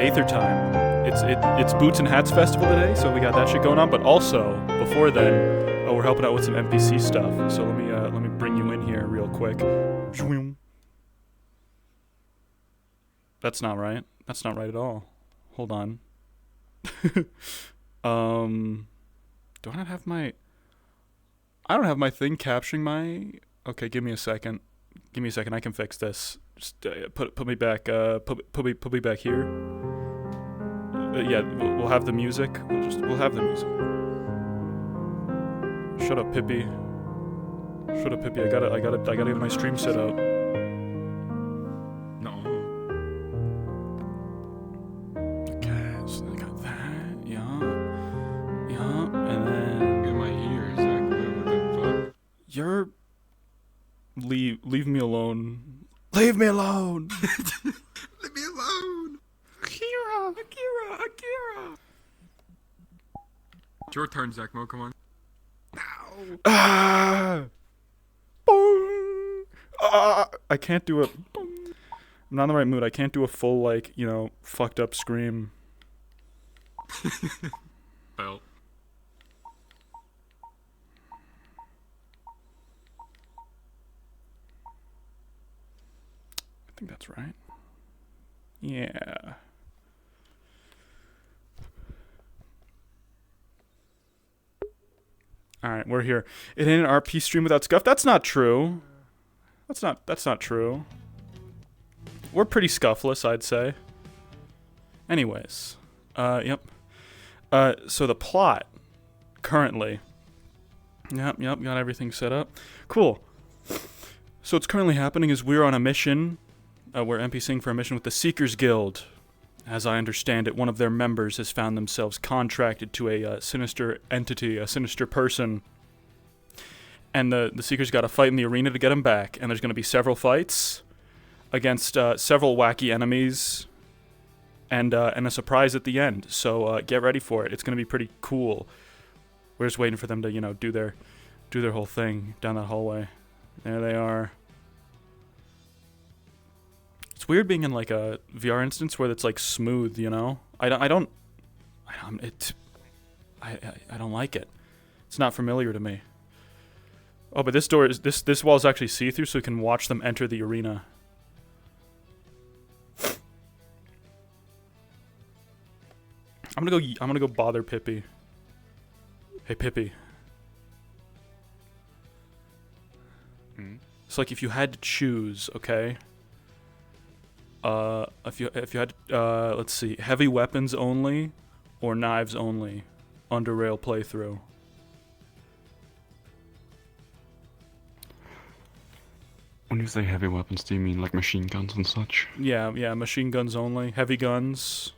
Aether time. It's Boots and Hats Festival today, so we got that shit going on. But also before then, we're helping out with some NPC stuff. So let me bring you in here real quick. That's not right. That's not right at all. Hold on. Do I not have my? I don't have my thing capturing my. Okay, give me a second. Give me a second. I can fix this. Just put me back. Put me back here. Yeah, we'll have the music. We'll have the music. Shut up, Pippi. Shut up, Pippi. I gotta get my stream set up. No. Okay, so I got that. Yeah, and then In my ears, like, what the fuck? you're leave me alone. Leave me alone. Leave me alone. Akira. It's your turn, Zachmo. Come on. Ow. Ah! Boing! Ah! I can't do it. I'm not in the right mood. I can't do a full, like, fucked up scream. Belt. I think that's right. Yeah. Alright, we're here. It ain't an RP stream without scuff. That's not true. That's not true. We're pretty scuffless, I'd say. Anyways. Yep. So the plot, currently. Yep, got everything set up. Cool. So what's currently happening is we're on a mission. We're NPCing for a mission with the Seekers Guild. As I understand it, one of their members has found themselves contracted to a sinister entity, a sinister person. And the Seekers got to fight in the arena to get him back. And there's going to be several fights against several wacky enemies. And a surprise at the end. So get ready for it. It's going to be pretty cool. We're just waiting for them to, do their whole thing down that hallway. There they are. It's weird being in like a VR instance where it's like smooth, I don't like it. It's not familiar to me. Oh, but this door is this wall is actually see-through, so we can watch them enter the arena. I'm gonna go bother Pippi. Hey, Pippi. It's like if you had to choose, okay? If you had, let's see, heavy weapons only, or knives only, under rail playthrough. When you say heavy weapons, do you mean like machine guns and such? Yeah, machine guns only, heavy guns,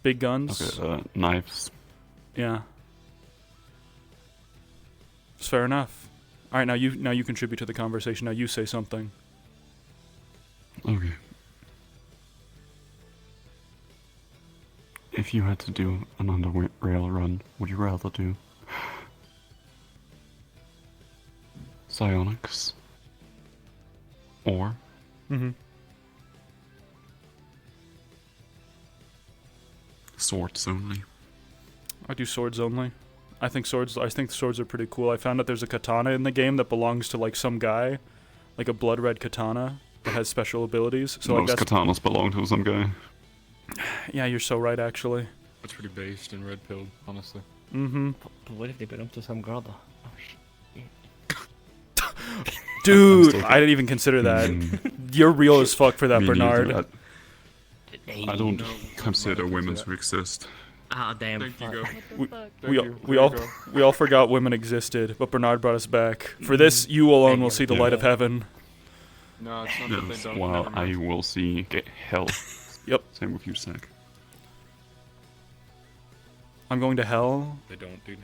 big guns. Okay, knives. Yeah. It's fair enough. All right, now you contribute to the conversation. Now you say something. Okay. If you had to do an under-rail run, would you rather do psionics or swords only? I do swords only. I think swords are pretty cool. I found out there's a katana in the game that belongs to like some guy, like a blood red katana that has special abilities. So most katanas belong to some guy. Yeah, you're so right, actually. That's pretty based and red-pilled, honestly. But what if they belong to some girl though? Oh shit. Dude, I didn't even consider that. You're real as fuck for that, Me Bernard. neither. I don't consider women to exist. Ah, damn. Thank you, go. We all forgot women existed, but Bernard brought us back. For this, you alone will see the light of heaven. No, it's not that they Yes, don't. while Never I mind. will see get hell. Yep. Same with you, Zach. I'm going to hell. They don't, dude.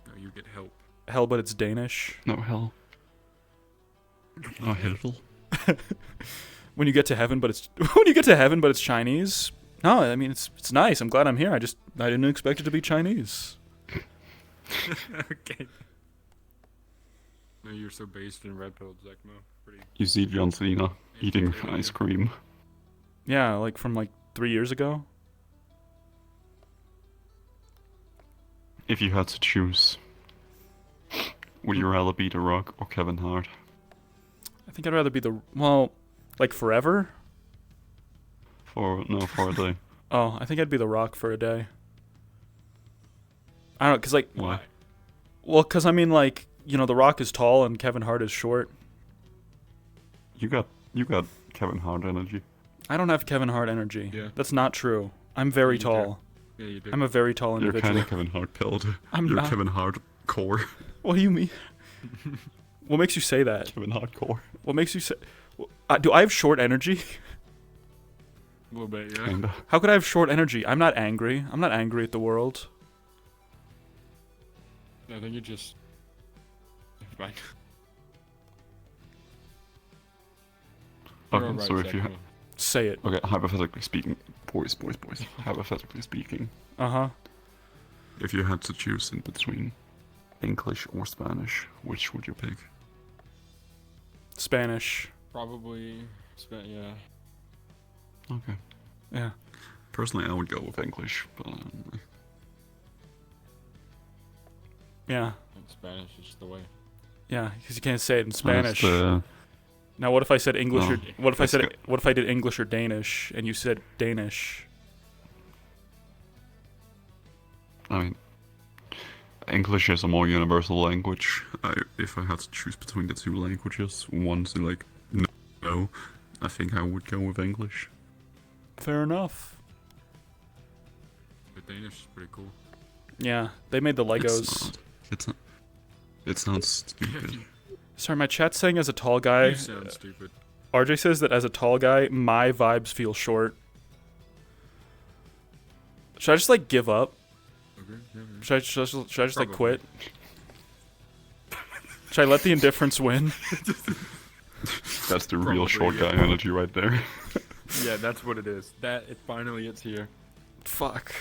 No, you get help. Hell, but it's Danish. No hell. Oh, hell. When you get to heaven, but it's Chinese. No, I mean it's nice. I'm glad I'm here. I didn't expect it to be Chinese. Okay. No, you're so based in red-pilled, Zachmo. Pretty. You see John Cena eating ice cream. Yeah, like from like 3 years ago. If you had to choose, would you rather be The Rock or Kevin Hart? I think I'd rather be like forever. For a day. Oh, I think I'd be The Rock for a day. I don't know, cause like, Why? well, cause I mean, like, you know, The Rock is tall and Kevin Hart is short. You got Kevin Hart energy. I don't have Kevin Hart energy. Yeah. That's not true. I'm very You do. tall. Yeah, you do. I'm a very tall You're individual. kind of Kevin Hart build. I'm You're not. Kevin Hart core. What do you mean? What makes you say that? Kevin Hart core. What makes you say? Do I have short energy? A little bit, yeah. Kinda. How could I have short energy? I'm not angry. I'm not angry at the world. I think you just. Never mind. Okay, You're alright, so if Zach, you come on. Say it. okay, hypothetically speaking, boys. Hypothetically speaking, Uh-huh. if you had to choose in between English or Spanish, which would you pick? Spanish. Probably. Yeah. Okay. Yeah. Personally, I would go with English, but Yeah. I think Spanish is just the way. Yeah, because you can't say it in that's Spanish. the- Now, what if I said English Oh, or what if I that's said good. what if I did English or Danish and you said Danish? I mean, English is a more universal language. If I had to choose between the two languages, one's like no, I think I would go with English. Fair enough. The Danish is pretty cool. Yeah, they made the Legos. It's not. It sounds stupid. Sorry, my chat's saying as a tall guy. You sound stupid. RJ says that as a tall guy, my vibes feel short. Should I just like give up? Okay. Yeah, yeah. Should I just like Probably. quit? Should I let the indifference win? That's the real Probably, short yeah. guy energy right there. Yeah, that's what it is. It's here. Fuck.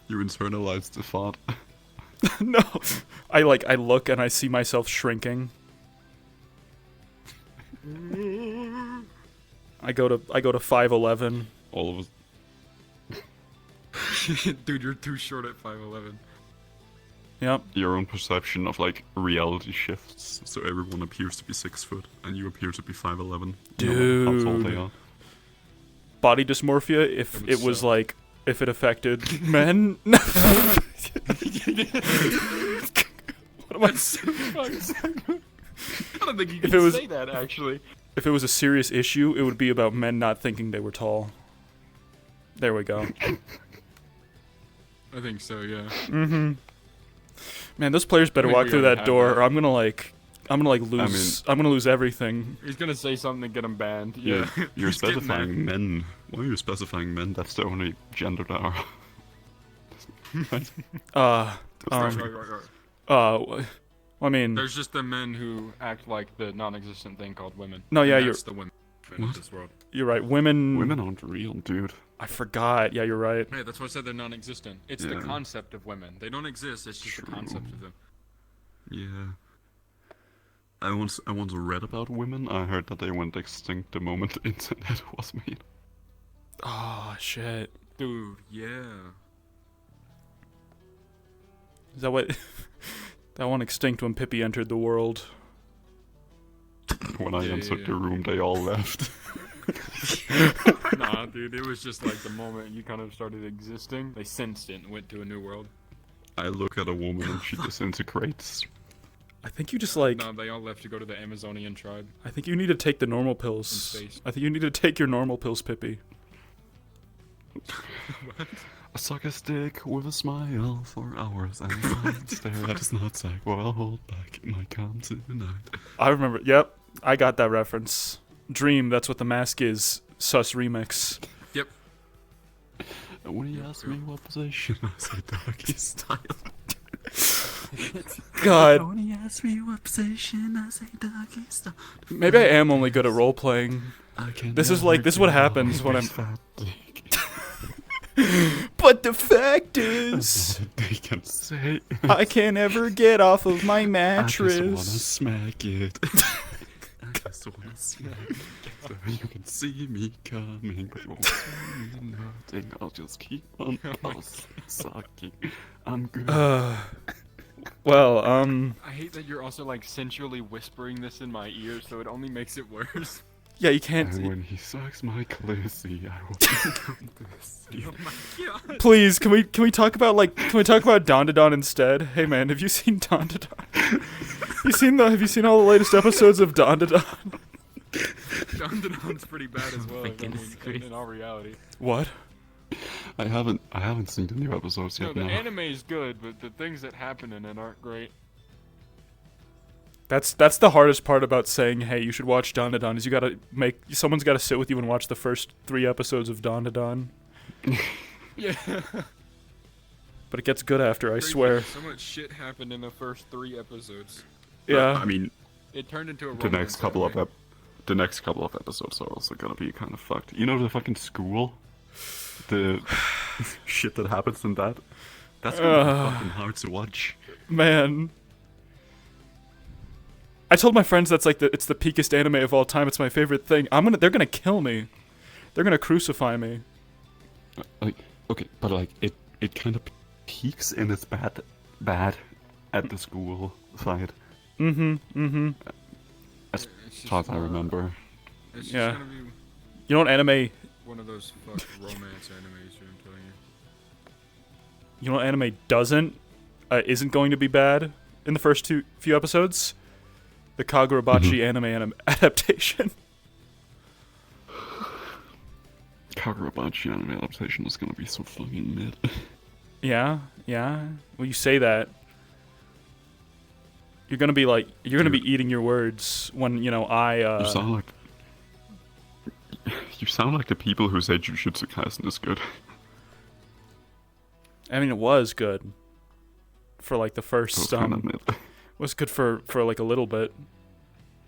You internalized the thought. No. I look and I see myself shrinking. I go to 5'11". All of us. Dude, you're too short at 5'11". Yep. Your own perception of like reality shifts, so everyone appears to be 6 foot, and you appear to be 5'11". No, that's all they Dude. are. Body dysmorphia if That it would was suck. like if it affected men. What am I saying? I don't think you If can it was- say that, actually. If it was a serious issue, it would be about men not thinking they were tall. There we go. I think so, yeah. Mm-hmm. Man, those players better think walk we through already that have door, that. or I'm gonna lose. I'm gonna lose everything. He's gonna say something to get him banned. Yeah, Yeah. you're He's getting there. specifying men. Why are you specifying men? That's the only gender there are. Right, I mean, There's just the men who act like the non-existent thing called women. No, yeah, And you're- that's the women in What? this world. you're right. Women. Women aren't real, dude. I forgot. Yeah, you're right. Hey, that's why I said they're non-existent. It's the Yeah. concept of women. They don't exist. It's just the concept of them. Yeah. I once read about women. I heard that they went extinct the moment the internet was made. Oh shit. Dude, yeah. Is that what? That one extinct when Pippi entered the world. When I Yeah, entered yeah. the room, they all left. Nah, dude, it was just like the moment you kind of started existing, they sensed it and went to a new world. I look at a woman and she disintegrates. I think you just like. No, they all left to go to the Amazonian tribe. I think you need to take the normal In pills. space. I think you need to take your normal pills, Pippi. I suck a stick with a smile for hours and I stare at his nutsack while I'll hold back my calm tonight. I remember. Yep, I got that reference. Dream. That's what the mask is. Sus remix. Yep. And when he asks me what position, I say doggy style. God. When he asks me what position, I say doggy style. Maybe I am only good at role playing. I can This is never this is what get happens off when I'm. this fat dick. But the fact is, They can say I can't ever get off of my I just wanna mattress. smack it. I just wanna see so you can see me coming, but you won't see me nothing. I'll just keep on sucking. I'm good. Well, I hate that you're also like sensually whispering this in my ear, so it only makes it worse. yeah, you can't. And when he sucks my clissy, I will become this. Oh my god. Please, can we talk about Don to Don instead? Hey man, have you seen Don to Don? Have you seen all the latest episodes of Don to Don? Don to Don's pretty bad as well. In all reality. What? I haven't seen the new episodes No, yet. the No. anime is good, but the things that happen in it aren't great. That's the hardest part about saying, hey, you should watch Don to Don, is someone's gotta sit with you and watch the first 3 episodes of Don to Don. Yeah. But it gets good after, I Crazy. swear. So much shit happened in the first 3 episodes. Yeah. I mean, It turned into a the next couple anime. of episodes are also gonna be kind of fucked. You know the fucking school, the shit that happens in that. That's gonna be fucking hard to watch. Man. I told my friends it's the peakest anime of all time. It's my favorite thing. They're gonna kill me. They're gonna crucify me. Like, okay, but like it kind of peaks in its bad at the school side. As It's just far as I more- remember. It's Yeah. just gonna be You know what anime? one of those fucked romance animes, I'm telling you. You know what anime isn't going to be bad in the first few episodes? The Kagurabachi anime adaptation. Kagurabachi anime adaptation is gonna be so fucking mid. Yeah. Well, you say that. You're gonna be eating your words when You sound like the people who say Jujutsu Kaisen is good. I mean, it was good for like the first It was kind of mid. was good for like a little bit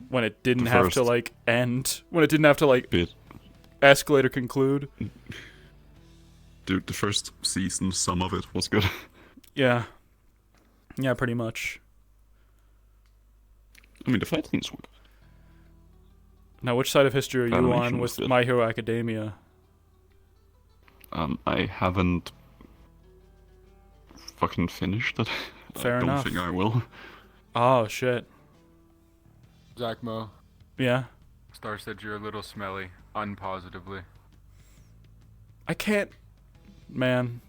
when it didn't The have to first like end, when it didn't have to like bit. escalate or conclude. Dude, the first season, some of it was good. Yeah, pretty much. I mean, the fight scenes were good. Now, which side of history are you Animation on was with good. My Hero Academia? I haven't fucking finished it. Fair I don't enough. think I will. Oh shit. Zachmo, Yeah. Star said you're a little smelly, unpositively. I can't. Man.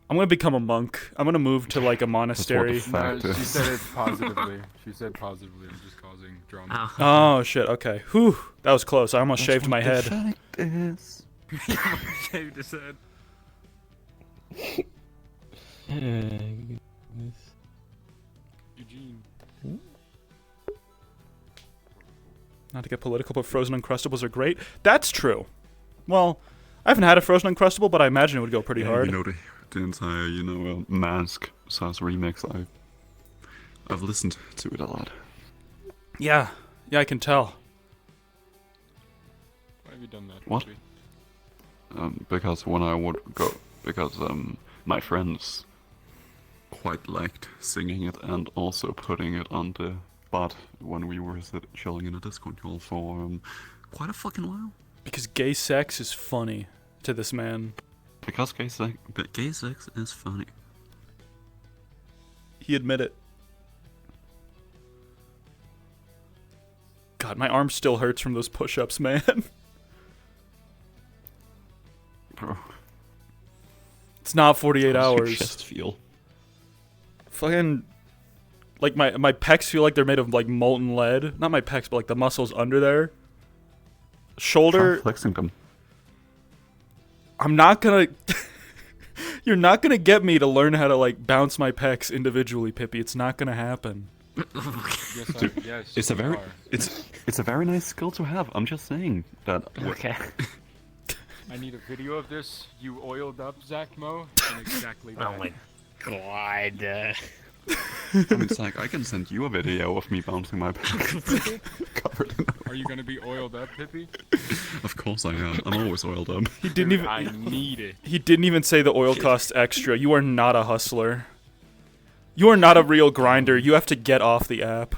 I'm gonna become a monk. I'm gonna move to like a monastery. fact She is. said it positively. She said positively. I'm just causing drama. Ow. Oh shit. Okay. Whew. That was close. I almost shaved my head. Fact is. Shaved his head. Eugene. Not to get political, but frozen Uncrustables are great. That's true. Well, I haven't had a frozen Uncrustable, but I imagine it would go pretty hard. You know, the entire, Mask SAS remix, I've listened to it a lot. Yeah, I can tell. Why have you done that? What? Ruby? Because when I would go, my friends quite liked singing it and also putting it on the bot when we were chilling in a Discord call for quite a fucking while. Because gay sex is funny to this man. Because gay sex is funny. He admit it. God, my arm still hurts from those push-ups, man. Bro, It's not 48 how's your hours. chest feel? Fucking, like my pecs feel like they're made of like molten lead. Not my pecs, but like the muscles under there. Try Shoulder. flexing them. I'm not gonna. You're not gonna get me to learn how to like bounce my pecs individually, Pippi. It's not gonna happen. Yes, Dude, yes. It's a you very, are. it's a very nice skill to have. I'm just saying that. Okay. I need a video of this. You oiled up Zachmo, and exactly that. Oh my god. I mean, it's like I can send you a video of me bouncing my back covered in. Are you gonna be oiled up, Pippi? Of course I am. I'm always oiled up. He didn't Dude, even. I need it. He didn't even say the oil costs extra. You are not a hustler. You are not a real grinder. You have to get off the app.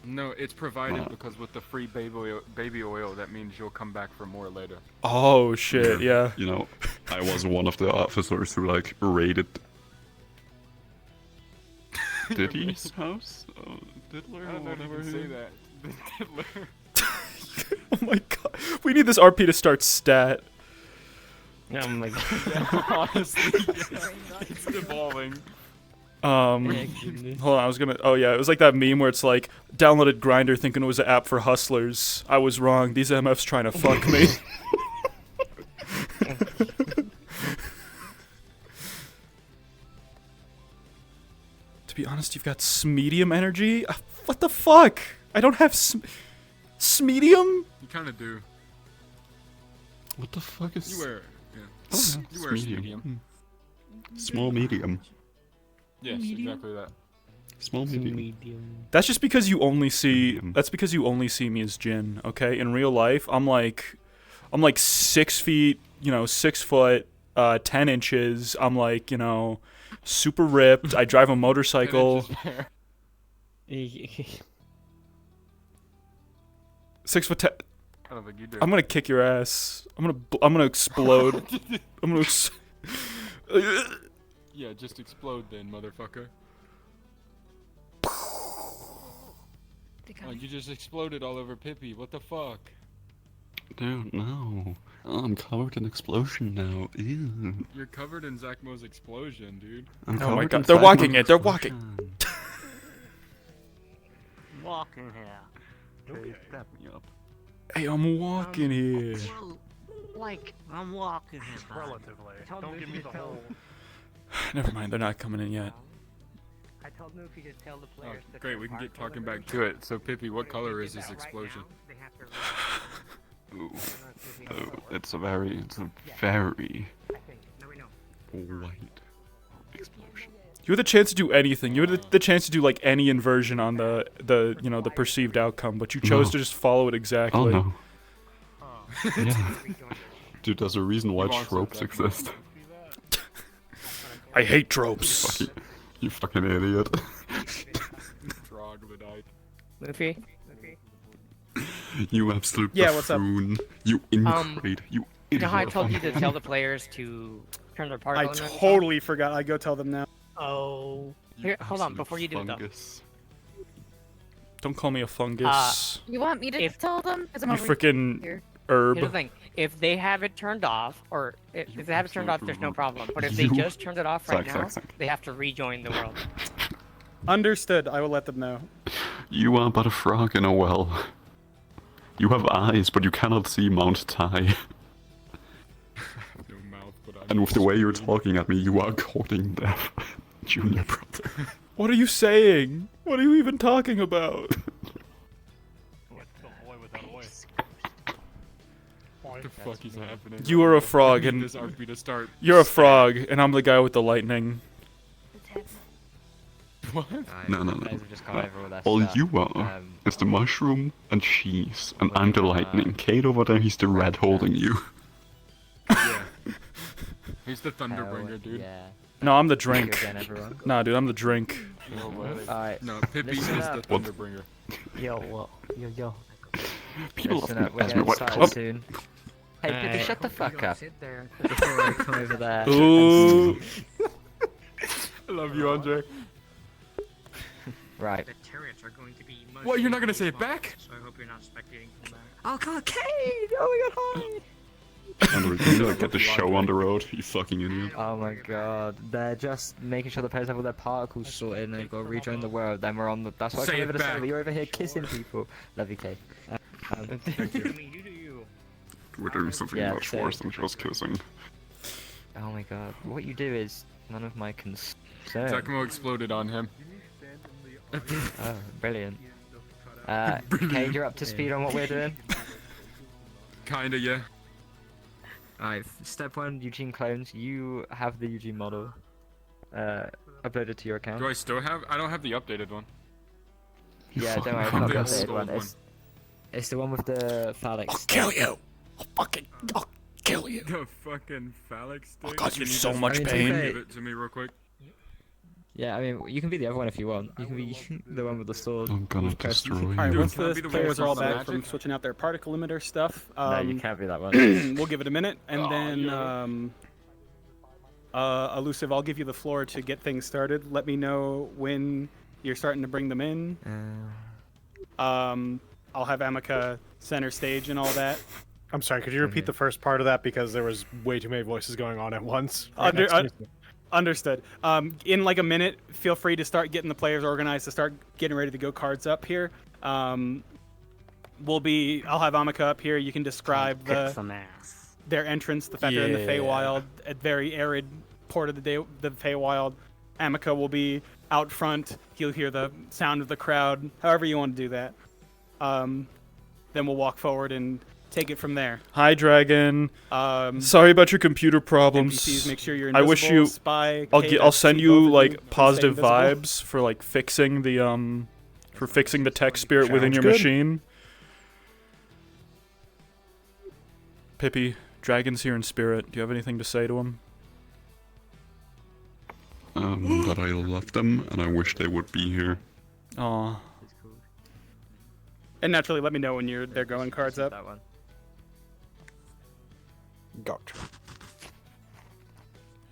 No, it's provided Nah. because with the free baby oil, that means you'll come back for more later. Oh shit, yeah. You know, I was one of the officers who like raided Diddy's house. Diddler I or don't know if you whatever. can say that. The Diddler. Oh my god. We need this RP to start stat. Oh my god. Yeah, honestly, yeah. It's devolving. Hold on, I was gonna. Oh yeah, it was like that meme where it's like downloaded Grinder thinking it was an app for hustlers. I was wrong. These MFs trying to fuck me. To be honest, you've got medium energy. What the fuck? I don't have medium. You kind of do. What the fuck is? You wear, yeah. Oh, You it's wear a medium. Small medium. Yes, exactly that. Small medium. That's just because you only see. Mhm. That's because you only see me as Jin. Okay, in real life, I'm like 6 feet. 6 foot, 10 inches. I'm like super ripped. I drive a motorcycle. 6 foot 10. I don't think you do. I'm gonna kick your ass. I'm gonna explode. I'm gonna. Yeah, just explode then, motherfucker. Oh, you just exploded all over Pippi. What the fuck? Dude, no. I'm covered in explosion now. Ew. You're covered in Zachmo's explosion, dude. I'm Oh my covered god, in they're walking Cyber's it. They're walking. explosion. Walking here. Okay, step me up. Hey, I'm walking here. Well, like, I'm walking here. bud. Relatively. Tell Don't me give if me you the tell- whole. Never mind, they're not coming in yet. I told Nuke you could tell the Oh, players that great, the we can get arc talking will back to it. So, Pippi, what color is this Right explosion? now, they have to Ooh. I don't know if you Oh, know. it's a very I think. No, we know. white explosion. You had the chance to do anything. You had the chance to do like any inversion on the perceived outcome, but you chose No. to just follow it exactly. Oh no. Oh. Yeah. Dude, there's a reason why Come on, tropes Zach. exist. I hate tropes. You fucking idiot. Troglodyte. Luffy? You absolute Yeah, what's up? buffoon. You ingrate. You You idiot. know how I told you to tell the players to turn their I particle into themselves? totally forgot. I go tell them now. Oh. You Here, hold on, absolute before you do it though. fungus. Don't call me a fungus. You want me to If- tell them? Because I'm you over freaking here. herb. Here's the thing. If they have it turned off, or if they have it turned off, there's no problem. But if they You- just turned it off right Zach, now, Zach. they have to rejoin the world. Understood. I will let them know. You are but a frog in a well. You have eyes, but you cannot see Mount Tai. No mouth, but I'm And with the way you're screaming. talking at me, you are courting death, junior brother. What are you saying? What are you even talking about? What the fuck is happening? You are a I frog, need and this RP to start. you're a frog, and I'm the guy with the lightning. What? No, no, no. Guys have just come over with their All stuff. you are Um, is the mushroom and cheese, and Well, I'm the you are- lightning. Kate over there, he's the red holding you. Yeah. He's the hell, Thunderbringer, dude. Yeah. No, I'm the Thank you drink. again, everyone. Nah, dude, I'm the drink. No way. Alright. No, Pippi is Listen the up. What? Thunderbringer. Yo, what? Yo. People Listen love up, me. we're Ask me getting what. started Oh, soon. Hey, Pippi, Alright. shut the fuck up. Sit there. Before I come over there. Ooh. I love you, Andre. Right. The turrets are going to be much What, you're not gonna say it smaller, back? So I hope you're not spectating from that. Oh god, Kate! Oh my god, hi! and we're gonna get the show on the road, you fucking idiot. Oh my god, they're just making sure the players have all their particles sorted and they've got to rejoin the world. Then we're on the. That's why I Say come it over to say back. that you're over here kissing people. Love you, Kate. Thank I you. mean, you do you. We're doing something Yeah, much so- worse than just kissing. Oh my god, what you do is none of my concern. Zachmo exploded on him. Oh, brilliant. Kate, you're up to speed on what we're doing? Kinda, yeah. Alright, step one, Eugene clones. You have the Eugene model uploaded to your account. Do I still have? I don't have the updated one. Yeah, don't worry, it's fucking not the cunt. updated The one. old It's the one with the phallic. I'll stick. kill you. I'll kill you. The fucking phallic stick. I'll cause you Can so just much I mean, pain. okay. Give it to me real quick. Yeah, I mean, you can be the other one if you want. You can be the one with the sword. I'm gonna with Kirsty. destroy All right, you. once Can I the be the one players with are all all the back from magic? switching out their particle emitter stuff, No, you can't be that one. we'll give it a minute, and Oh, then yeah. Elusive, I'll give you the floor to get things started. Let me know when you're starting to bring them in. I'll have Amica center stage and all that. I'm sorry, could you repeat the first part of that because there was way too many voices going on at once? Understood. In like a minute, feel free to start getting the players organized to start getting ready to go cards up here. I'll have Amica up here. You can describe Kick some ass. their entrance, the fact they're in the Yeah. Feywild, a very arid port of the Feywild. Amica will be out front. He'll hear the sound of the crowd. However you want to do that. Then we'll walk forward and take it from there. Hi, Dragon. Um, Sorry about your computer problems. NPCs, make sure you're I invisible. wish you- Spy. I'll send you Overview, like and positive stay invisible. vibes for like fixing the fixing the tech spirit within Sounds your good. machine. Pippi, Dragon's here in spirit. Do you have anything to say to him? That I love them and I wish they would be here. Aw. And naturally, let me know when they're going cards up. That one. Gotcha.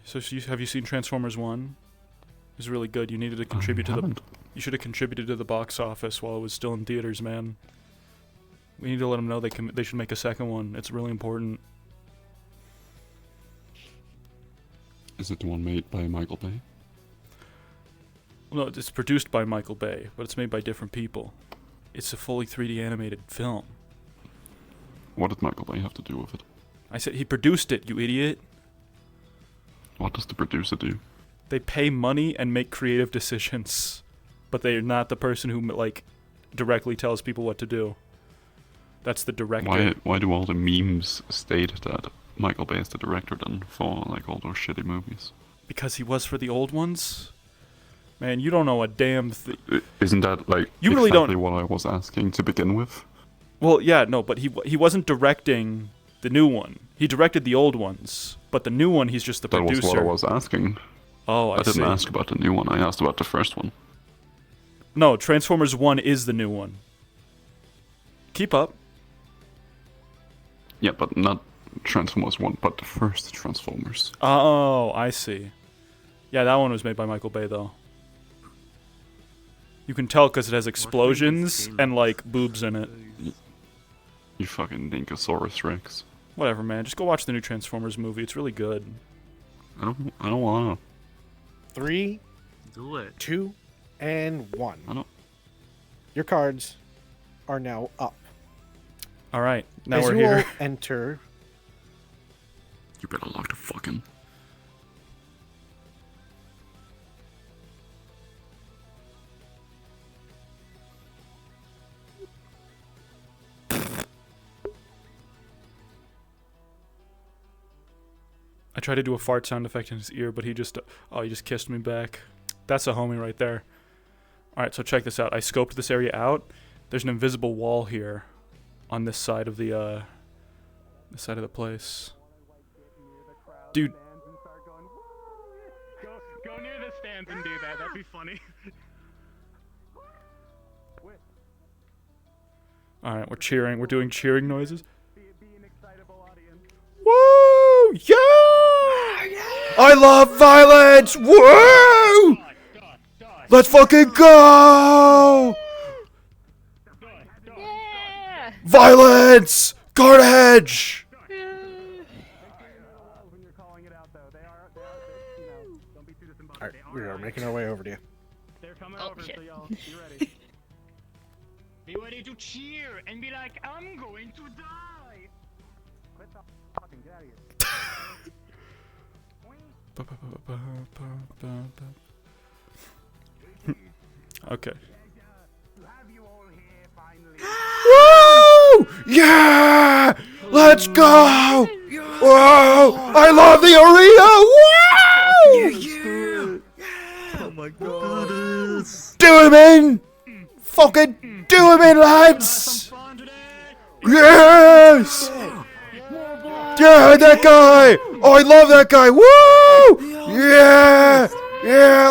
So have you seen Transformers 1? It was really good. You needed to contribute to the. haven't. You should have contributed to the box office while it was still in theaters, man. We need to let them know they should make a second one. It's really important. Is it the one made by Michael Bay? Well, no, it's produced by Michael Bay, but it's made by different people. It's a fully 3D animated film. What did Michael Bay have to do with it? I said he produced it, you idiot. What does the producer do? They pay money and make creative decisions, but they're not the person who like directly tells people what to do. That's the director. Why do all the memes state that Michael Bay is the director then for like all those shitty movies? Because he was for the old ones? Man, you don't know a damn thing. Isn't that like You really exactly don't- what I was asking to begin with? Well, yeah, no, but he wasn't directing the new one. He directed the old ones, but the new one he's just the That producer. was what I was asking. Oh, I I didn't see. ask about the new one, I asked about the first one. No, Transformers 1 is the new one. Keep up. Yeah, but not Transformers 1, but the first Transformers. Oh, I see. Yeah, that one was made by Michael Bay, though. You can tell because it has explosions and, like, boobs in it. You fucking Dinkosaurus Rex. Whatever, man. Just go watch the new Transformers movie. It's really good. I don't wanna. 3, Do it. 2, and 1. I don't. Your cards are now up. All right, now As we're you all here. enter, You better lock the fucking. I tried to do a fart sound effect in his ear, but he just kissed me back. That's a homie right there. All right, so check this out. I scoped this area out. There's an invisible wall here on this side of the place. Dude, Go near the stands and do that. That'd be funny. all right, we're cheering. We're doing cheering noises. Woo! Yeah! I love violence! Woo! Let's fucking go! Yeah! Violence! Carnage! alright, we are making our way over to you. They're coming Oh, over, shit. so y'all be ready. Be ready to cheer and be like, I'm going to die. Quit talking, get out of here. Okay. To have you all here finally. Woo! Yeah! Let's go! Whoa! I love the arena! Woo! Oh my god. Do him in! Fucking do him in, lads! Fun today. Yes! Yeah, that guy! Oh, I love that guy! Woo! Yeah! Yeah!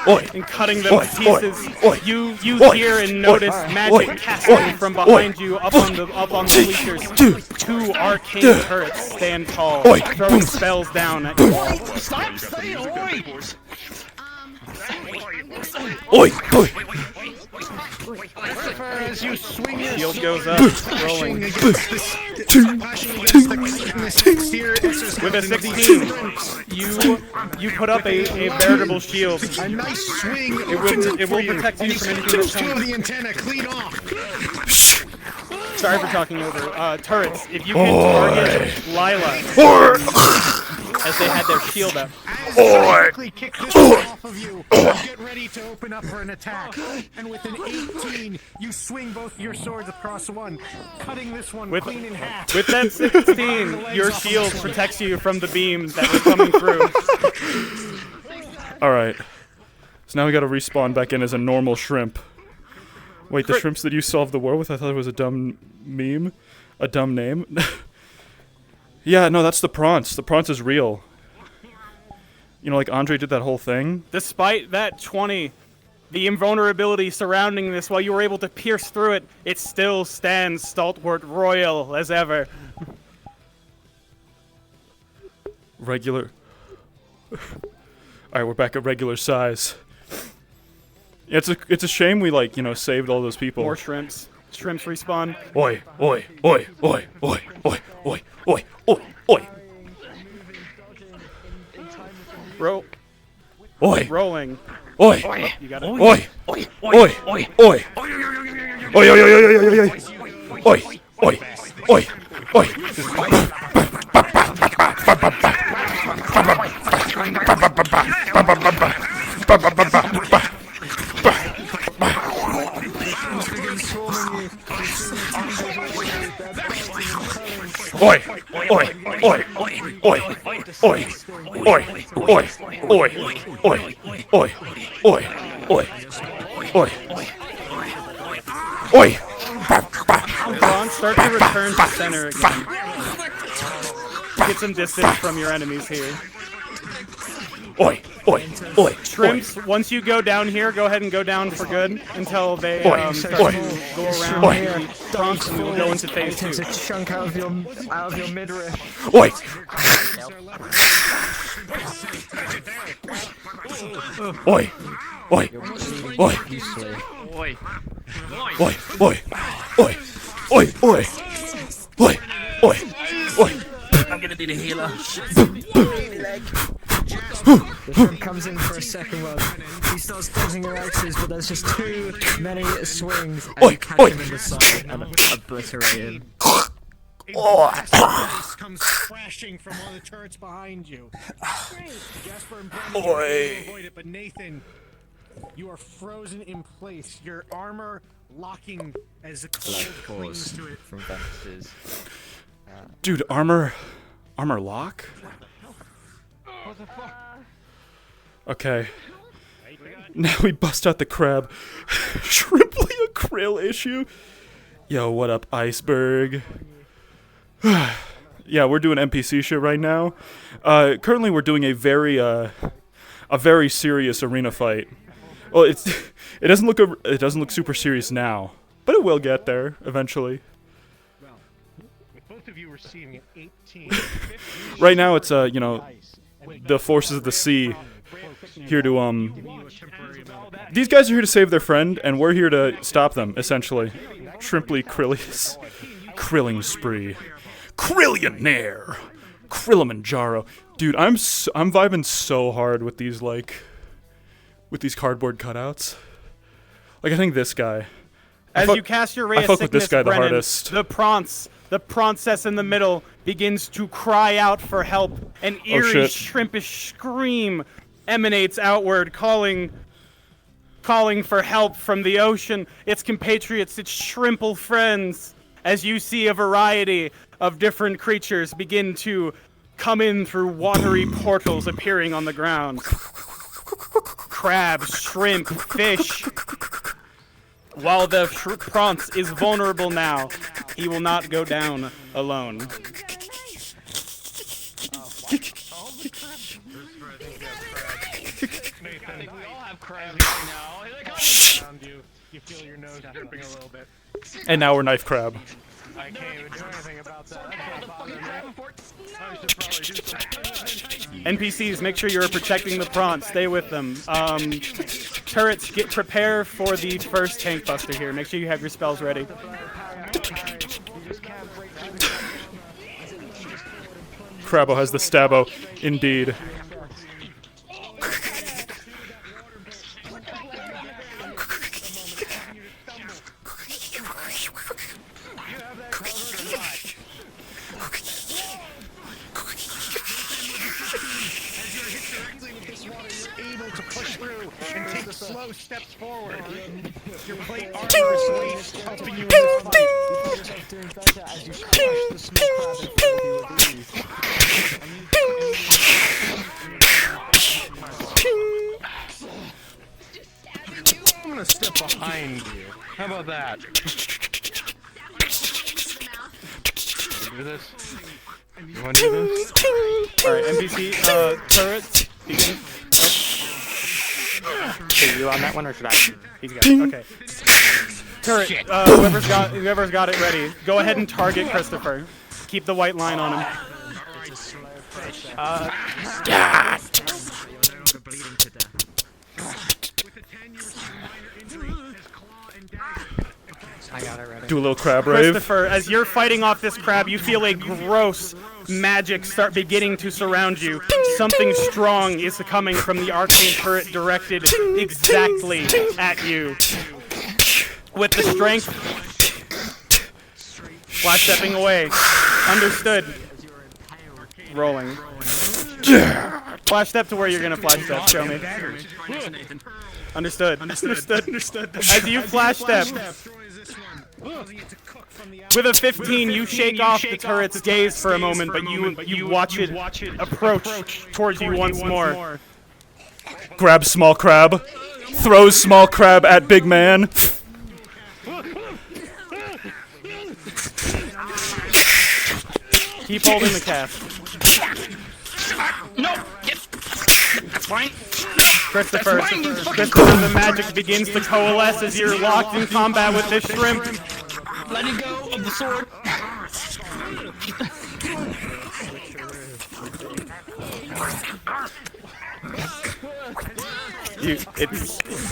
and cutting them to pieces. You hear and notice magic casting from behind you up on the bleachers. Two arcane turrets stand tall, throwing spells down at you. Stop saying oi! As you swing your Shield goes up, rolling. With a 16, you put up a veritable shield. A nice swing. It will protect you from anything that's Two of coming. the antenna clean off. Sorry for talking over. Turrets, if you can target Lila as they had their shield up. Quickly kick this one off of you. Get ready to open up for an attack. And with an 18, you swing both your swords across one, cutting this one clean in half. With that 16, your shield protects you from the beams that were coming through. Alright. So now we gotta respawn back in as a normal shrimp. Wait, the shrimps that you solved the war with? I thought it was a dumb meme. A dumb name. Yeah, no, that's the Prance. The Prance is real. You know, like Andre did that whole thing. Despite that 20, the invulnerability surrounding this, while you were able to pierce through it, it still stands stalwart royal as ever. Regular. Alright, we're back at regular size. Yeah, it's a shame we, like, you know, saved all those people. More shrimps. Shrimps respawn. Oi, oi, oi, oi, oi, oi, oi, oi, oi, oi. Rolling. Oi. Oh, you got it. Oi. Oi. Oi. Oi. Oi. Oi. Oi. Oi. Oi. Oi. Oi. Oi! Oi! Oi! Oi! Oi! Oi! Oi! Oi! Oi! Oi! Oi! Oi! Oi! Oi! Ron, start to return to center again. Get some distance from your enemies here. Oi! Oi! Oi! Shrimps, once you go down here, go ahead and go down for good until they Oi. start Oi. to go around Oi. the trunks and we'll go into phase 2. Takes a chunk out of your midriff. Oi! Oi! Oi! Oi! Oi! Oi! Oi! Oi! Oi! Oi! Oi! Oi! Oi! I'm gonna need a healer. The shrimp comes in for a second one. He starts dodging your axes, but there's just too many swings, and you catch him in the side and obliterate him. Asmodeus comes crashing from one of the turrets behind you. Jasper and Brendan are able to avoid it, but Nathan, you are frozen in place. Your armor locking as the cold clings to it. From Ventus's. Dude, armor lock? Okay. Now we bust out the crab. Shrimply a krill issue. Yo, what up, iceberg? Yeah, we're doing NPC shit right now. Currently we're doing a very serious arena fight. Well, it doesn't look super serious now, but it will get there eventually. Well, with both of you receiving an 18. Right now it's you know, the forces of the sea here to these guys are here to save their friend, and we're here to stop them, essentially. Shrimply Krillius. Krilling spree. Krillionaire. Kilimanjaro. Dude, I'm vibing so hard with these, like, with these cardboard cutouts. Like, I think this guy. As you cast your Ray I of fuck with Sickness, this guy the Brennan, hardest. the Prancess in the middle begins to cry out for help. An eerie, shit. shrimpish scream emanates outward, calling for help from the ocean. Its compatriots, its shrimple friends. As you see a variety of different creatures begin to come in through watery portals appearing on the ground. Crabs, shrimp, fish. While the Prance is vulnerable now, he will not go down alone. think we all have crabs right now. Here they come. Around you, you feel your nose dripping a little bit. And now we're knife crab. I can't even do anything about that. That's not bothering me. I should probably do something. NPCs, make sure you're protecting the prawns. Stay with them. Turrets, prepare for the first tank buster here. Make sure you have your spells ready. Crabbo has the stabbo, indeed. Slow steps forward. Your plate armor is helping you in this fight. I'm gonna step behind you. How about that? Do this? You wanna do this? Alright, NPC, turrets, begin. Are you on that one or should I? He's got it. Okay. Turret, whoever's got it ready, go ahead and target Christopher. Keep the white line on him. I got it ready. Do a little crab rave. Christopher, as you're fighting off this crab, you feel a gross magic start beginning to surround you. Something strong is coming from the arcane turret directed exactly at you. With the strength, flash stepping away. Understood. Rolling. Flash step to where you're gonna flash step. Show me. Understood. Understood. As you flash step. With a 15, you shake off the turret's gaze for a moment, but you watch it approach towards you once more. Grabs small crab. Throws small crab at big man. Keep holding the cast. No! Yes! That's fine. Christopher, the magic begins to coalesce as you're locked in combat with this shrimp. Letting go of the sword.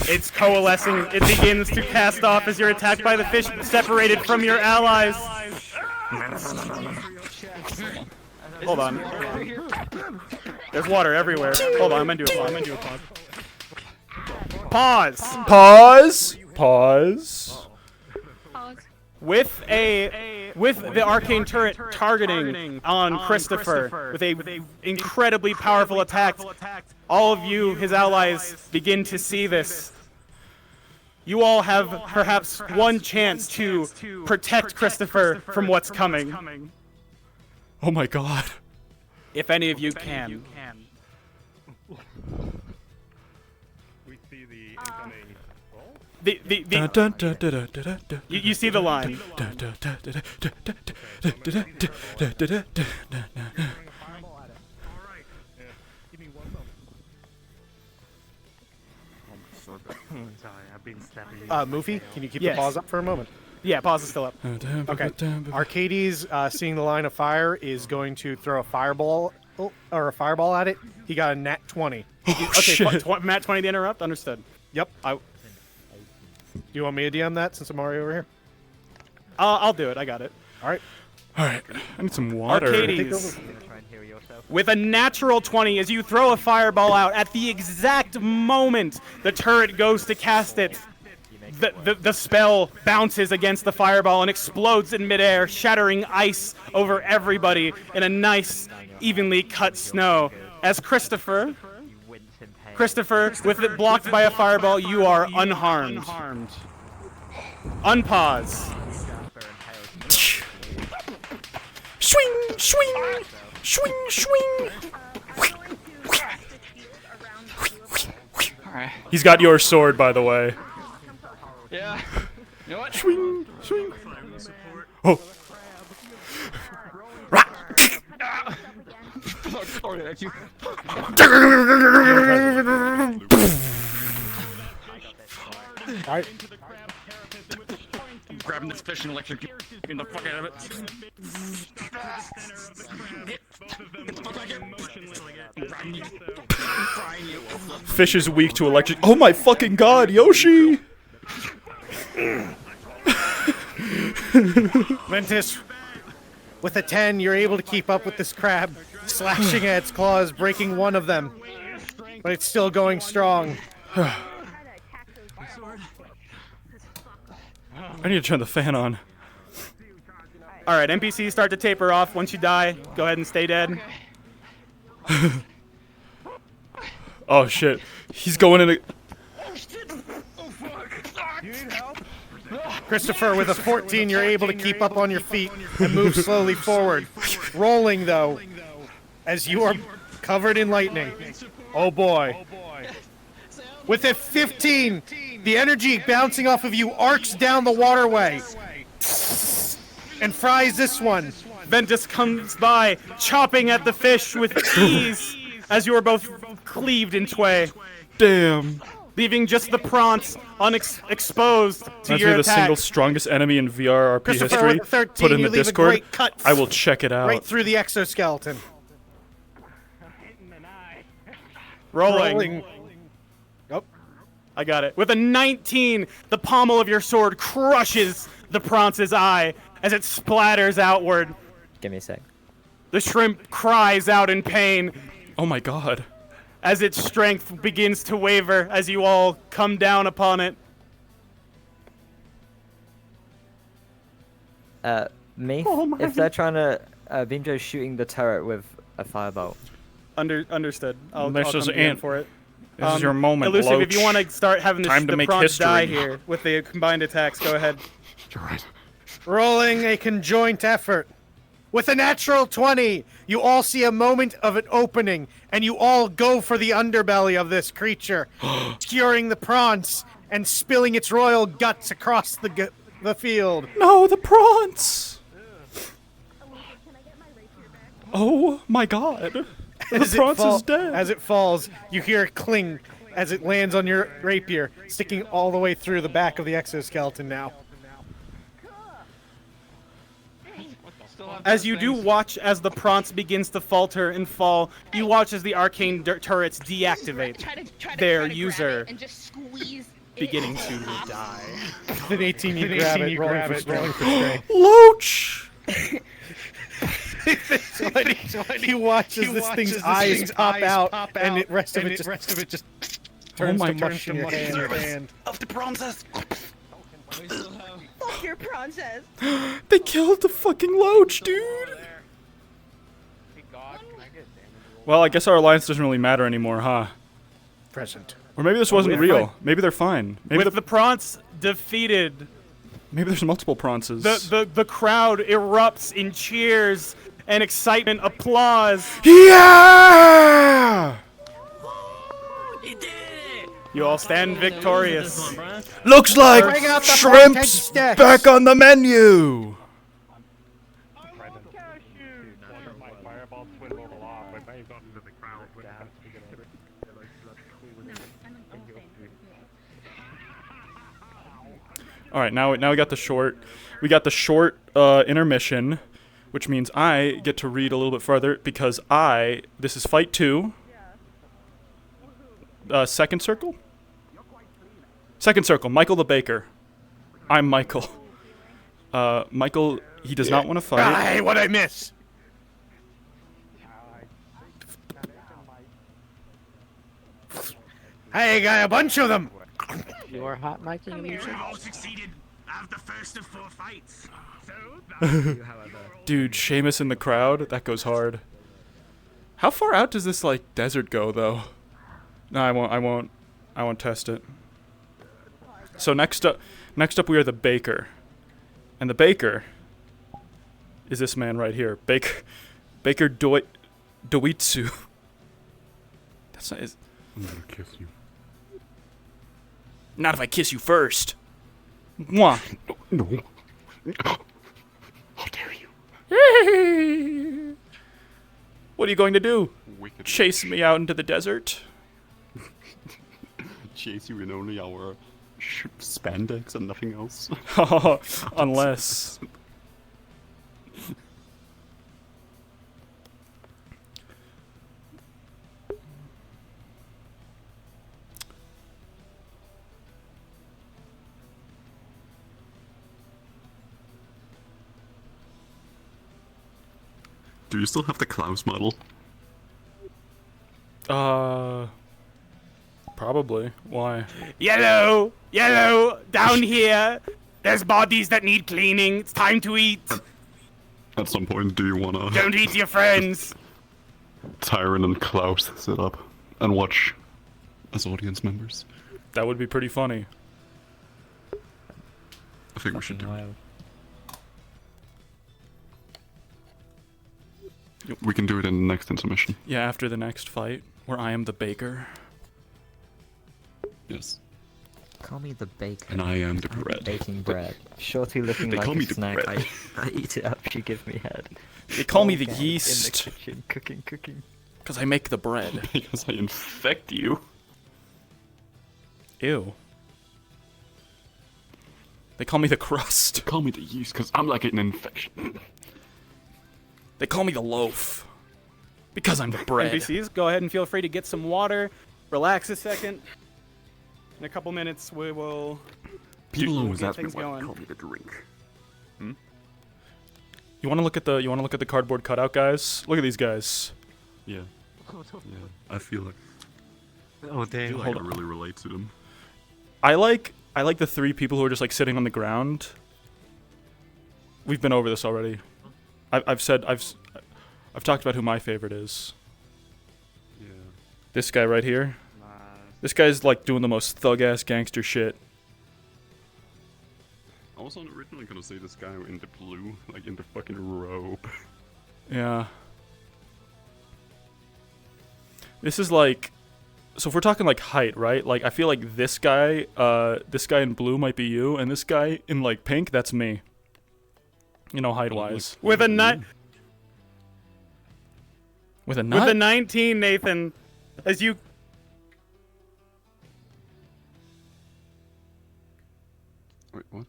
It's coalescing. It begins to cast off as you're attacked by the fish, separated from your allies. Hold on. There's water everywhere. Hold on, I'm gonna do a pause. Pause. With the arcane turret targeting on Christopher with a incredibly powerful attack, all of you, his allies, begin to see this. You all have perhaps one chance to protect Christopher from what's coming. Oh my god. If any of you can. We see the incoming. You see the line. Moofy, can you keep Yes. the pause up for a moment? Yeah, pause is still up. Okay. Arcades, seeing the line of fire, is going to throw a fireball at it. He got a nat 20. Okay, shit. Matt 20 to interrupt. Understood. Yep. Do you want me to DM that since I'm already over here? I'll do it. I got it. All right. Alright, I need some water. Arcades. With a natural 20, as you throw a fireball out, at the exact moment the turret goes to cast it, the spell bounces against the fireball and explodes in midair, shattering ice over everybody in a nice, evenly cut snow. As Christopher, with it blocked by a fireball, you are unharmed. Unpause. Swing, swing, swing, swing. Alright. He's got your sword, by the way. Yeah. You know what? Swing, swing. Oh. Sorry, thank you. Alright. I'm grabbing this fish and electrocuting the fuck out of it. Get the fuck out of here. Fish is weak to electric. Oh my fucking god, Yoshi! Ventus, with a 10, you're able to keep up with this crab, slashing at its claws, breaking one of them. But it's still going strong. I need to turn the fan on. Alright, NPCs start to taper off. Once you die, go ahead and stay dead. Oh shit. He's going in a... Christopher, with a 14, you're able to keep up on your feet and move slowly forward. Rolling, though, as you are covered in lightning. Oh boy. With a 15, the energy bouncing off of you arcs down the waterway and fries this one. Ventus comes by, chopping at the fish with ease as you are both cleaved in tway. Damn. Leaving just the prawns exposed to Reminds your me of the attack. single strongest enemy in VRRP Christopher, history. with 13, Put in you the leave a Discord. great cut I will check it out. right through the exoskeleton. Rolling. Oh. I got it. With a 19, the pommel of your sword crushes the prawn's eye as it splatters outward. Give me a sec. The shrimp cries out in pain Oh my god. as its strength begins to waver as you all come down upon it. Me? Oh If they're trying to, Binjo's shooting the turret with a firebolt. Understood. I'll This come is in it. for it. This is your moment, Elusive, if you Loach. want to start having Time to the make prawns history. die here with the combined attacks, go ahead. Rolling a conjoint effort. With a natural 20, you all see a moment of an opening, and you all go for the underbelly of this creature, skewering the prawns and spilling its royal guts across the field. No, the prawns! Oh my god. The prawns is dead. As it falls, you hear it cling as it lands on your rapier, sticking all the way through the back of the exoskeleton now. As you do watch as the prance begins to falter and fall, you watch as the arcane turrets deactivate their user, beginning to die. With an 18, you grab it, rolling for strength. Loach! He watches this thing's eyes pop out, and the rest of it just turns to mush in your hand. Of the bronzes. Fuck your princess. They killed the fucking Loach, dude! Well, I guess our alliance doesn't really matter anymore, huh? Present. Or maybe this wasn't We're real. fine. Maybe they're fine. Maybe With the prance defeated, maybe there's multiple prances. the crowd erupts in cheers and excitement, applause. Yeah! You all stand victorious. Looks like Bring out the shrimp's pancake sticks. back on the menu! All right, now we got the short. We got the short intermission, which means I get to read a little bit further because this is fight 2. Second circle? Second circle, Michael the Baker. I'm Michael. Michael, he does not want to fight. Hey, what'd I miss? Hey, got a bunch of them. You are hot miking illusion. all succeeded after the first of 4 fights. So, Dude, Seamus in the crowd, that goes hard. How far out does this like desert go though? No, I won't test it. So next up we are the Baker. And the Baker is this man right here. Baker Doitsu. That's not his. I'm gonna kiss you. Not if I kiss you first. Mwah. No. How dare you? What are you going to do? Wicked. Chase me out into the desert? Chase you in only our Spandex and nothing else. Unless. Do you still have the Klaus model? Probably. Why? Yellow! Yellow! Down here! There's bodies that need cleaning. It's time to eat. At some point, do you wanna... Don't eat your friends. Tyron and Klaus sit up and watch as audience members? That would be pretty funny. I think we should do it. We can do it in the next intermission. Yeah, after the next fight, where I am the baker. Yes. Call me the baker. And I am the bread. Baking bread. Shorty looking They like call me a the snack. bread. I eat it up, she gives me head. They call me the Okay, yeast. In the kitchen, cooking. Because I make the bread. Because I infect you. Ew. They call me the crust. They call me the yeast because I'm like an infection. They call me the loaf. Because I'm the bread. NPCs, go ahead and feel free to get some water. Relax a second. In a couple minutes, we will. People always get ask me things what going. call me the drink. You want to look at the cardboard cutout guys? Look at these guys. Yeah. Yeah. I feel like. Oh I damn! feel like I really relate to them. I like the three people who are just like sitting on the ground. We've been over this already. I've talked about who my favorite is. Yeah. This guy right here. This guy's like doing the most thug-ass gangster shit. I was originally gonna say this guy in the blue, like in the fucking robe. Yeah. This is like, so if we're talking like height, right? Like I feel like this guy in blue might be you, and this guy in like pink, that's me. You know, height-wise. With a nut. With a nut? With a 19, Nathan. As you. Wait, what?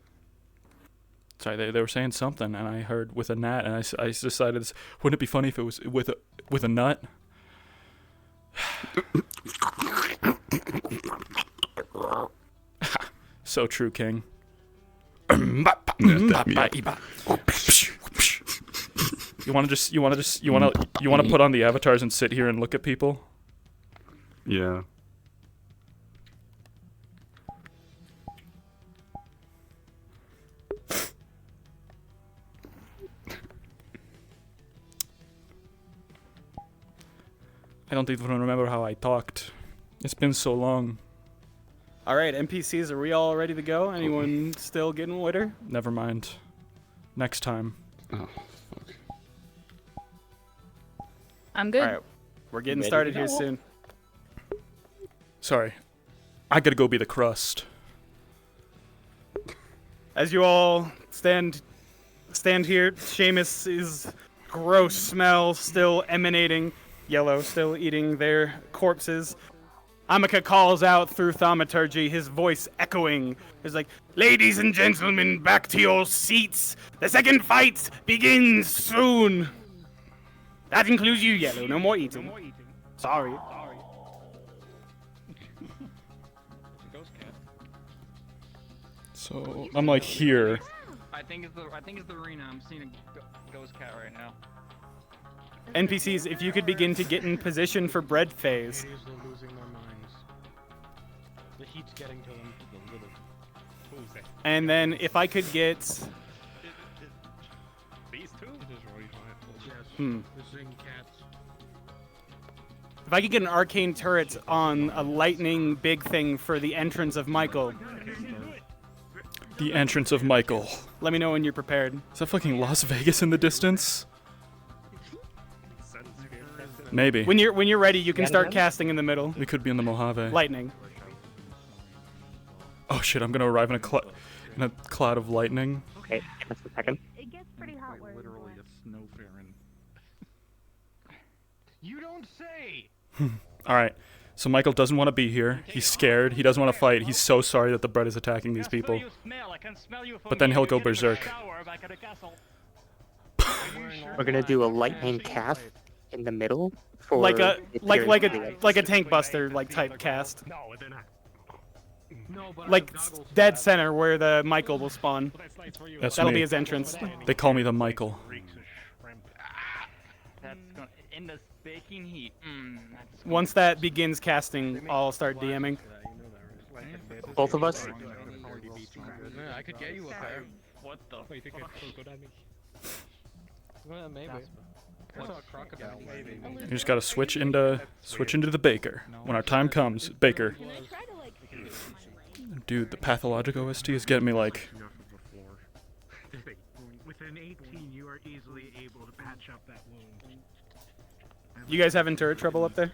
Sorry, they were saying something, and I heard with a gnat, and I decided, wouldn't it be funny if it was with a nut? So true, King. You want to put on the avatars and sit here and look at people? Yeah. I don't even remember how I talked. It's been so long. All right, NPCs, are we all ready to go? Anyone still getting water? Never mind. Next time. Oh, fuck. I'm good. All right, we're getting started here soon. Sorry. I gotta go be the crust. As you all stand here, Seamus's gross smell still emanating. Yellow still eating their corpses. Amika calls out through thaumaturgy, his voice echoing. He's like, "Ladies and gentlemen, back to your seats. The second fight begins soon." That includes you, Yellow. No more eating. Sorry. So I'm like here. I think it's the arena. I'm seeing a ghost cat right now. NPCs, if you could begin to get in position for bread phase. They're losing their minds. The heat's getting to them. And then if I could get... These two? It is really yes. The zing cats. If I could get an arcane turret on a lightning big thing for the entrance of Michael. The entrance of Michael. Let me know when you're prepared. Is that fucking Las Vegas in the distance? Maybe. When you're ready, you can start casting in the middle. We could be in the Mojave. Lightning. Oh shit! I'm gonna arrive in a cloud of lightning. Okay, just a second. It gets pretty hot where Literally a snow faron. You don't say. All right. So Michael doesn't want to be here. He's scared. He doesn't want to fight. He's so sorry that the bread is attacking these people. But then he'll go berserk. We're gonna do a lightning cast in the middle for Like a tank buster like type cast. Like dead center where the Michael will spawn. That'll be his entrance. They call me the Michael. That's gonna, in the baking heat. Once that begins casting, I'll start DMing. Both of us? I could get you up there. What the fuck? Maybe. You just gotta switch into the baker. When our time comes, baker. Dude, the pathologic OST is getting me like. With an 18, you are easily able to patch up that wound. You guys having turret trouble up there?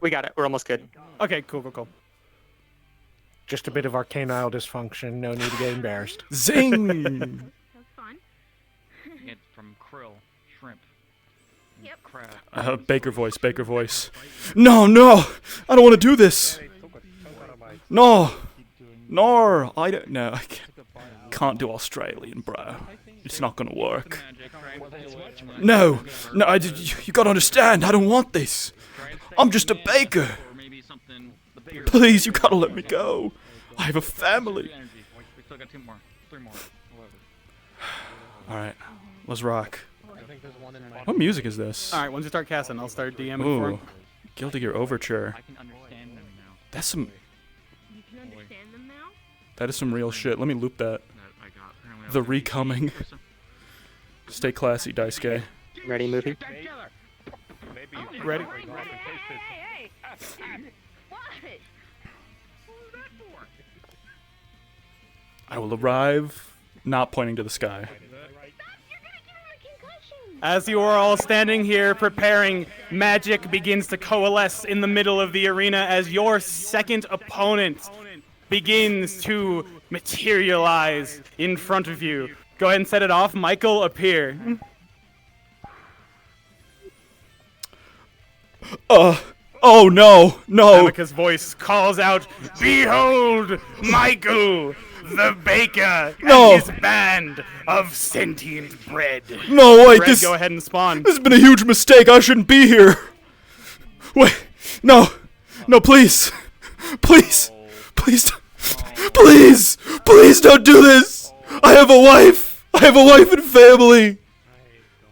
We got it. We're almost good. Okay, cool. Just a bit of arcanile dysfunction. No need to get embarrassed. Zing! It's from krill, shrimp, crab. Baker voice. No! I don't want to do this! No! I don't know. I can't do Australian, bro. It's not gonna work. No! You gotta understand, I don't want this! I'm just a baker! Please, you gotta let me go! I have a family! We still got 2 more. 3 more. Alright, let's rock. What music is this? Alright, once you start casting, I'll start DMing for Ooh, him. Guilty Gear Overture. I can understand them now. That's some... You can understand them now? That is some real shit. Let me loop that. The Recoming. Stay classy, Daisuke. Ready, movie? Ready? Hey! What? I will arrive, not pointing to the sky. As you are all standing here preparing, magic begins to coalesce in the middle of the arena as your second opponent begins to materialize in front of you. Go ahead and set it off. Michael, appear. Oh no! Amika's voice calls out, "Behold, Michael, the baker, and his band of sentient bread." No, wait, Bread, go ahead and spawn. This has been a huge mistake. I shouldn't be here. Wait, no, please, please don't do this. I have a wife and family.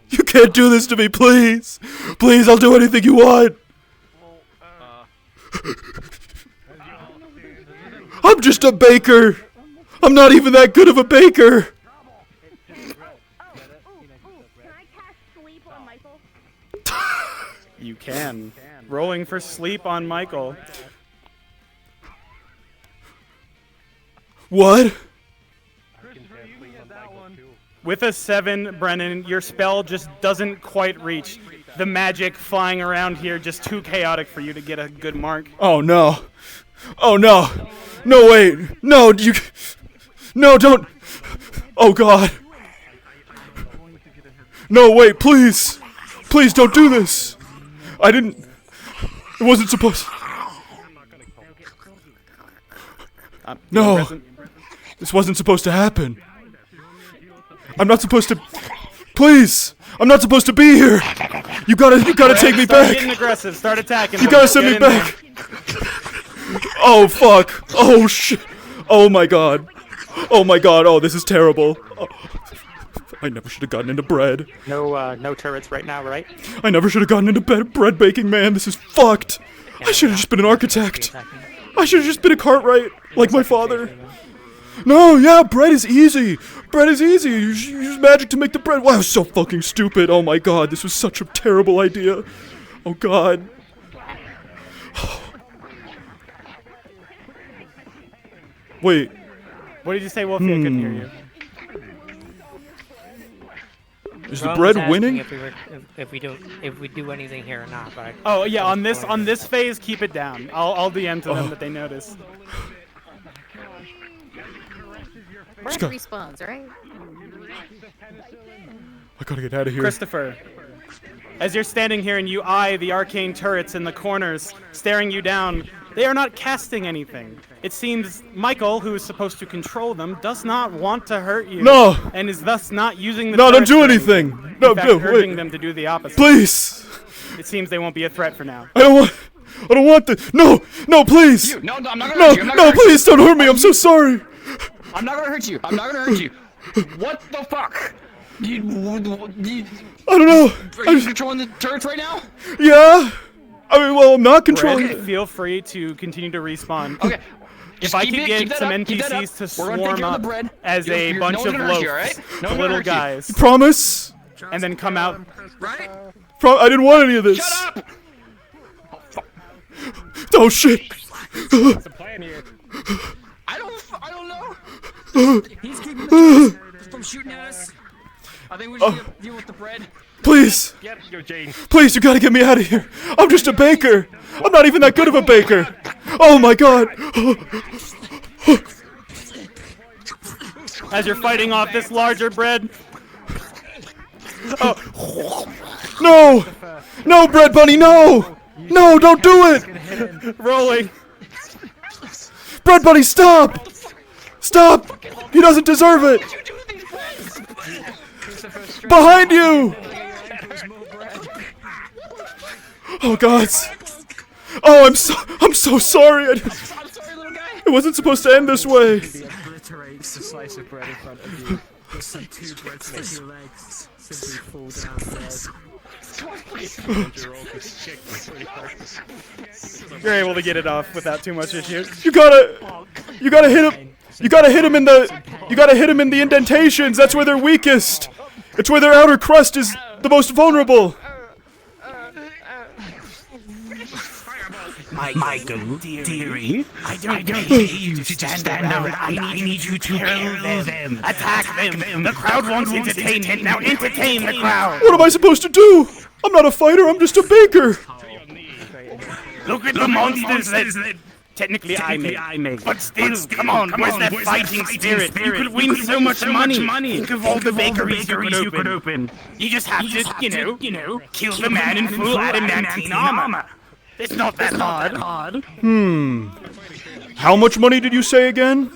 You can't do this to me, please. Please, I'll do anything you want. I'm just a baker. I'm not even that good of a baker. Can I cast sleep on Michael? You can. Rolling for sleep on Michael. What? With a 7, Brennan, your spell just doesn't quite reach. The magic flying around here just too chaotic for you to get a good mark. Oh no. No, wait. No, don't. Oh god. No, wait, please. Please don't do this. It wasn't supposed. No. This wasn't supposed to happen. I'm not supposed to. Please! I'm not supposed to be here! You gotta take me Start back! getting aggressive. Start attacking. You gotta send me back! Oh fuck! Oh shit! Oh my god! Oh, this is terrible! Oh. I never should have gotten into bread. No turrets right now, right? I never should have gotten into bread baking, man. This is fucked! I should have just been an architect. I should have just been a cartwright, like my father. No, yeah, bread is easy. Bread is easy. You use magic to make the bread. Wow, so fucking stupid. Oh my god, this was such a terrible idea. Oh god. Wait. What did you say, Wolfie? I couldn't hear you. Is the bread winning? If we do anything here or not, but Oh yeah, on this phase, keep it down. I'll DM to them that they notice. Bread respawns, right? I gotta get out of here. Christopher. As you're standing here and you eye the arcane turrets in the corners, staring you down, they are not casting anything. It seems Michael, who is supposed to control them, does not want to hurt you. No! And is thus not using the No, don't turrets do for anything! No, in fact, no, urging wait. them to do the opposite. Please! It seems they won't be a threat for now. I don't want this. No, no, please! You, no, I'm not gonna hurt you. I'm not No, gonna hurt please don't hurt me. I'm so sorry. I'm not gonna hurt you. I'm not gonna hurt you. What the fuck? You, I don't know. Are you controlling the turrets right now? Yeah. I mean, well, I'm not controlling Red, feel free to continue to respawn. Okay. If I could get some NPCs to swarm up as a bunch of loafs, the little guys. Promise? And then come out. Right? I didn't want any of this. Shut up! Oh shit. What's the plan here? I don't know. He's keeping the from shooting at us. I think we should deal with the bread. Please. Yep, yo, Jane. Please, you gotta get me out of here. I'm just a baker. I'm not even that good of a baker. Oh my god. As you're fighting off this larger bread. Oh. No! No, Bread Bunny, no! No, don't do it! Rolling. Bread Bunny, stop! Stop! He doesn't deserve it! Behind you! Oh god. Oh, I'm so sorry. It wasn't supposed to end this way. Obliterates the slice of bread in front of you. Just some two breadsticks legs simply fall down there. You're able to get it off without too much issue. You gotta hit him. You gotta hit him in the indentations. That's where they're weakest. It's where their outer crust is the most vulnerable. Michael, dearie, I don't pay you to stand around. I need you to kill them. Attack them. The crowd wants entertainment. Now entertain the crowd. What am I supposed to do? I'm not a fighter. I'm just a baker. Look at the monsters that technically I make. But still, come on, where's that fighting spirit? You could win so much money. Think of all the bakeries you could open. You just have to, you know, kill the man in full adamantine armor. It's not that hard. How much money did you say again?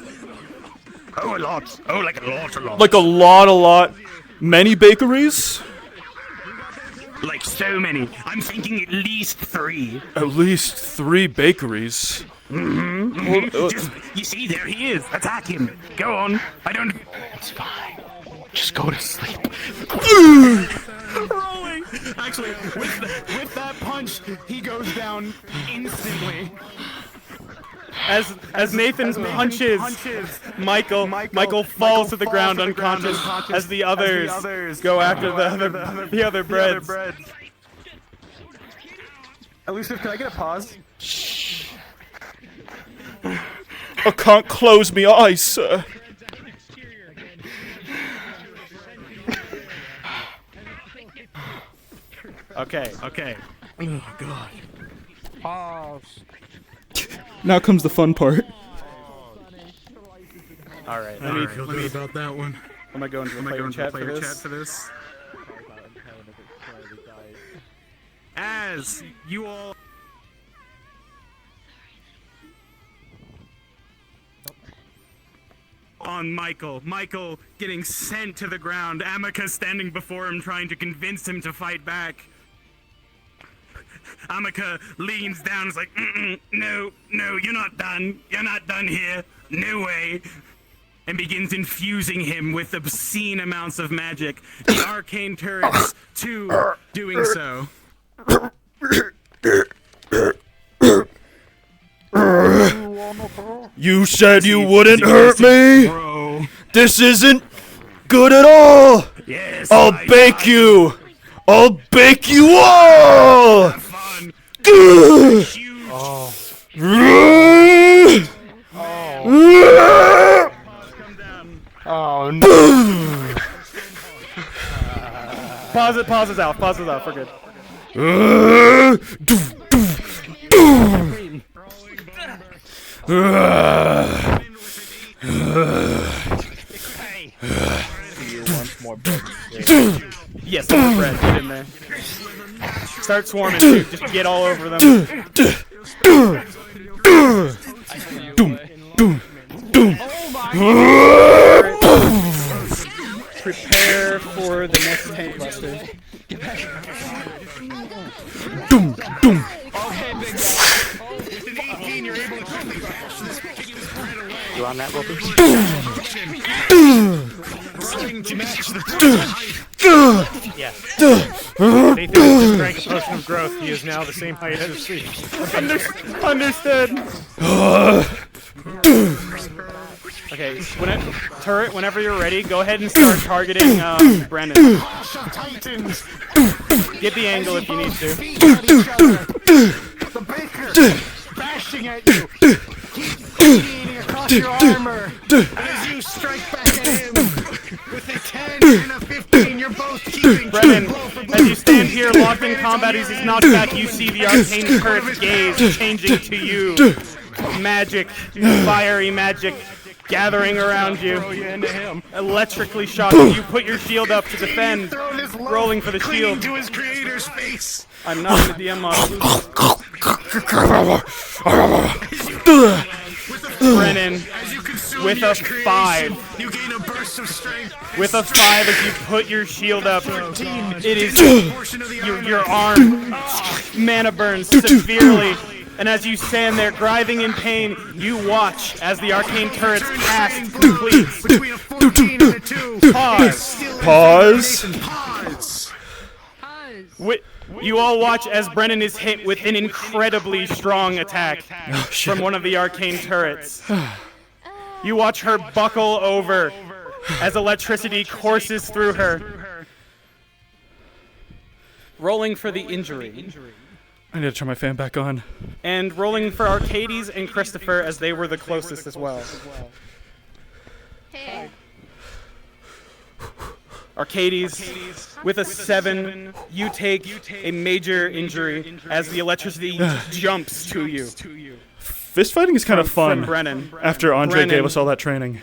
Oh, a lot. Oh, like a lot. Like a lot. Many bakeries? Like so many. I'm thinking at least 3. At least 3 bakeries. Just, you see, there he is. Attack him. Go on. I don't... It's fine. Just go to sleep. Rolling. Actually, with that punch, he goes down instantly. As Nathan punches Michael falls to the ground unconscious as the others go after the other breads. Elusive, can I get a pause? I can't close me eyes, sir. Okay. Oh god. Pause. Now comes the fun part. Alright, I feel good about that one. I'm gonna go into the player chat for this. As you all on Michael getting sent to the ground, Amica standing before him trying to convince him to fight back. Amica leans down and is like, no, you're not done here, no way, and begins infusing him with obscene amounts of magic, the arcane turrets too doing so. You said you wouldn't hurt me? This isn't good at all! Yes, I'll bake you! I'll bake you all! Oh no. Pause it out, we're good. Yes, more bread, get in there. Start swarming, dude. Just get all over them. Prepare for the next tank buster. You on that, Wolfie? Yes. Nathan just drank a potion of growth. He is now the same height as she. Understood. Okay, turret, whenever you're ready, go ahead and start targeting Brennan. Titans. Get the angle if you need to. The baker bashing at you. Eating across your armor. And as you strike back at him with a 10 and a 15, you're both keeping. Brennan, as you stand here locked in combat as he's knocked back, you see the arcane turret's gaze changing to you. Magic, fiery magic, gathering around you. Electrically shocking. You put your shield up to defend, rolling for the shield. To his creator's face. I'm not in the DM model. Brennan, with a 5. You gain a burst of strength. With a 5 as you put your shield up, it is your arm mana burns severely. And as you stand there, writhing in pain, you watch as the arcane turret's cast completes. Between a 14 and a 2. Pause. You all watch as Brennan is hit with an incredibly strong attack from one of the arcane turrets. You watch her buckle over as electricity courses through her. Rolling for the injury. I need to turn my fan back on. And rolling for Arcades and Christopher as they were the closest as well. Hey. Arcades, with a 7, you take a major injury as the electricity jumps to you. Fist fighting is kind of fun. From Brennan. After Andre gave us all that training.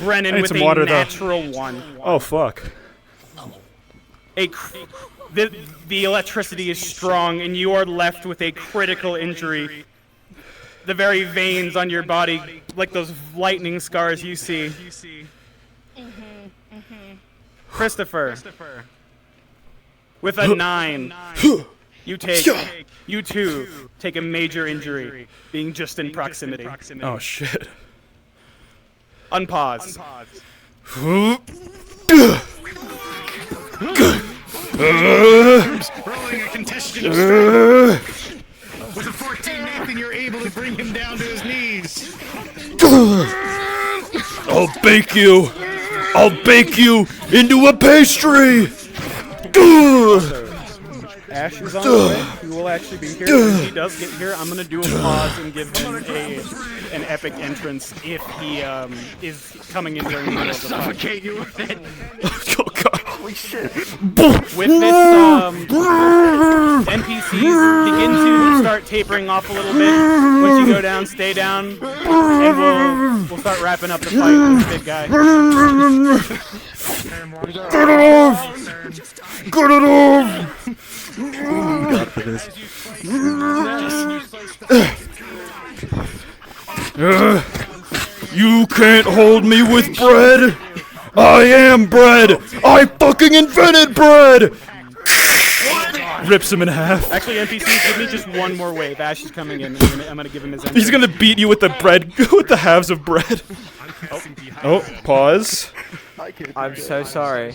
Brennan with a water, natural 1. Oh fuck. The electricity is strong, and you are left with a critical injury. The very veins on your body, like those lightning scars you see. Christopher, with a 9, you too take a major injury, being just in proximity. Oh shit. Unpause. Rolling a contested of strength. With a 14, Nathan, you're able to bring him down to his knees. I'll bake you. I'll bake you into a pastry. Ash is on the way. He will actually be here. When he does get here, I'm gonna do a pause and give him an epic entrance if he is coming in during the middle of the fight. Suffocate you with it. Oh god. Holy shit. With this, NPCs begin to start tapering off a little bit. Once you go down, stay down, and we'll start wrapping up the fight with this big guy. Get it off! Get it off! God for this. You can't hold me with bread! I am bread! I fucking invented bread! Rips him in half. Actually, NPCs, give me just one more wave. Ash is coming in. I'm gonna give him his entrance. He's gonna beat you with the bread, with the halves of bread. Oh, pause. I'm so sorry.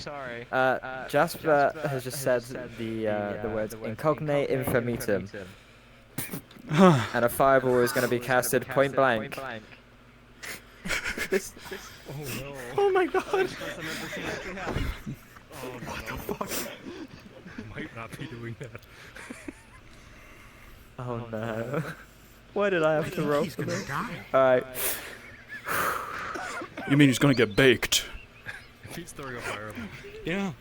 Jasper has just said the words incognate infinitum. And a fireball is going to be casted point blank. Oh my god. What the fuck? Might not be doing that. Oh no. Why did I have to roll for this? Alright. You mean he's gonna get baked? He's throwing a fireball. Yeah.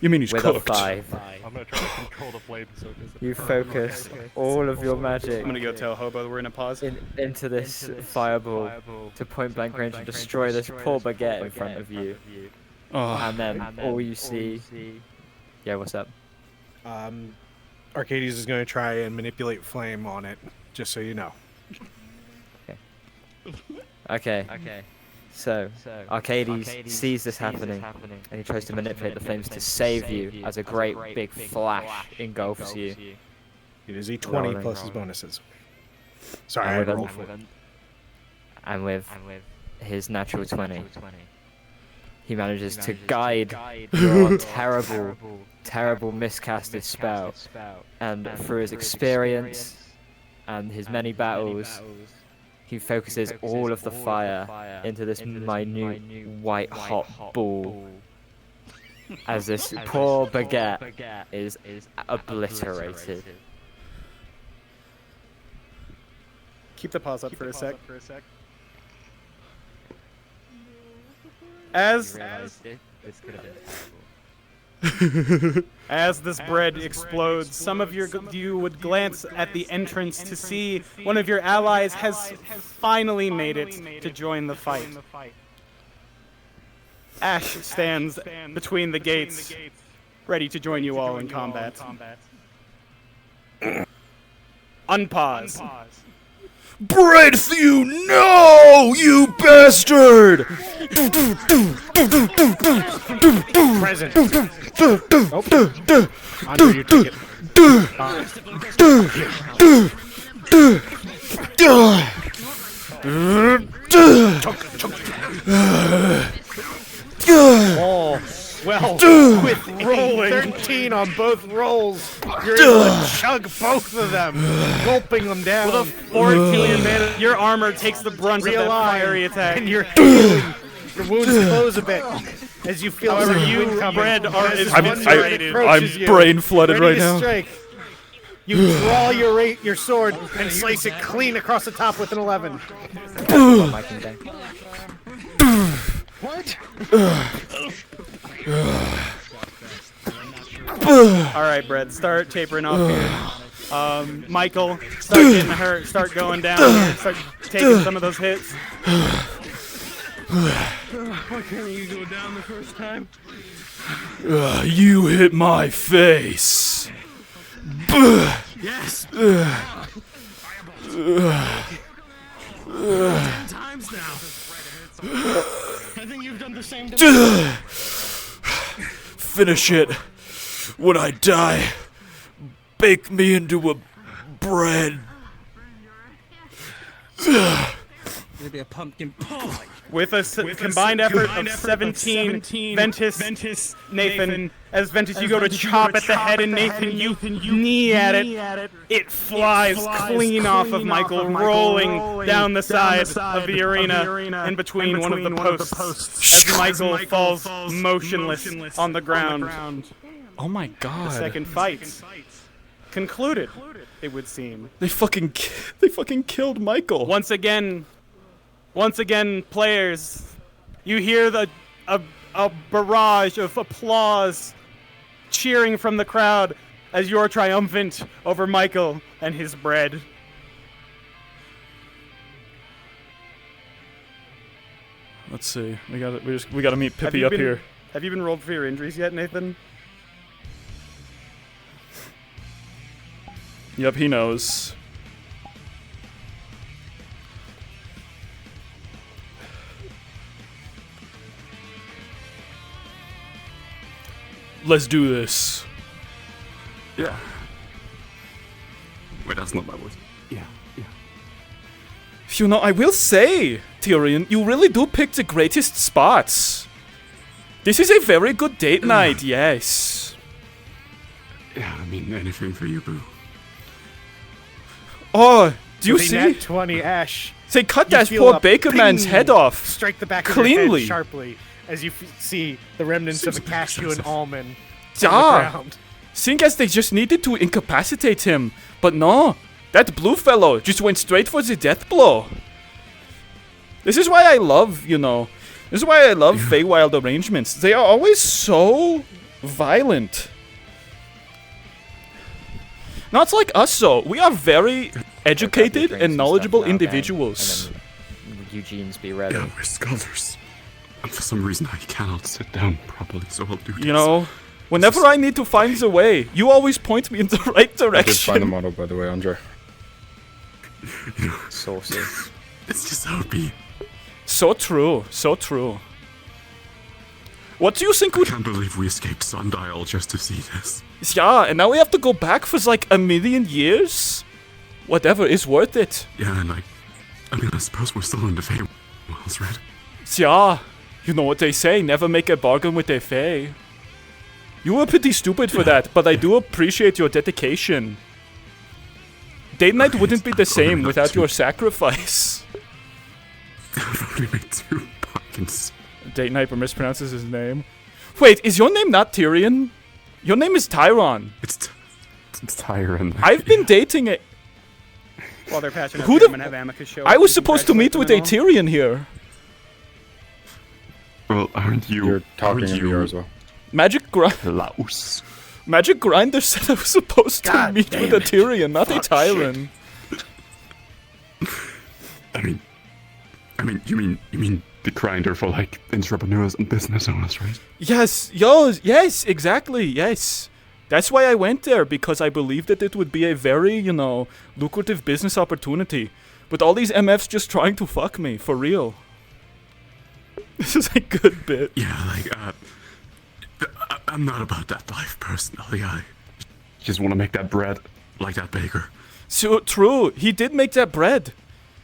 You mean he's with cooked? A 5. I'm gonna try to control the flame so you focus all of your magic. I'm gonna go tell Hobo we're in a pause. Into this fireball to point blank range and destroy this poor baguette in front of you. Oh. And then all you see. Yeah, what's up? Arcades is going to try and manipulate flame on it, just so you know. Okay. So, Arcades sees this happening, and he tries to manipulate the flames to save you as a great big flash engulfs you. It is E20 plus his bonuses. Sorry, I rolled for it. And with his natural 20, he manages to guide your terrible miscasted spell. And through his experience and his many battles, he focuses all of the fire into this minute white hot ball. As this poor baguette is obliterated. Keep the pause up for a sec. As this bread explodes, some of you would glance at the entrance to see one of your allies has finally made it to join the fight. Ash stands between the gates, ready to join you all in combat. Unpause. Breadthew, no, you bastard! Present. Andre, you take it. Oh, well, with rolling 13 on both rolls, you're able to chug both of them, gulping them down. With a 14, your armor takes the brunt of that fiery attack. And you're healing. Your wounds close a bit as you feel. However, you, Bread, are I'm brain flooded right now. Strike. You draw your sword and slice it clean across the top with an 11. What? Alright, Brett, start tapering off here. Michael, start getting hurt, start going down here, start taking some of those hits. Why can't you go down the first time? You hit my face. Yes! 10 times now. I think you've done the same to me. Finish it. When I die, bake me into a bread. Maybe a pumpkin pie. With a combined effort of 17, Ventus, Nathan. As Ventus, you go to chop at the head, and Nathan, you knee at it. It flies clean off of Michael, rolling down the side of the arena and between one of the posts. As Michael falls motionless on the ground. Oh my god. The second fight concluded, it would seem. They fucking killed Michael. Once again, players, you hear a barrage of applause cheering from the crowd as you're triumphant over Michael and his bread. Let's see. We gotta meet Pippi up here. Have you been rolled for your injuries yet, Nathan? Yep, he knows. Let's do this. Yeah. Wait, that's not my voice. Yeah. You know, I will say, Tyrion, you really do pick the greatest spots. This is a very good date night, yes. Yeah, I mean, anything for you, boo. Oh, do you With a see? nat 20 Ash. They cut You that feel poor a Baker man's ping head off. Strike the back of cleanly. your head sharply as you see the remnants of a cashew and almond on the Ah, ground. seeing as they just needed to incapacitate him, but no, that blue fellow just went straight for the death blow. This is why I love, this is why I love Feywild arrangements. They are always so violent. Not like us, though. We are very educated and knowledgeable individuals. And then Eugene's be ready. Yeah, we're scholars. And for some reason I cannot sit down properly, so I'll do this. You know, Whenever I need to find the way, you always point me in the right I did direction. find the model, by the way, Andre. Saucy. It's just how it be. So true, so true. What do you think would... I can't believe we escaped Sundial just to see this. Yeah, and now we have to go back for like 1,000,000 years? Whatever is worth it. Yeah, and like, I mean, I suppose we're still in the Feywilds, right? Yeah, you know what they say, never make a bargain with a fae. You were pretty stupid for that, but I do appreciate your dedication. Date night wouldn't be the same without your sacrifice. I've only made 2 bargains. Date night mispronounces his name. Wait, is your name not Tyrion? Your name is Tyron. It's Tyron. I've been dating a... While they're patching up, Who I'm the... gonna have Amica show I up was and supposed to meet with a congratulate them Tyrion here. Well, aren't you? You're talking aren't in VR as well. Magic Grind... Laos. Magic Grinder said I was supposed to God meet with a Tyrion, not a Tyron. I mean, you mean the grinder for like entrepreneurs and business owners, right? Yes, yes, exactly, yes. That's why I went there, because I believed that it would be a very, you know, lucrative business opportunity. But all these MFs just trying to fuck me, for real. This is a good bit. Yeah, like, I'm not about that life personally. I just want to make that bread like that baker. So true, he did make that bread.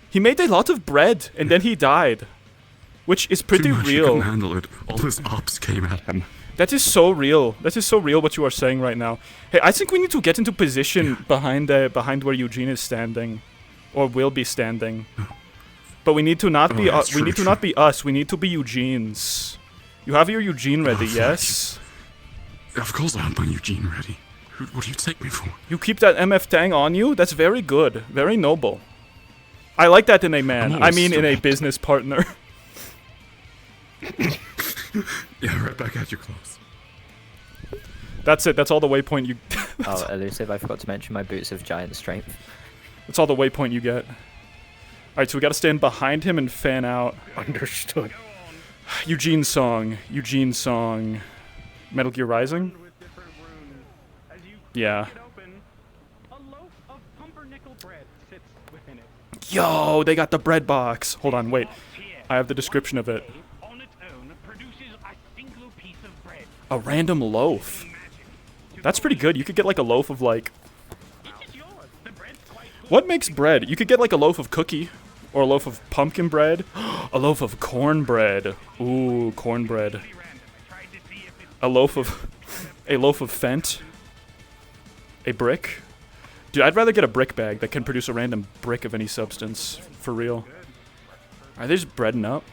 He made a lot of bread, and then he died. Which is pretty Too much, he real. couldn't handle it. All his ops came at him. That is so real. That is so real what you are saying right now. Hey, I think we need to get into position behind where Eugene is standing, or will be standing. But we need to not be. We need to not be us. We need to be Eugene's. You have your Eugene ready, yes? Of course I have my Eugene ready. What do you take me for? You keep that MF Tang on you? That's very good. Very noble. I like that in a man. I mean in a business partner. Yeah, right back at you, Klaus. That's it. That's all the waypoint you... Oh, elusive. I forgot to mention my boots of giant strength. That's all the waypoint you get. Alright, so we gotta stand behind him and fan out. Understood. Eugene song. Eugene song. Metal Gear Rising? Yeah. Yo, they got the bread box. Hold on, wait. I have the description of it. A random loaf. That's pretty good. You could get like a loaf of like... What makes bread? You could get like a loaf of cookie. Or a loaf of pumpkin bread. A loaf of cornbread. Ooh, cornbread. A loaf of Fent. A brick. Dude, I'd rather get a brick bag that can produce a random brick of any substance. For real. Are they just breading up?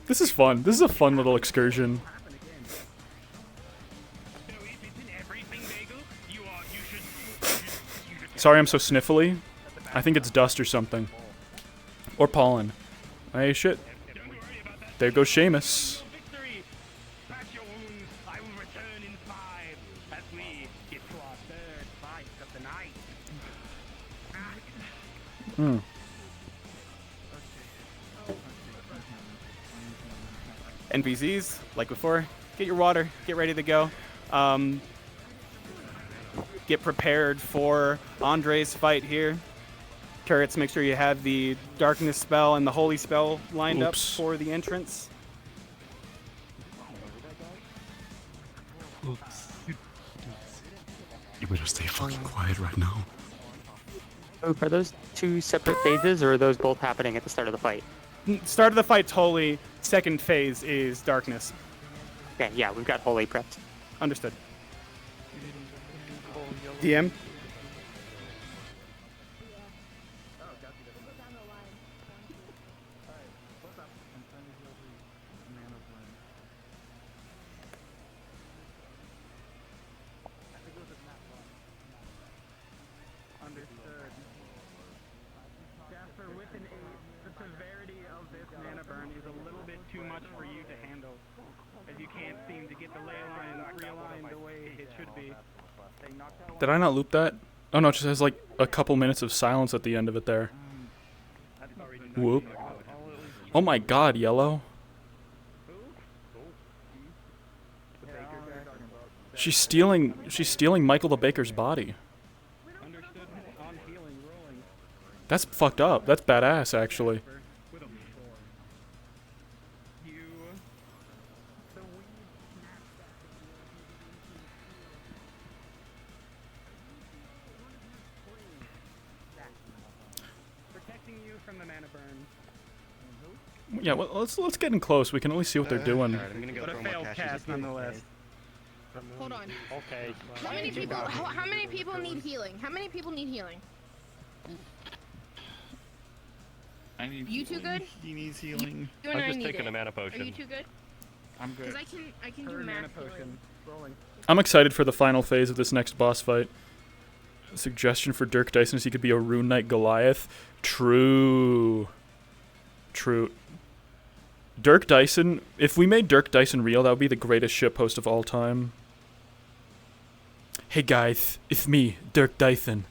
This is fun. This is a fun little excursion. Sorry I'm so sniffly. I think it's dust or something. Or pollen. Hey, shit. There goes Seamus. Hmm. NPCs, like before, get your water, get ready to go. Get prepared for Andre's fight here. Turrets, make sure you have the darkness spell and the holy spell lined up for the entrance. You better stay fucking quiet right now. Oh, are those 2 separate phases, or are those both happening at the start of the fight? Start of the fight's holy, second phase is darkness. Okay, yeah, we've got holy prepped. Understood. DM? Did I not loop that? Oh no, it just has like a couple minutes of silence at the end of it there. Whoop. Oh my god, Yellow. She's stealing Michael the Baker's body. That's fucked up. That's badass, actually. Protecting you from the mana burn. Yeah, well, let's get in close. We can at least see what they're doing. But a failed cast nonetheless. Hold on. Okay. How many people? How many people need healing? How many people need healing? I need You too good? He needs healing. You and I need it. Are you too good? I'm good. Because I can do math healing. Rolling. I'm excited for the final phase of this next boss fight. A suggestion for Dirk Dyson is he could be a Rune Knight Goliath. True. True. Dirk Dyson, if we made Dirk Dyson real, that would be the greatest shitpost of all time. Hey guys, it's me, Dirk Dyson.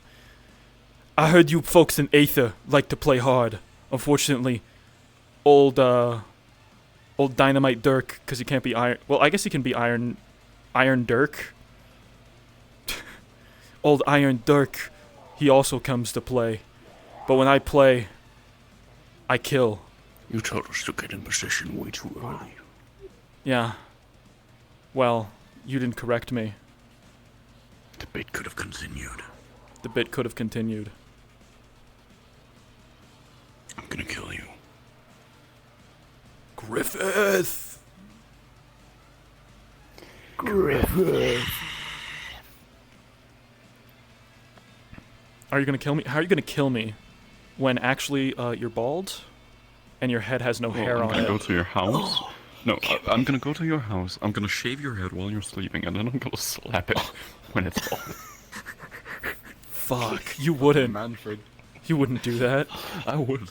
I heard you folks in Aether like to play hard. Unfortunately, old Dynamite Dirk, because he can't be Iron... Well, I guess he can be Iron Dirk. Old Iron Dirk, he also comes to play. But when I play, I kill. You told us to get in position way too early. Yeah. Well, you didn't correct me. The bit could have continued. The bit could have continued. I'm gonna kill you. Griffith! Griffith! Are you gonna kill me? How are you gonna kill me when actually you're bald and your head has no hair I'm on gonna it? go to your house. No, I'm gonna go to your house. I'm gonna shave your head while you're sleeping, and then I'm gonna slap it when it's bald. Fuck, you wouldn't. Manfred. You wouldn't do that. I would.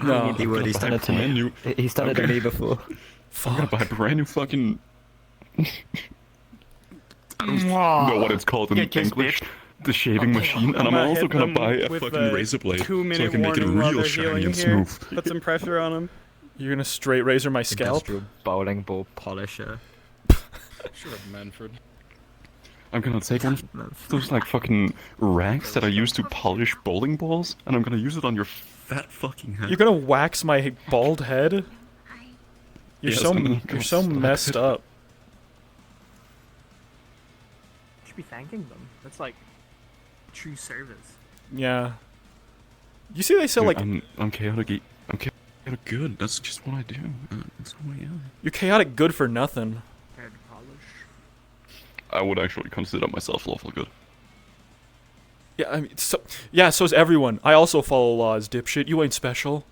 No. He would. He's done it to me. He's done it to me before. I'm gonna buy a brand new fucking... I don't know what it's called in English. The shaving machine, and I'm also gonna buy a fucking razor blade so I can make it real shiny and smooth. Put some pressure on him. You're gonna straight razor my scalp? Industrial bowling ball polisher. Shut up, Manfred. I'm gonna take one of those like fucking rags that I use to polish bowling balls, and I'm gonna use it on your fat fucking head. You're gonna wax my bald head? You're Yes, so I'm gonna you're so slap messed it. up. You should be thanking them. That's like true service. Yeah. You see they sell Dude, like I'm chaotic. I'm chaotic good. That's just what I do. That's who I am. you're chaotic good for nothing. Head polish. I would actually consider myself lawful good. Yeah, I mean, so's everyone. I also follow laws, dipshit. You ain't special.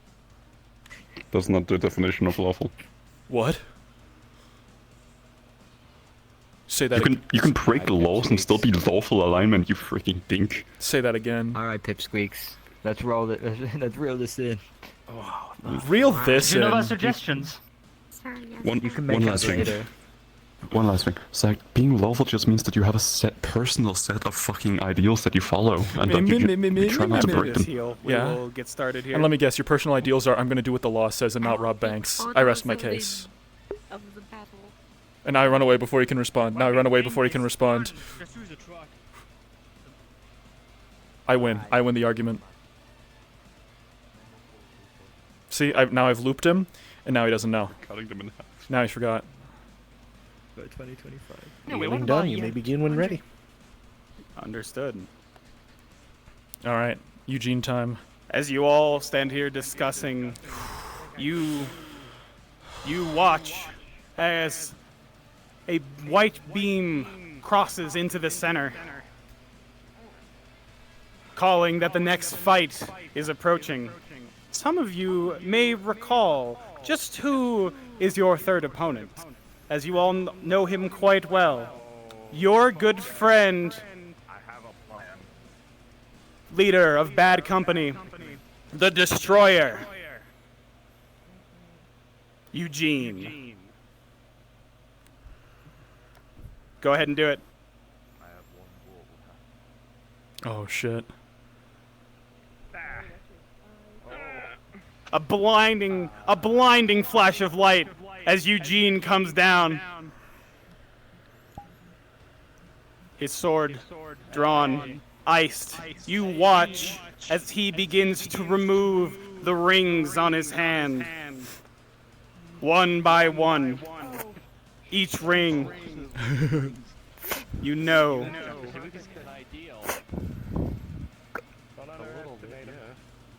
That's not the definition of lawful. What? Say that. You can break the laws and still be lawful alignment. You freaking dink. Say that again. All right, pipsqueaks. Let's roll it. Let's reel this in. Reel this Do you know in. about suggestions? One make last it thing. later. One last thing. So, like, being lawful just means that you have a personal set of fucking ideals that you follow, and that you try not to break them. We Yeah. will get started here. And let me guess, your personal ideals are I'm gonna do what the law says and not rob banks. I rest my case. Of the battle. And now I run away before he can respond. Now I run away before he can respond. I win. I win the argument. See, now I've looped him, and now he doesn't know. Cutting them in half. Now he forgot. By 2025. Healing done. You may begin when ready. Understood. All right, Eugene time. As you all stand here discussing, you watch as a white beam crosses into the center, calling that the next fight is approaching. Some of you may recall just who is your third opponent, as you all know him quite well. Your good friend, leader of Bad Company, the Destroyer, Eugene. Go ahead and do it. Oh shit. A blinding flash of light as Eugene comes down. His sword drawn, iced. You watch as he begins to remove the rings on his hand. One by one. Each ring. You know.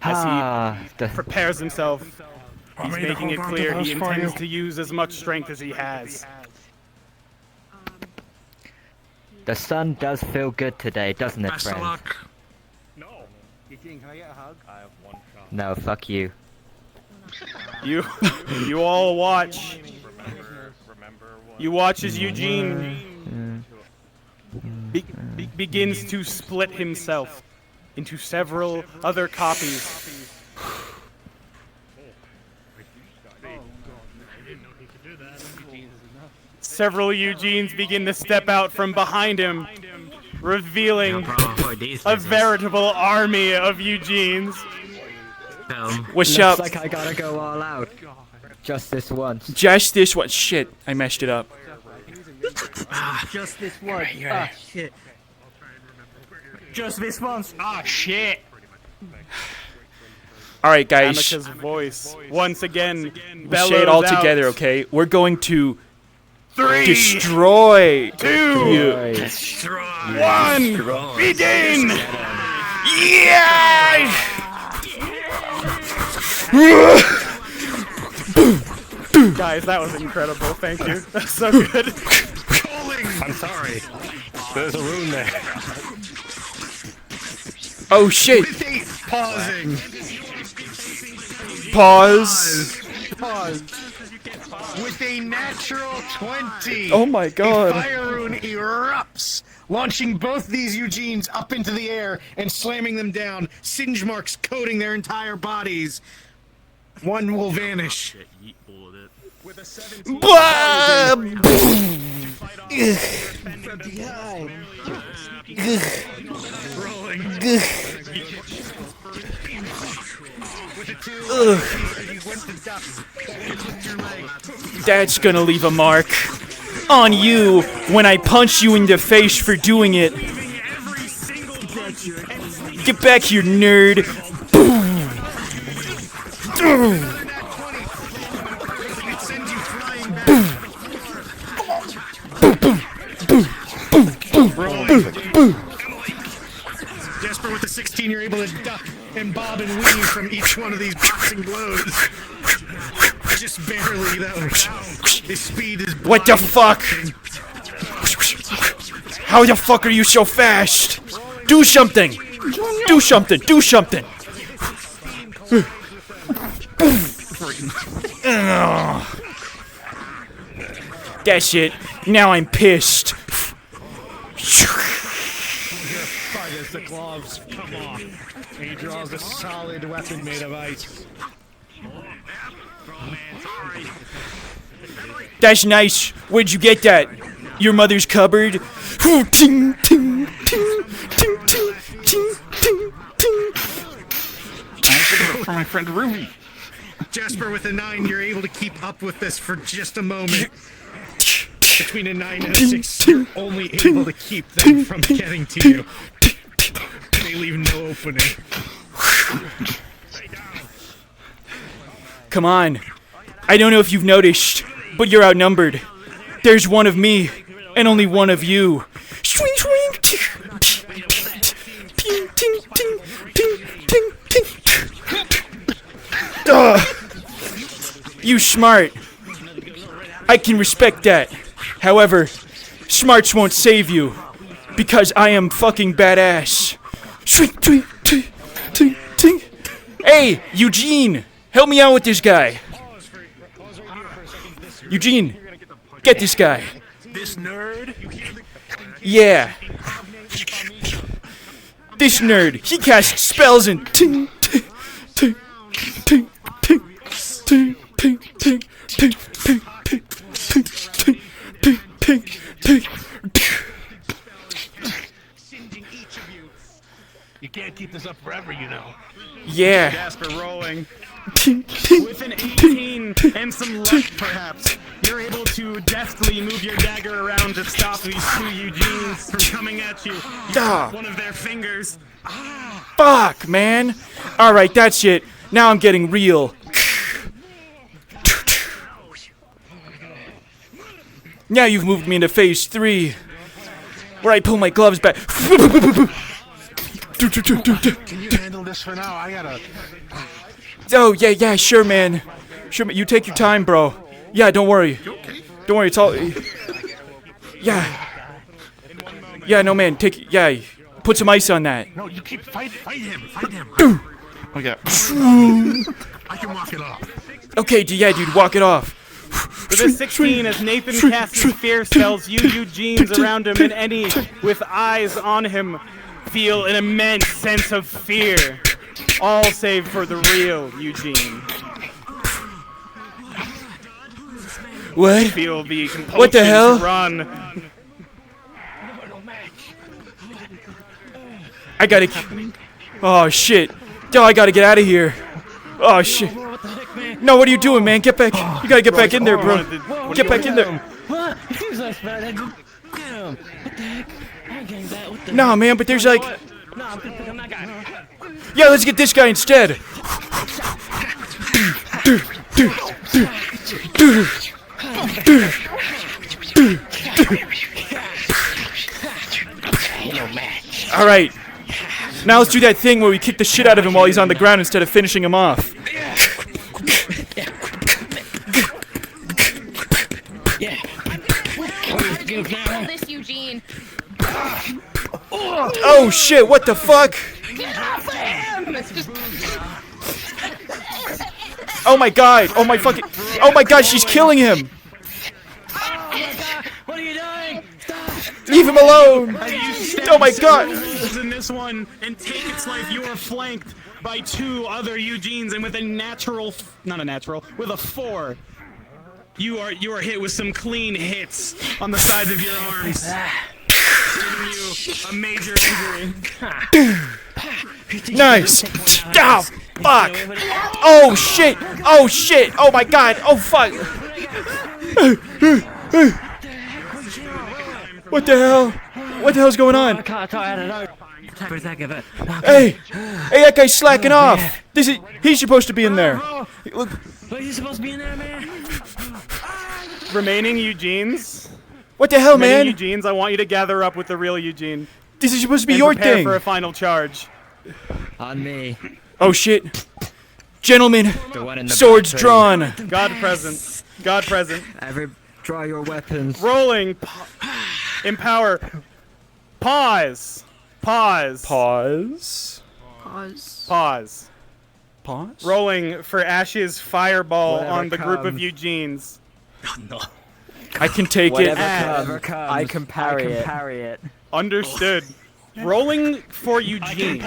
As he prepares himself, he's making it clear he intends to use as much strength as he has. The sun does feel good today, doesn't it, friends? No. Can I get a hug? I have one shot. No, fuck you. You all watch. You watch as Eugene begins to split himself into several other copies. Several Eugenes begin to step out from behind him, revealing a veritable army of Eugenes. What's up? Looks like I gotta go all out. Just this once. Just this one. Shit, I messed it up. Just this one. Ah, shit. Just this once. Ah, shit. All right, guys. Amika's voice once again We'll say it all bellows out. together, okay? We're going to 3, destroy 2, you. 1, begin! Yeah! Guys, that was incredible. Thank you. That's so good. I'm sorry. There's a rune there. Oh shit! Pausing. Pause. With a natural 20. Oh my god. A fire rune erupts, launching both these Eugenes up into the air and slamming them down, singe marks coating their entire bodies. One will vanish. With a 17. That's gonna leave a mark on you when I punch you in the face for doing it. Get back here, nerd. Jesper with the 16, you're able to duck and bob and weave from each one of these boxing blows. Just barely, though. His speed is What the fuck? How the fuck are you so fast? Do something! Do something! Do something! That's it. Now I'm pissed. as the gloves come off. And he draws a solid weapon made of ice. That's nice. Where'd you get that? Your mother's cupboard? Ting, ting, ting, ting, ting, ting, ting, ting. For my friend Ruby. Jasper with a 9, you're able to keep up with this for just a moment. Between a 9 and a 6, you're only able to keep them from getting to you. They leave no opening. Come on. I don't know if you've noticed, but you're outnumbered. There's one of me, and only one of you. Swing, swing. Ting, ting, ting, ting, ting, ting. You smart. I can respect that. However, smarts won't save you, because I am fucking badass. Swing, swing, ting, ting, ting. Hey, Eugene, help me out with this guy. Eugene, get this guy. This nerd? Yeah. This nerd, he casts spells and ting, ting, ting, ting, ting, ting, ting, ting, ting, ting, ting, ting, ting, ting, ting, ting. this up forever, you know. Yeah. Jasper rolling. With an 18 and some luck, perhaps, you're able to deftly move your dagger around to stop these two Eugenes from coming at you. Ah. One of their fingers. Fuck, man. All right, that's it. Now I'm getting real. Now you've moved me into phase 3, where I pull my gloves back. Can you handle this for now? I gotta... Oh, yeah, sure, man. Sure, man. You take your time, bro. Yeah, don't worry. Don't worry, it's all... Yeah. Yeah, no, man, put some ice on that. No, you keep fight him. Okay. I can walk it off. Okay, yeah, dude, walk it off. With a 16, as Nathan casts his fear spells, you Eugenes around him and any with eyes on him feel an immense sense of fear. All save for the real Eugene. What? Feel the compulsion What the hell? to run. I gotta... Oh, shit. Oh, I gotta get out of here. Oh, shit. No, what are you doing, man? Get back. You gotta get back in there, bro. Get back in there. What? Jesus, man. Get him. What the heck? I ain't getting that. What the Nah, man, but there's like... No, I'm gonna pick on that guy. Yeah, let's get this guy instead. All right. Now let's do that thing where we kick the shit out of him while he's on the ground instead of finishing him off. This Eugene. Oh shit, what the fuck? Get off of him! Oh my god, oh my fucking... Oh my god, she's killing him! What are you doing? Leave him alone! Oh my god! In this one, and take its life, you are flanked by two other Eugenes, and with a natural... Not a natural, with a 4. You are hit with some clean hits on the sides of your arms, giving you a major injury. Nice! Oh, fuck! Oh shit! Oh shit! Oh my god! Oh fuck! What the hell? What the hell's going on? Hey! Hey, that guy's slacking off! He's supposed to be in there! Look. But he's supposed to be in there, man. Remaining Eugenes. What the hell, man? Eugenes, I want you to gather up with the real Eugene. This is supposed to be and your prepare thing. For a final charge. On me. Oh shit. Gentlemen, swords drawn. God present. God present. Draw your weapons. Rolling. Empower. Pause. Pause. Pause. Pause. Pause. Pause. Rolling for Ash's fireball Whatever on the group of comes. Eugenes. No. I can take Whatever it. comes, I can parry it. Understood. Rolling for Eugene.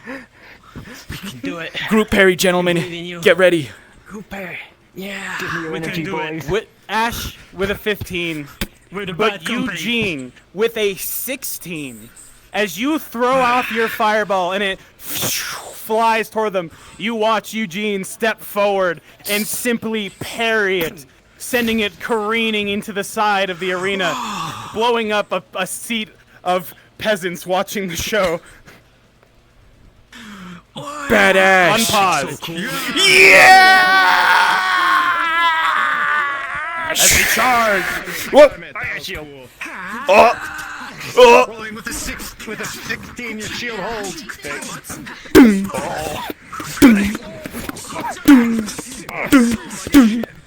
We can do it. Group parry, gentlemen. Get ready. Group parry. Yeah. Give me your energy, boys. With Ash with a 15. But Eugene with a 16. As you throw off your fireball and it flies toward them, you watch Eugene step forward and simply parry it, sending it careening into the side of the arena, blowing up a seat of peasants watching the show. Badass. Unpause. So cool. Yeah! As we charge. What? Oh. Rolling with a 16, your shield holds.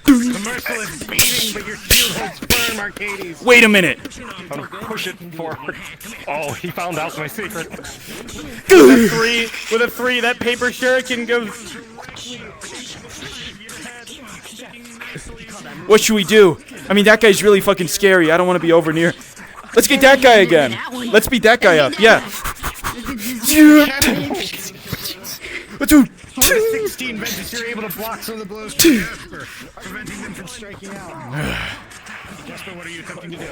The merciless beating, but your shield holds firm, Arcades. Wait a minute. I'll push it forward. Oh, he found out my secret. With a 3, that paper shuriken goes. What should we do? I mean, that guy's really fucking scary. I don't want to be over near. Let's get that guy again. Let's beat that guy up. Yeah. With 16 vengeance, you're able to block some of the blows from Jasper, preventing them from striking out. Jasper, what are you attempting to do?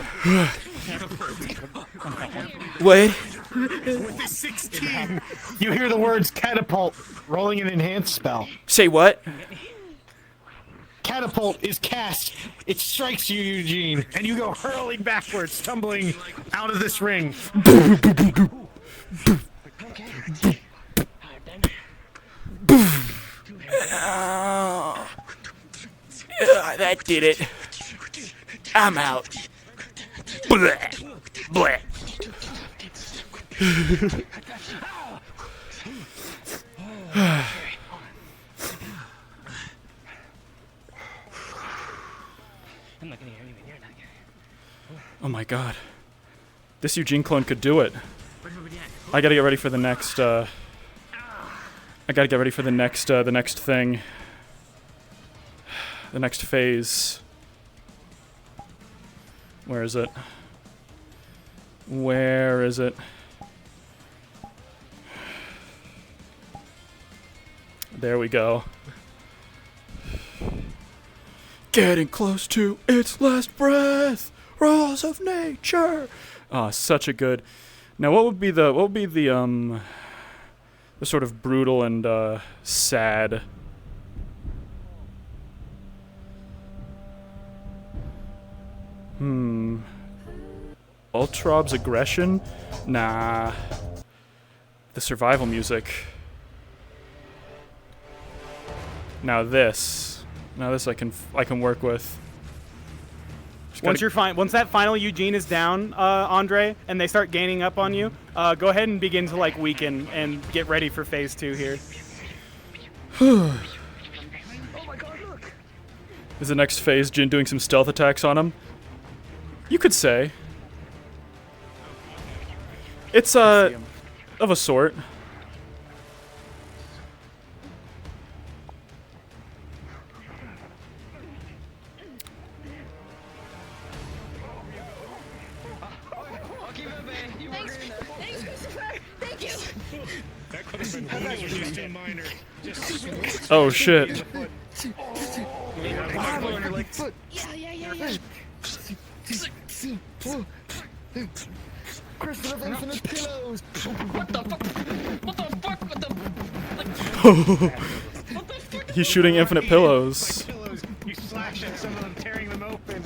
Wait. With a 16, you hear the words catapult, rolling an enhanced spell. Say what? Catapult is cast. It strikes you, Eugene, and you go hurling backwards, tumbling out of this ring. That did it. I'm out. Bleh. Bleh. I'm not gonna hear anything. You're not gonna. Oh my god. This Eugene clone could do it. I gotta get ready for the next, I gotta get ready for the next thing. The next phase. Where is it? Where is it? There we go. Getting close to its last breath. Laws of nature. Ah, such a good. Now, what would be the sort of brutal and sad. Ultrob's aggression? Nah. The survival music. Now this I can work with. Once that final Eugene is down, Andre, and they start gaining up on you, go ahead and begin to like weaken and get ready for phase 2 here. Is the next phase Jin doing some stealth attacks on him? You could say. It's of a sort. Oh shit. Crystal of infinite pillows. What the fuck? What the fuck? What the? He's shooting infinite pillows. You slash at some of them, tearing them open.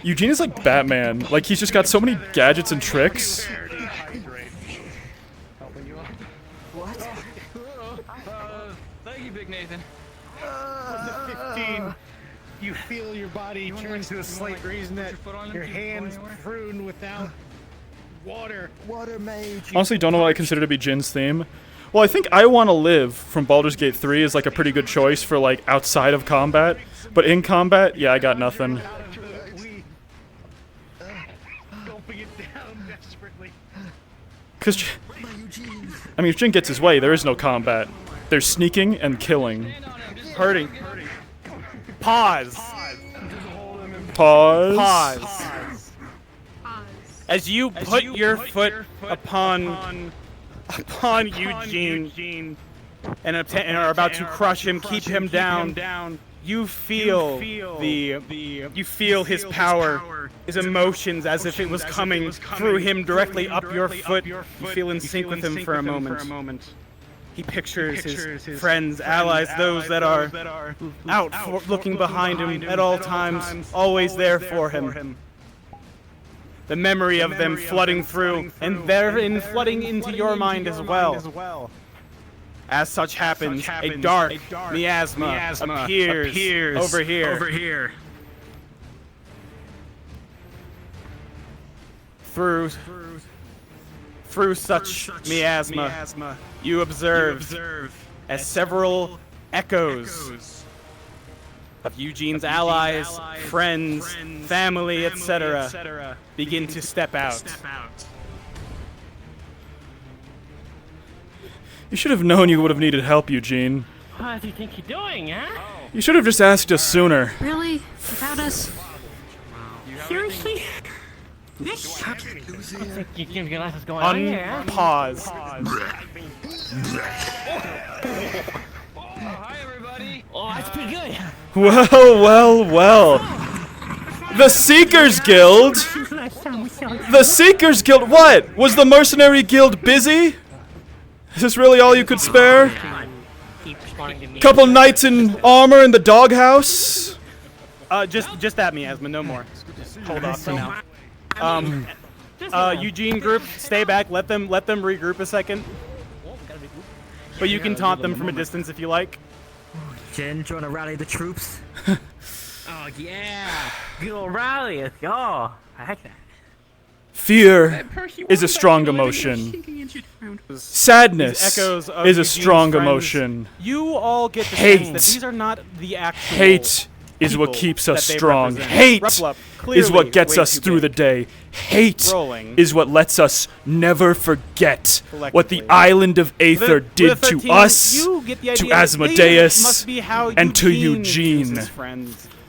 Eugene is like Batman. Like he's just got so many gadgets and tricks. What? Thank you, Big Nathan. 15. You feel your body turn to a slight reason that your hands prune without water. Water mage. Honestly, don't know what I consider to be Jin's theme. Well, I think I Want to Live from Baldur's Gate 3 is like a pretty good choice for like outside of combat. But in combat, yeah, I got nothing. Because, I mean, if Jin gets his way, there is no combat. There's sneaking and killing. Hurting. Pause. Pause. Pause. As you put your foot upon Eugene and are about to crush him, keep him down, you feel his power, his emotions as if it was coming through him directly up your foot. You feel in sync with him for a moment. He pictures his friends, allies, those that are out looking behind him at all times, always there for him. The memory of them flooding through, and therein flooding into your mind as well. As such happens, a dark miasma appears over here. Through such miasma, you observe as several echoes of Eugene's allies, friends, family, etc. begin to step out. You should have known you would have needed help, Eugene. What do you think you're doing, huh? You should have just asked us sooner. Really? Without us? Seriously? I think you can realize what's going on here, huh? Unpause. Hi, everybody. Oh, that's pretty good. Well. The Seekers Guild? The Seekers Guild? What? Was the Mercenary Guild busy? Is this really all you could spare? Couple knights in armor in the doghouse? Just at me, Asma, no more. Just hold off for now. Eugene group, stay back. Let them regroup a second. But you can taunt them from a distance if you like. Jin, do you want to rally the troops? Oh yeah, good old rally. Let's go. I like that. Fear is a strong emotion. Sadness is a strong emotion. You all get the sense that these are not the actual hate is what keeps us strong. Hate is what gets us through the day. Hate is what lets us never forget what the island of Aether did to us, to Asmodeus, and to Eugene.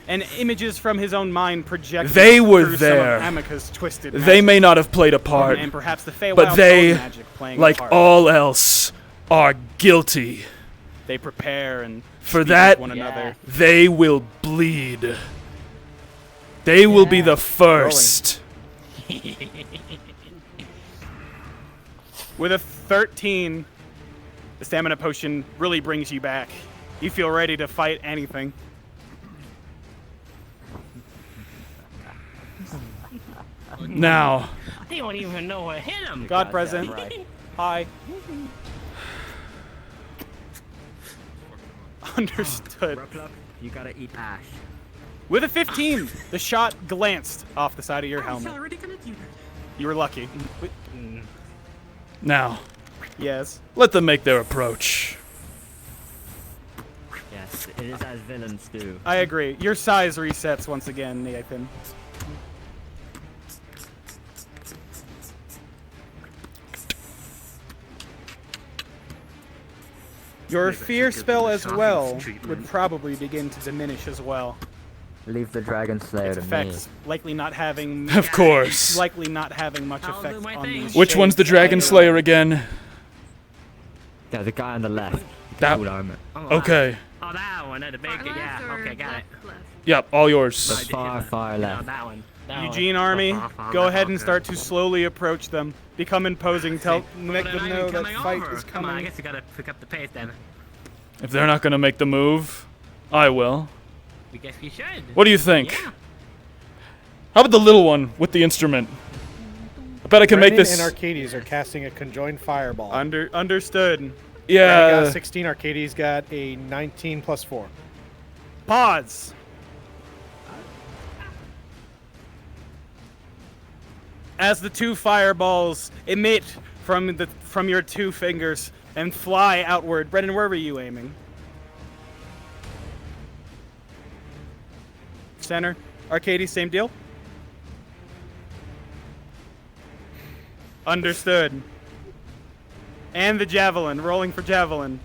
And images from his own mind projected. They were through there. Some of Amica's twisted They may not have played a part, and perhaps the Feywild but they, magic playing like a part. all else, are guilty. They prepare and for speak that, with one another. they will bleed. They will be the first. With a 13, the stamina potion really brings you back. You feel ready to fight anything. Now. They don't even know what hit him. God present. Hi. Understood. You gotta eat ash. With a 15, the shot glanced off the side of your helmet. You were lucky. Now. Yes. Let them make their approach. Yes, it is as villains do. I agree. Your size resets once again, Nathan. Your fear spell as well would probably begin to diminish as well. Leave the Dragon Slayer Its to effects likely not having Of course. likely not having much effect on these. Which one's the Dragon Slayer again? Yeah, the guy on the left. That. Cool armor. Okay. Oh, that one at the bacon. Yeah. Okay, got it. Yep, all yours. The far left. That one. Eugene Army, go ahead and start to slowly approach them. Become imposing. Make them know that fight is Come on, I coming. guess you gotta pick up the pace then. If they're not gonna make the move, I will. We guess we should. What do you think? Yeah. How about the little one with the instrument? I bet I can make Brennan this. and Arcades are casting a conjoined fireball. Understood. Yeah. Brennan got 16. Arcades got a 19 plus 4. Pause. As the two fireballs emit from your two fingers and fly outward. Brendan, where were you aiming? Center. Arcades, same deal? Understood. And the javelin. Rolling for javelin.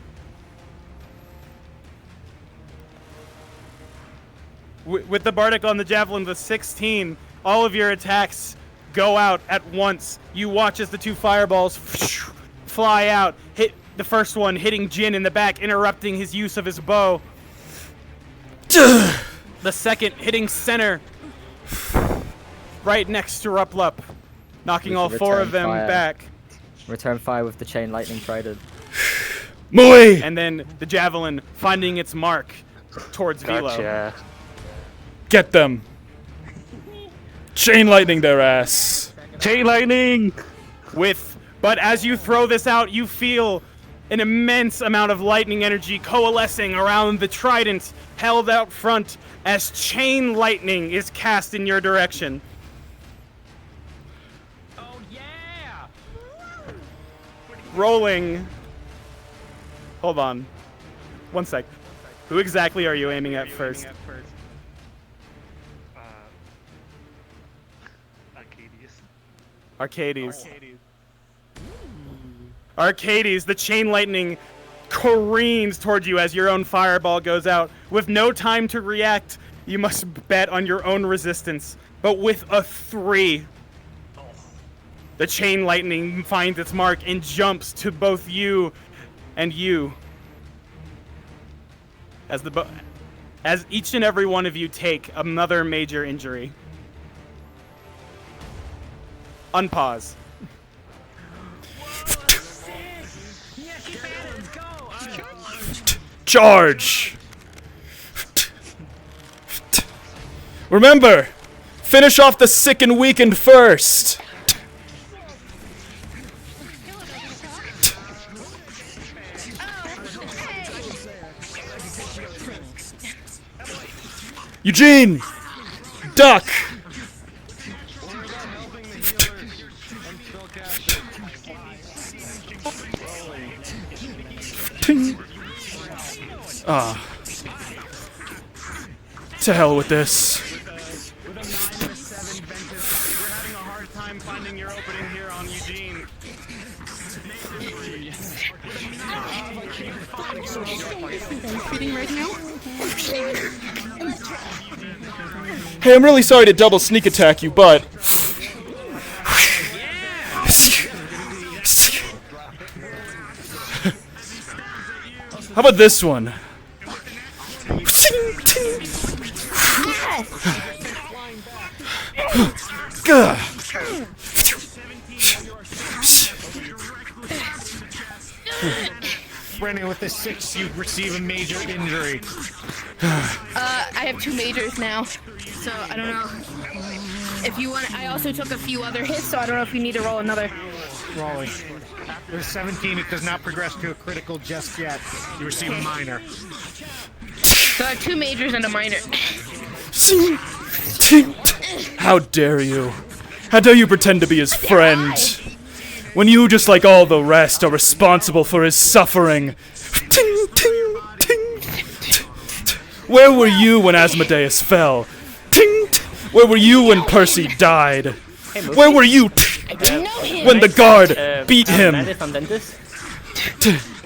With the Bardic on the javelin, the 16, all of your attacks go out at once. You watch as the two fireballs fly out, hit the first one, hitting Jin in the back, interrupting his use of his bow. The second hitting center, right next to Ruplup, knocking all four of them back. Return fire with the chain lightning trident. Muy! And then the javelin finding its mark towards Velo. Get them. Chain lightning their ass. Chain lightning! But as you throw this out, you feel an immense amount of lightning energy coalescing around the trident held out front as chain lightning is cast in your direction. Oh yeah! Rolling. Hold on. One sec. Who exactly are you aiming at first? Arcades. Arcades, the chain lightning careens towards you as your own fireball goes out. With no time to react, you must bet on your own resistance. But with a 3, the chain lightning finds its mark and jumps to both you and you. as each and every one of you take another major injury. Unpause. Charge! Remember, finish off the sick and weakened first. Eugene! Duck! Ting. Ah. To hell with this. Finding your opening here on Eugene. Right now? Hey, I'm really sorry to double sneak attack you, but... How about this one? Brennan, with the 6, you receive a major injury. I have 2 majors now, so I don't know if you want. I also took a few other hits, so I don't know if you need to roll another. Rolling. After 17, it does not progress to a critical just yet. You receive a minor. So I have 2 majors and a minor. How dare you? How dare you pretend to be his friend? When you, just like all the rest, are responsible for his suffering. Where were you when Asmodeus fell? Where were you when Percy died? Where were you when the guard beat him?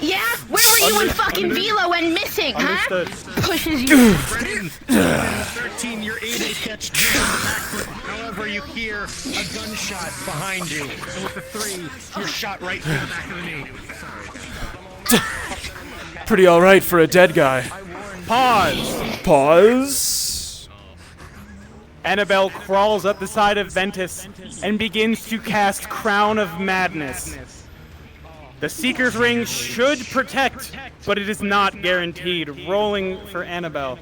Yeah? Where were you when fucking Vila went missing, huh? Pushes you. 13, you're able to catch backward. However, you hear a gunshot behind you. And with the 3, you're shot right through the back of the knee. Pretty alright for a dead guy. Pause. Pause. Annabelle crawls up the side of Ventus and begins to cast Crown of Madness. The Seeker's Ring should protect, but it is not guaranteed. Rolling for Annabelle.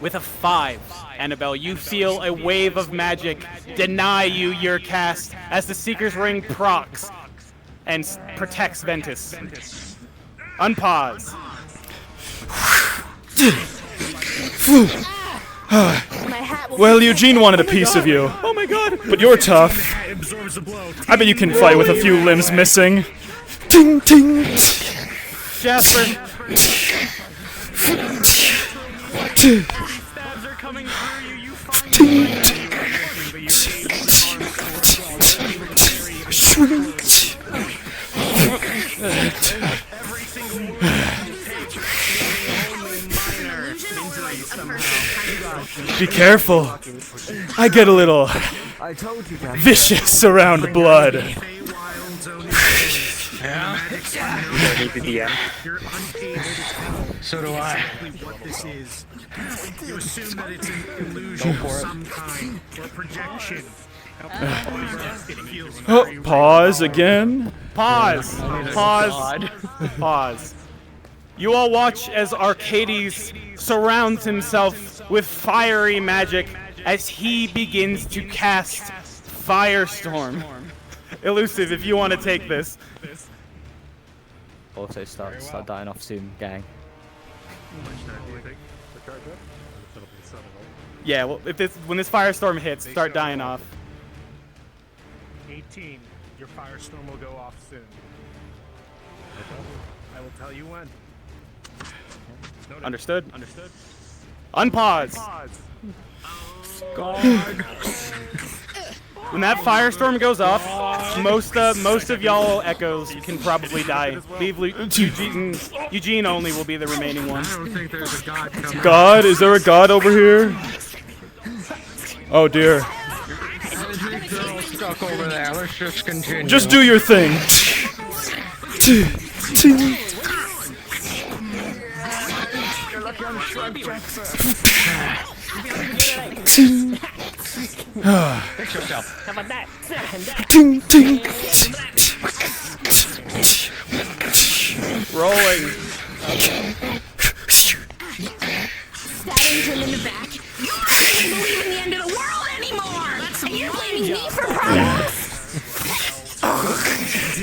With a 5, Annabelle, you feel a wave of magic deny you your cast as the Seeker's Ring procs and protects Ventus. Unpause. Well, Eugene wanted a piece of you. Oh my god! But you're tough. I bet you can fight with a few limbs missing. Ting ting. Jasper. Stabs are coming through you. You Be careful. I get a little vicious around blood. So do I. What this is. You assume that it's an illusion of some kind or projection. Oh, pause again. Pause. Pause. Pause. You all watch as Arcades surrounds himself with fiery magic as he begins to cast Firestorm. Elusive, if you want to take this. Also start dying off soon, gang. Yeah, well, when this Firestorm hits, start dying off. 18, your firestorm will go off soon. I will tell you when. Understood? Understood. Unpause. God. When that Firestorm goes off, most of y'all echoes can probably die. Leave Eugene only will be the remaining one. I don't think there's a god coming. God? Is there a god over here? Oh dear. Stuck over there. Let's just continue. Just do your thing. Fix yourself. How about that? Rolling. Stabbing him in the back. You don't believe in the end of the world anymore! And you're blaming me for problems!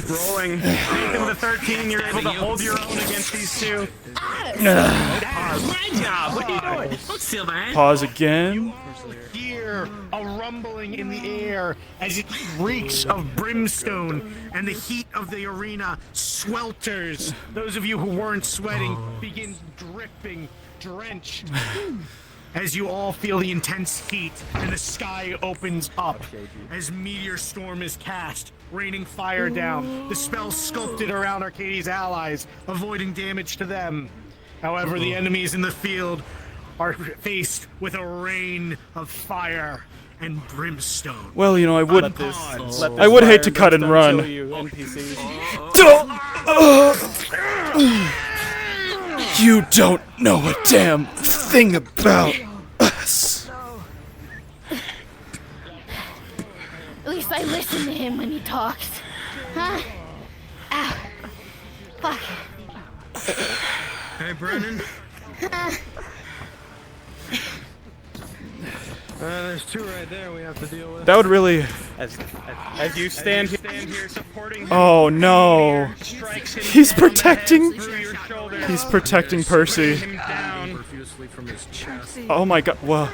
Rolling. Nathan with a 13, you're able to hold your own against these two. My job. What are you doing? Don't steal that. Pause again. Hear a rumbling in the air as it reeks of brimstone, and the heat of the arena swelters. Those of you who weren't sweating begin dripping, drenched. As you all feel the intense heat, and the sky opens up as Meteor Storm is cast, raining fire down. The spell sculpted around Arcadie's allies, avoiding damage to them. However, the enemies in the field are faced with a rain of fire and brimstone. Well, you know, I would. Let this I would hate to cut and brimstone run. kill you, NPCs. You don't know a damn thing about us. At least I listen to him when he talks. Huh? Ow. Fuck. Hey, Brennan. There's two right there we have to deal with. That would really. As you stand here supporting him, Oh no. strikes him He's dead on the head protecting. through your shoulder, He's protecting Percy. him down. Profusely from his chest. Oh my god. Well,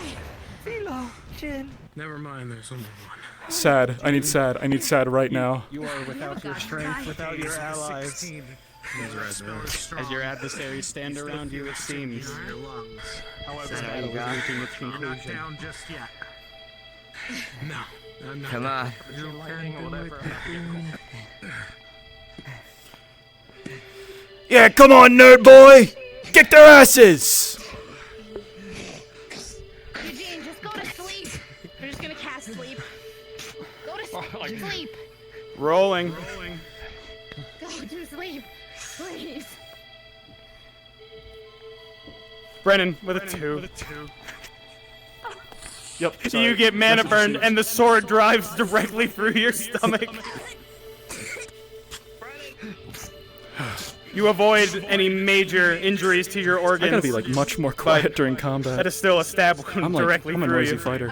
Never mind, there's only one. sad. I need sad. I need sad right now. You are without your strength, without your allies. As your adversaries stand around you, it seems. However, the battle is reaching its conclusion. Down just yet. No. I'm not. Come on. Yeah, come on, nerd boy. Kick their asses. Eugene, just go to sleep. We're just gonna cast sleep. Go to sleep. Rolling. Go to sleep. Please. Brennan with a 2. Yep. You get mana burned, and the sword drives directly through your stomach. You avoid any major injuries to your organs. I gotta be like much more quiet during combat. That is still a stab wound I'm like, directly I'm a through noisy you. fighter.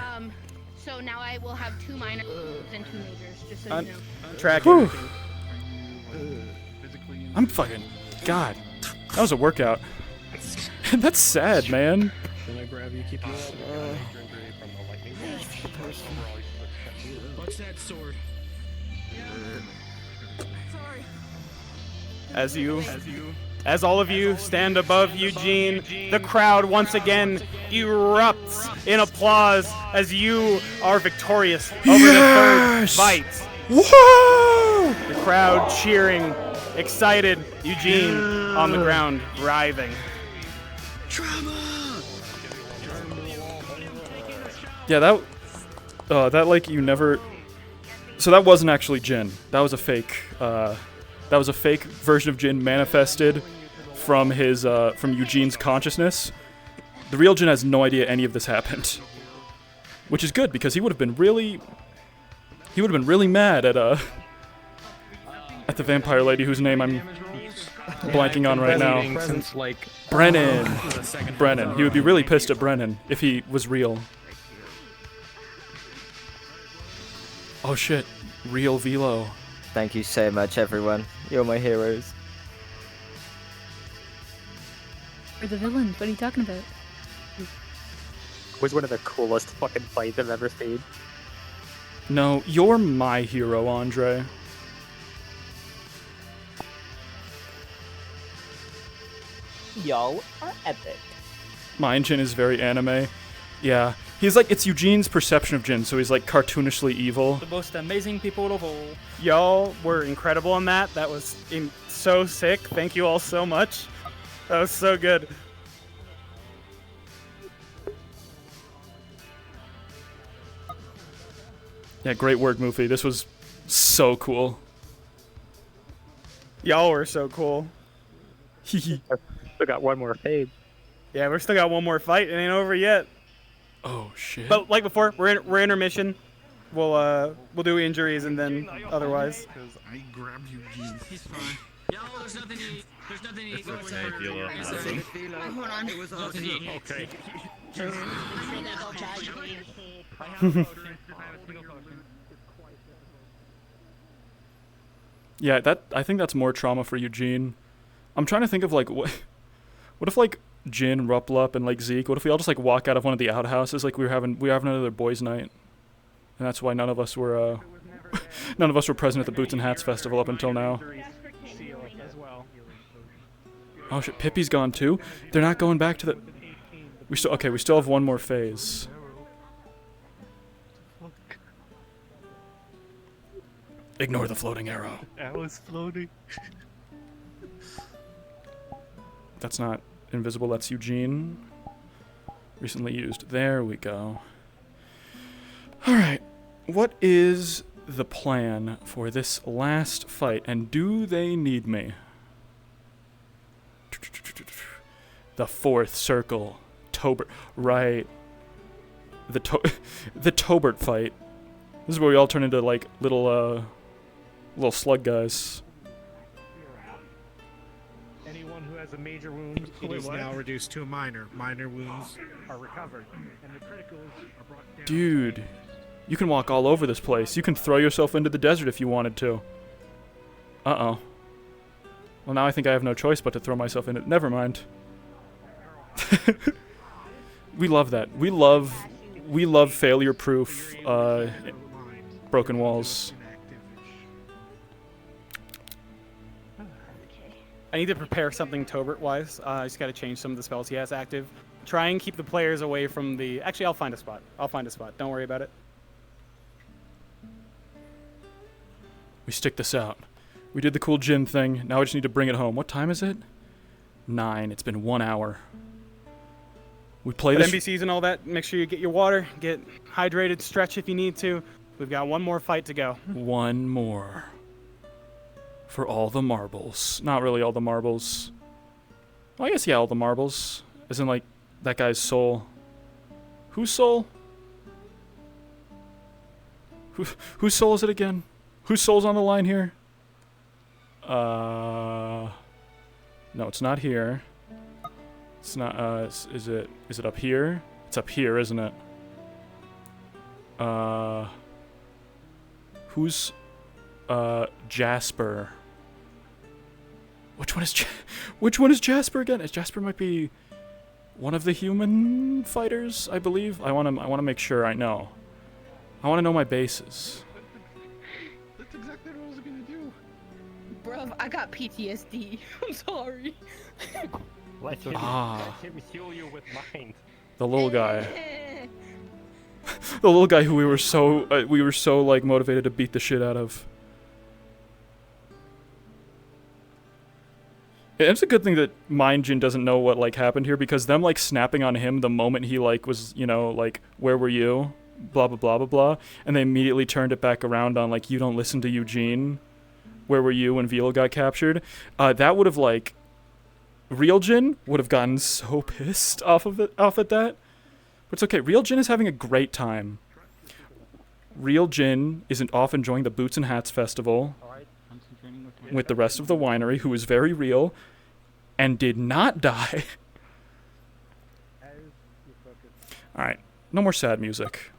So now I will have 2 minors and 2 majors, just so you know. Tracking. I'm fucking. God. That was a workout. That's sad, man. Can I grab you, keep you up? What's that sword? As all of you stand above Eugene, the crowd once again erupts in applause as you are victorious over the third fight. Whoa! The crowd cheering, excited, Eugene on the ground, writhing. Yeah, that like you never. So that wasn't actually Jin. That was a fake. That was a fake version of Jin manifested from his from Eugene's consciousness. The real Jin has no idea any of this happened, which is good because he would have been really mad at the vampire lady whose name I'm blanking on right now. Since, like, Brennan. He would be really pissed at Brennan if he was real. Oh shit, real Velo. Thank you so much, everyone. You're my heroes. We're the villains. What are you talking about? Was one of the coolest fucking fights I've ever seen. No, you're my hero, Andre. Y'all are epic. Mine Jin is very anime. Yeah. He's like, it's Eugene's perception of Jin, so he's like cartoonishly evil. The most amazing people of all. Y'all were incredible in that. That was so sick. Thank you all so much. That was so good. Yeah, great work, Moofy. This was so cool. Y'all were so cool. Still got one more fade. Yeah, we're still got one more fight. It ain't over yet. Oh shit. But like before, we're intermission. We'll do injuries and then otherwise. Because I grabbed Eugene. He's fine. Yo, there's nothing to eat. There's nothing to eat. It's okay, Philo. Hold on. It was nothing to eat. Okay. Yeah, I think that's more trauma for Eugene. I'm trying to think of like what if like Jin, Ruplup, and like Zeke, what if we all just like walk out of one of the outhouses like we were having another boys' night, and that's why none of us were present at the Boots and Hats festival up until now. Oh shit, Pippi's gone too. They're not going back to the. We still have one more phase. Ignore the floating arrow. Arrow's floating. That's not invisible, that's Eugene. Recently used. There we go. Alright. What is the plan for this last fight? And do they need me? The fourth circle. Tobert. Right. The Tobert fight. This is where we all turn into like little slug guys. Anyone who has a major wound, it is now reduced to a minor. Minor wounds are recovered, and the criticals are brought down. Dude, you can walk all over this place. You can throw yourself into the desert if you wanted to. Uh-oh. Well, now I think I have no choice but to throw myself in it. Never mind. We love that. We love failure-proof broken walls. I need to prepare something Tobert-wise. I just got to change some of the spells he has active. Try and keep the players away from the... Actually, I'll find a spot. Don't worry about it. We stick this out. We did the cool Jin thing. Now I just need to bring it home. What time is it? 9. It's been 1 hour. We play But this... NPCs and all that, make sure you get your water, get hydrated, stretch if you need to. We've got one more fight to go. One more. For all the marbles. Not really all the marbles. Well, I guess, yeah, all the marbles. As in, like, that guy's soul. Whose soul? Whose soul is it again? Whose soul's on the line here? No, it's not here. It's not, is it up here? It's up here, isn't it? Who's, Jasper? Which one is Jasper again? Jasper might be one of the human fighters, I believe. I wanna make sure I know. I wanna know my bases. That's exactly what I was gonna do. Bruv, I got PTSD. I'm sorry. Let him heal you with mind. The little guy. The little guy who we were so like motivated to beat the shit out of. It's a good thing that Mind Jin doesn't know what like happened here, because them like snapping on him the moment he like was, you know, like, where were you? Blah blah blah blah blah, and they immediately turned it back around on like, you don't listen to Eugene. Where were you when Velo got captured? That would have like, Real Jin would have gotten so pissed off at that. But it's okay. Real Jin is having a great time. Real Jin isn't off enjoying the Boots and Hats festival with the rest of the winery, who is very real and did not die. Alright, no more sad music.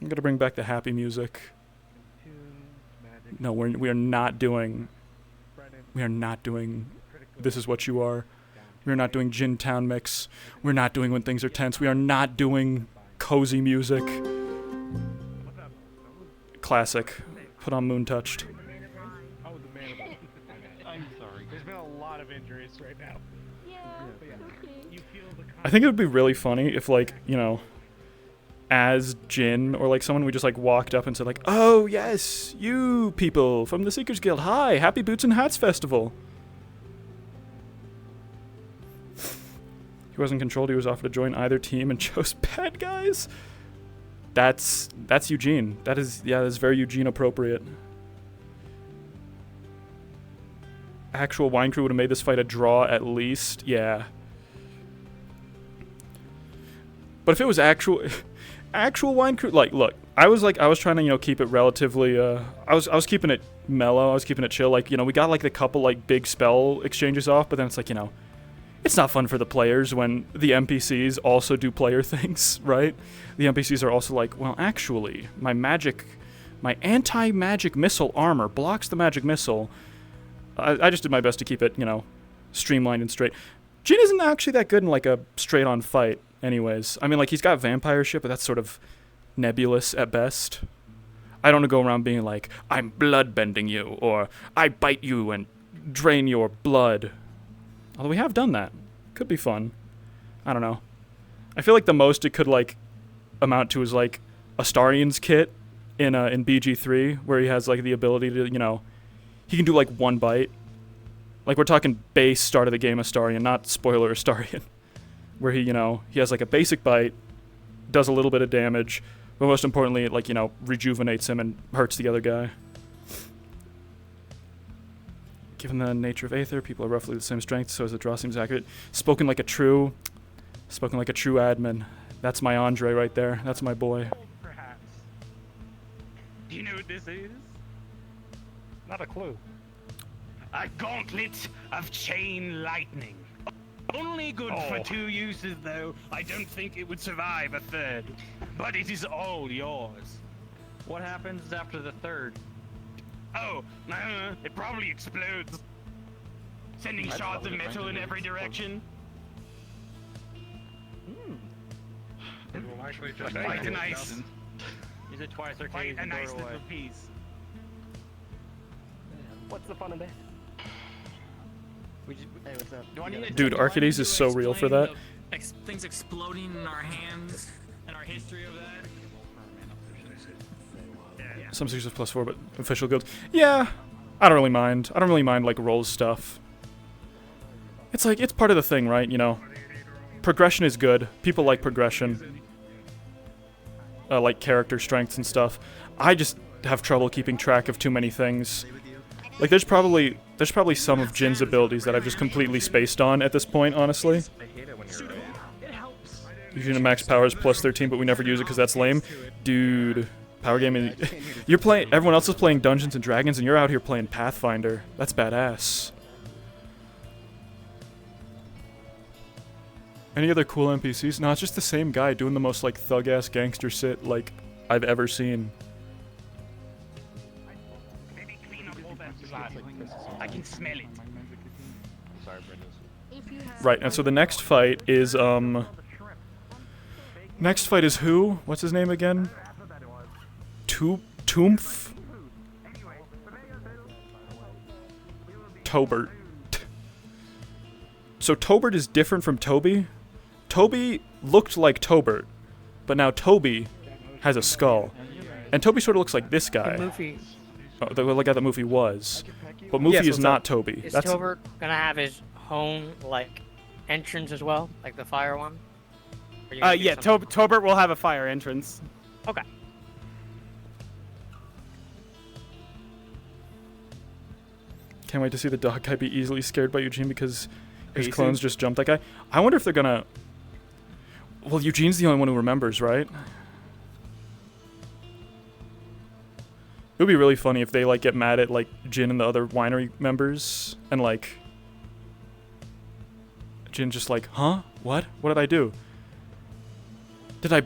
I'm gonna bring back the happy music. No, we are not doing This Is What You Are. We're not doing Jin Town Mix. We're not doing When Things Are Tense. We are not doing cozy music. Classic. Put on Moon Touched. I'm sorry. There's been a lot of injuries right now. I think it would be really funny if, like, you know, as Jin or like someone, we just like walked up and said like, oh yes, you people from the Seekers Guild, hi, happy Boots and Hats Festival. He wasn't controlled, he was offered to join either team and chose bad guys. That's Eugene. That is, yeah, that's very Eugene appropriate. actual wine crew would have made this fight a draw at least. Yeah. But if it was actual wine crew, like, look, I was trying to, you know, keep it relatively, I was keeping it mellow, I was keeping it chill, like, you know, we got, like, the couple, like, big spell exchanges off, but then it's like, you know, it's not fun for the players when the NPCs also do player things, right? The NPCs are also like, well, actually, my anti-magic missile armor blocks the magic missile. I just did my best to keep it, you know, streamlined and straight. Jin isn't actually that good in, like, a straight-on fight. Anyways, I mean, like, he's got vampire shit, but that's sort of nebulous at best. I don't want to go around being like, I'm blood-bending you, or I bite you and drain your blood. Although we have done that. Could be fun. I don't know. I feel like the most it could, like, amount to is, like, Astarion's kit in BG3, where he has, like, the ability to, you know, he can do, like, one bite. Like, we're talking base start of the game Astarion, not spoiler Astarion. Where he, you know, he has, like, a basic bite, does a little bit of damage, but most importantly, it, like, you know, rejuvenates him and hurts the other guy. Given the nature of Aether, people are roughly the same strength, so as the draw seems accurate. Spoken like a true admin. That's my Andre right there. That's my boy. Perhaps. Do you know what this is? Not a clue. A gauntlet of chain lightning. Only good for 2 uses, though. I don't think it would survive a third. But it is all yours. What happens after the third? Oh, it probably explodes. Sending shards of metal in every direction. It will actually just Fight a nice... Use it twice or Fight a nice little piece. What's the fun of that? Hey, what's up? Do I need Dude, Arcades is so real for that. Things exploding in our hands and our history of that. Some series of +4, but official guilds. Yeah, I don't really mind. I don't really mind, like, rolls stuff. It's like, it's part of the thing, right? You know, progression is good. People like progression. Like character strengths and stuff. I just have trouble keeping track of too many things. Like, there's probably some of Jin's abilities that I've just completely spaced on at this point, honestly. Usually max power is +13, but we never use it because that's lame. Dude, power gaming. You're playing. Everyone else is playing Dungeons and Dragons, and you're out here playing Pathfinder. That's badass. Any other cool NPCs? No, it's just the same guy doing the most, like, thug-ass gangster shit, like, I've ever seen. I can smell it. Right, and so the next fight is, next fight is who? What's his name again? Toomph? Tobert. So Tobert is different from Toby? Toby looked like Tobert, but now Toby has a skull. And Toby sort of looks like this guy. Oh, the guy that Mufi was. But Mufi is not Toby. Is Tobert gonna have his own, like, entrance as well? Like the fire one? Yeah, Tobert will have a fire entrance. Okay. Can't wait to see the dog guy be easily scared by Eugene because his clones just jumped that guy. I wonder if they're gonna... Well, Eugene's the only one who remembers, right? It would be really funny if they, like, get mad at, like, Jin and the other winery members, and, like... Jin just like, huh? What? What did I do? Did I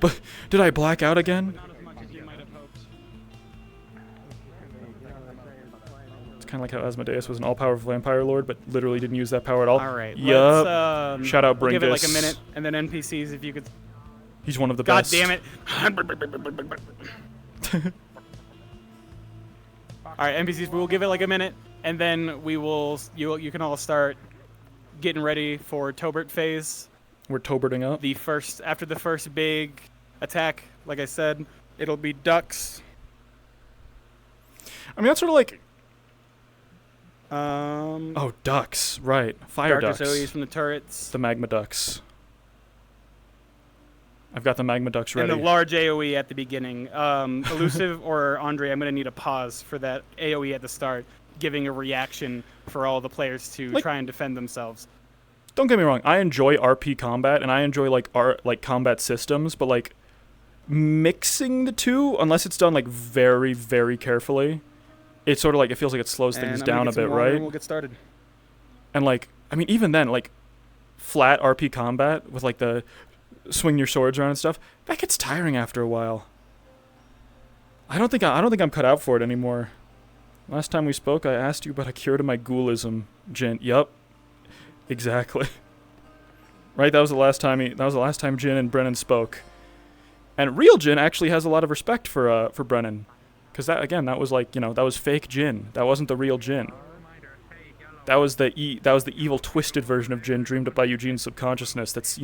black out again? It's kind of like how Asmodeus was an all-powerful vampire lord, but literally didn't use that power at all. Alright, yup. Shout out Brinkus. We'll give it like a minute, and then NPCs, if you could... He's one of the God best. damn it. Alright, NPCs, we'll give it like a minute, and then we will... You can all start getting ready for Tobert phase. We're Toberting up. After the first big attack, like I said, it'll be ducks. I mean, that's sort of like... Oh, ducks, right. Fire Dark ducks. AoEs from the turrets. The magma ducks. I've got the magma ducks ready. And the large AoE at the beginning. Elusive or Andre, I'm going to need a pause for that AoE at the start. giving a reaction for all the players to try and defend themselves. Don't get me wrong, I enjoy RP combat and I enjoy like combat systems, but like mixing the two, unless it's done like very, very carefully, it's sort of like it feels like it slows things down a bit, right? And we'll get started. And like, I mean, even then, like flat RP combat with like the swing your swords around and stuff, that gets tiring after a while. I don't think I'm cut out for it anymore. Last time we spoke, I asked you about a cure to my ghoulism, Jin. Yup, exactly. Right, that was the last time Jin and Brennan spoke. And real Jin actually has a lot of respect for Brennan, because that was like, that was fake Jin. That wasn't the real Jin. That was the evil, twisted version of Jin dreamed up by Eugene's subconsciousness. That's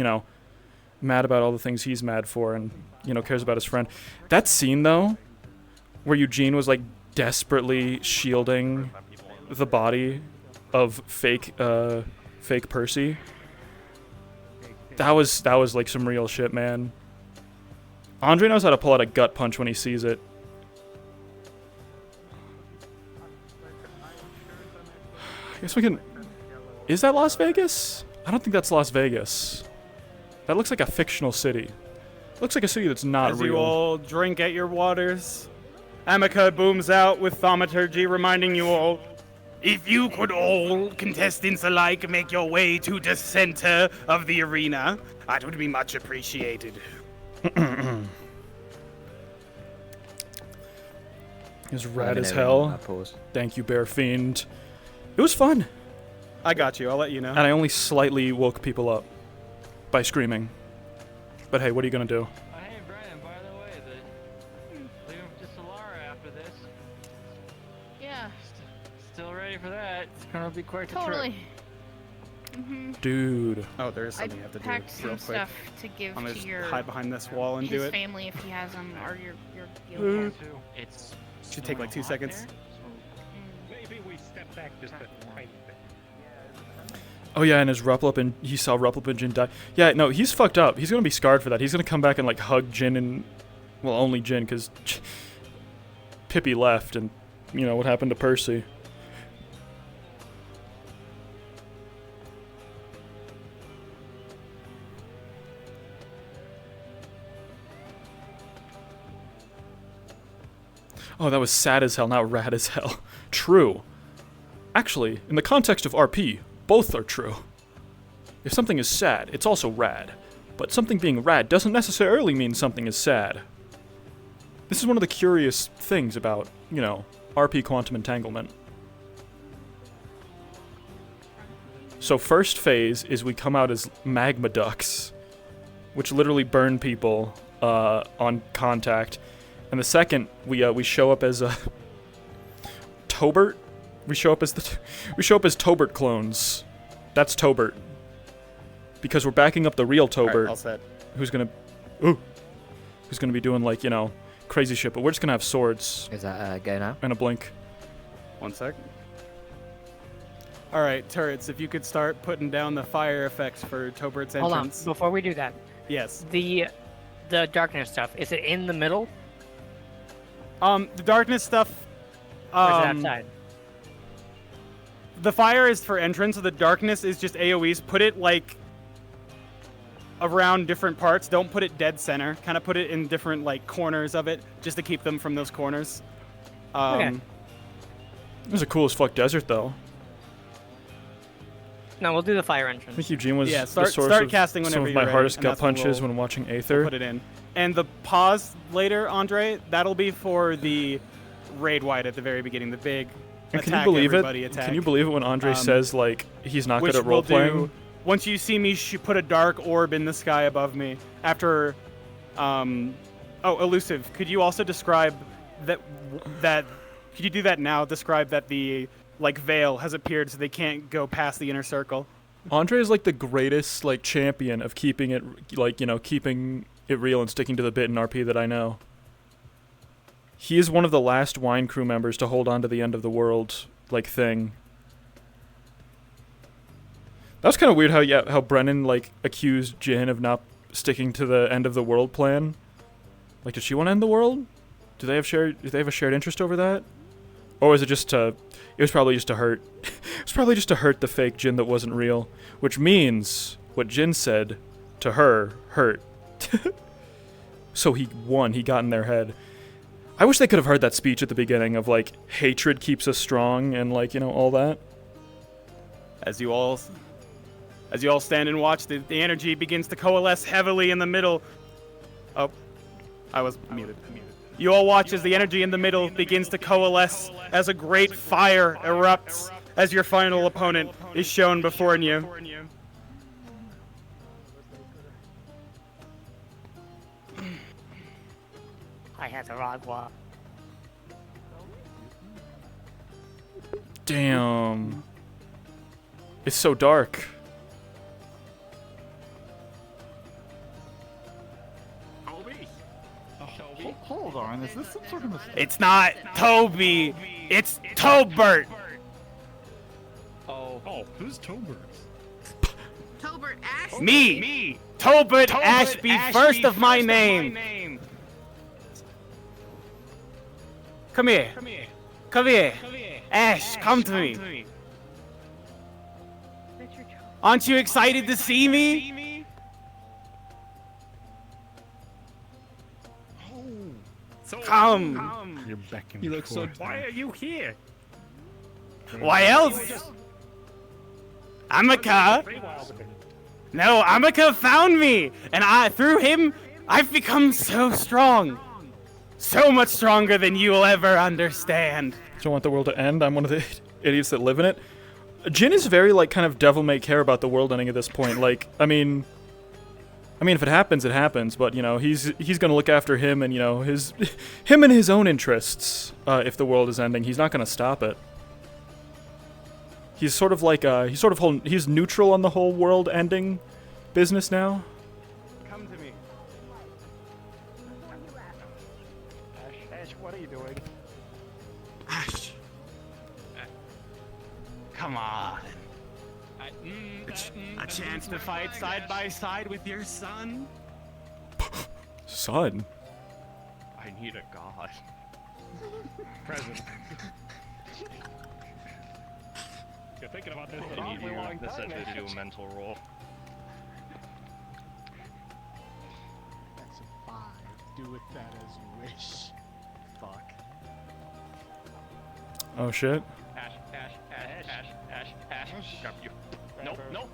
mad about all the things he's mad for, and cares about his friend. That scene though, where Eugene was like desperately shielding the body of fake Percy. That was like some real shit, man. Andre knows how to pull out a gut punch when he sees it. I guess we can... Is that Las Vegas? I don't think that's Las Vegas. That looks like a fictional city. Looks like a city that's not As real. you all drink at your waters, Amica booms out with thaumaturgy, reminding you all, if you could all, contestants alike, make your way to the center of the arena, that would be much appreciated. As rad as hell. Thank you, Bear Fiend. It was fun. I got you. I'll let you know. And I only slightly woke people up by screaming. But hey, what are you gonna do? Hey, Brian, by the way, leave him to Solara after this. Yeah. Still ready for that. It's gonna be quite Totally. the trip. Dude. Oh, there is something you have to do packed some real quick. stuff to give I'm gonna to just your hide behind this wall and his do it. family if he has them, or your It's should take like 2 seconds. Maybe we step back just a tiny bit. Oh yeah, and his Ruplip, and he saw Ruplip and Jin die. Yeah, no, he's fucked up. He's gonna be scarred for that. He's gonna come back and like hug Jin and, well, only Jin, because Pippi left, and what happened to Percy. Oh, that was sad as hell, not rad as hell. True. Actually, in the context of RP, both are true. If something is sad, it's also rad. But something being rad doesn't necessarily mean something is sad. This is one of the curious things about, RP quantum entanglement. So first phase is we come out as magma ducks, which literally burn people on contact. And the second, we show up as a Tobert. We show up as Tobert clones. That's Tobert. Because we're backing up the real Tobert. Alright, all set. Who's gonna be doing like, crazy shit, but we're just gonna have swords. Is that go now? And a blink. 1 sec. Alright, turrets, if you could start putting down the fire effects for Tobert's Hold on, entrance. before we do that. Yes. The darkness stuff, is it in the middle? The darkness stuff. Or is it outside? The fire is for entrance, so the darkness is just AoEs. Put it like around different parts. Don't put it dead center. Kind of put it in different like corners of it, just to keep them from those corners. Okay. It was a cool as fuck desert though. No, we'll do the fire entrance. I think Eugene was start the source of casting some whenever of my you're hardest ready, and gut that's when punches we'll- when watching we'll Aether. put it in. And the pause later, Andre, that'll be for the raid wide at the very beginning, the big And can attack you believe everybody it? attack. Can you believe it when Andre says like he's not which good at we'll role playing? do once you see me put a dark orb in the sky above me. After, elusive. Could you also describe that? Could you do that now? Describe that the veil has appeared, so they can't go past the inner circle. Andre is like the greatest champion of keeping it keeping it real and sticking to the bit in RP that I know. He is one of the last wine crew members to hold on to the end of the world thing. That was kind of weird how Brennan accused Jin of not sticking to the end of the world plan. Did she want to end the world? Do they have a shared interest over that? Or was it just to... It was probably just to hurt... it was probably just to hurt the fake Jin that wasn't real. Which means what Jin said to her hurt. So he won. He got in their head. I wish they could have heard that speech at the beginning of, like, hatred keeps us strong and, like, you know, all that. As you all stand and watch, the energy begins to coalesce heavily in the middle. Oh, I was muted. You all watch as the energy in the middle begins to coalesce as a great fire erupts as your final opponent is shown before you. I had the wrong one. Damn. It's so dark. Hold on, is this some sort of mistake? It's not Toby, it's Tobert. Oh, who's Tobert? Tobert Ashby. Me, Tobert Ashby, first of my name. Come here. Ash, come to me. Aren't you excited to see me? Come. You're beckoning. You look so. Why are you here? Why else? Amaka. No, Amaka found me, and through him, I've become so strong. So much stronger than you'll ever understand. I don't want the world to end. I'm one of the idiots that live in it. Jin is very, like, kind of devil may care about the world ending at this point. Like, I mean, if it happens, it happens. But, you know, he's gonna look after him and, you know, him and his own interests. If the world is ending, he's not gonna stop it. He's sort of like, he's neutral on the whole world ending business now. Come to me. Ash, what are you doing? Ash. Come on. A chance to fight side by side with your son? Son? I need a god. Present. You're thinking about this an awfully long time. Essentially do a mental roll. That's a 5. Do with that as you wish. Fuck. Oh shit. Ash. Grab you.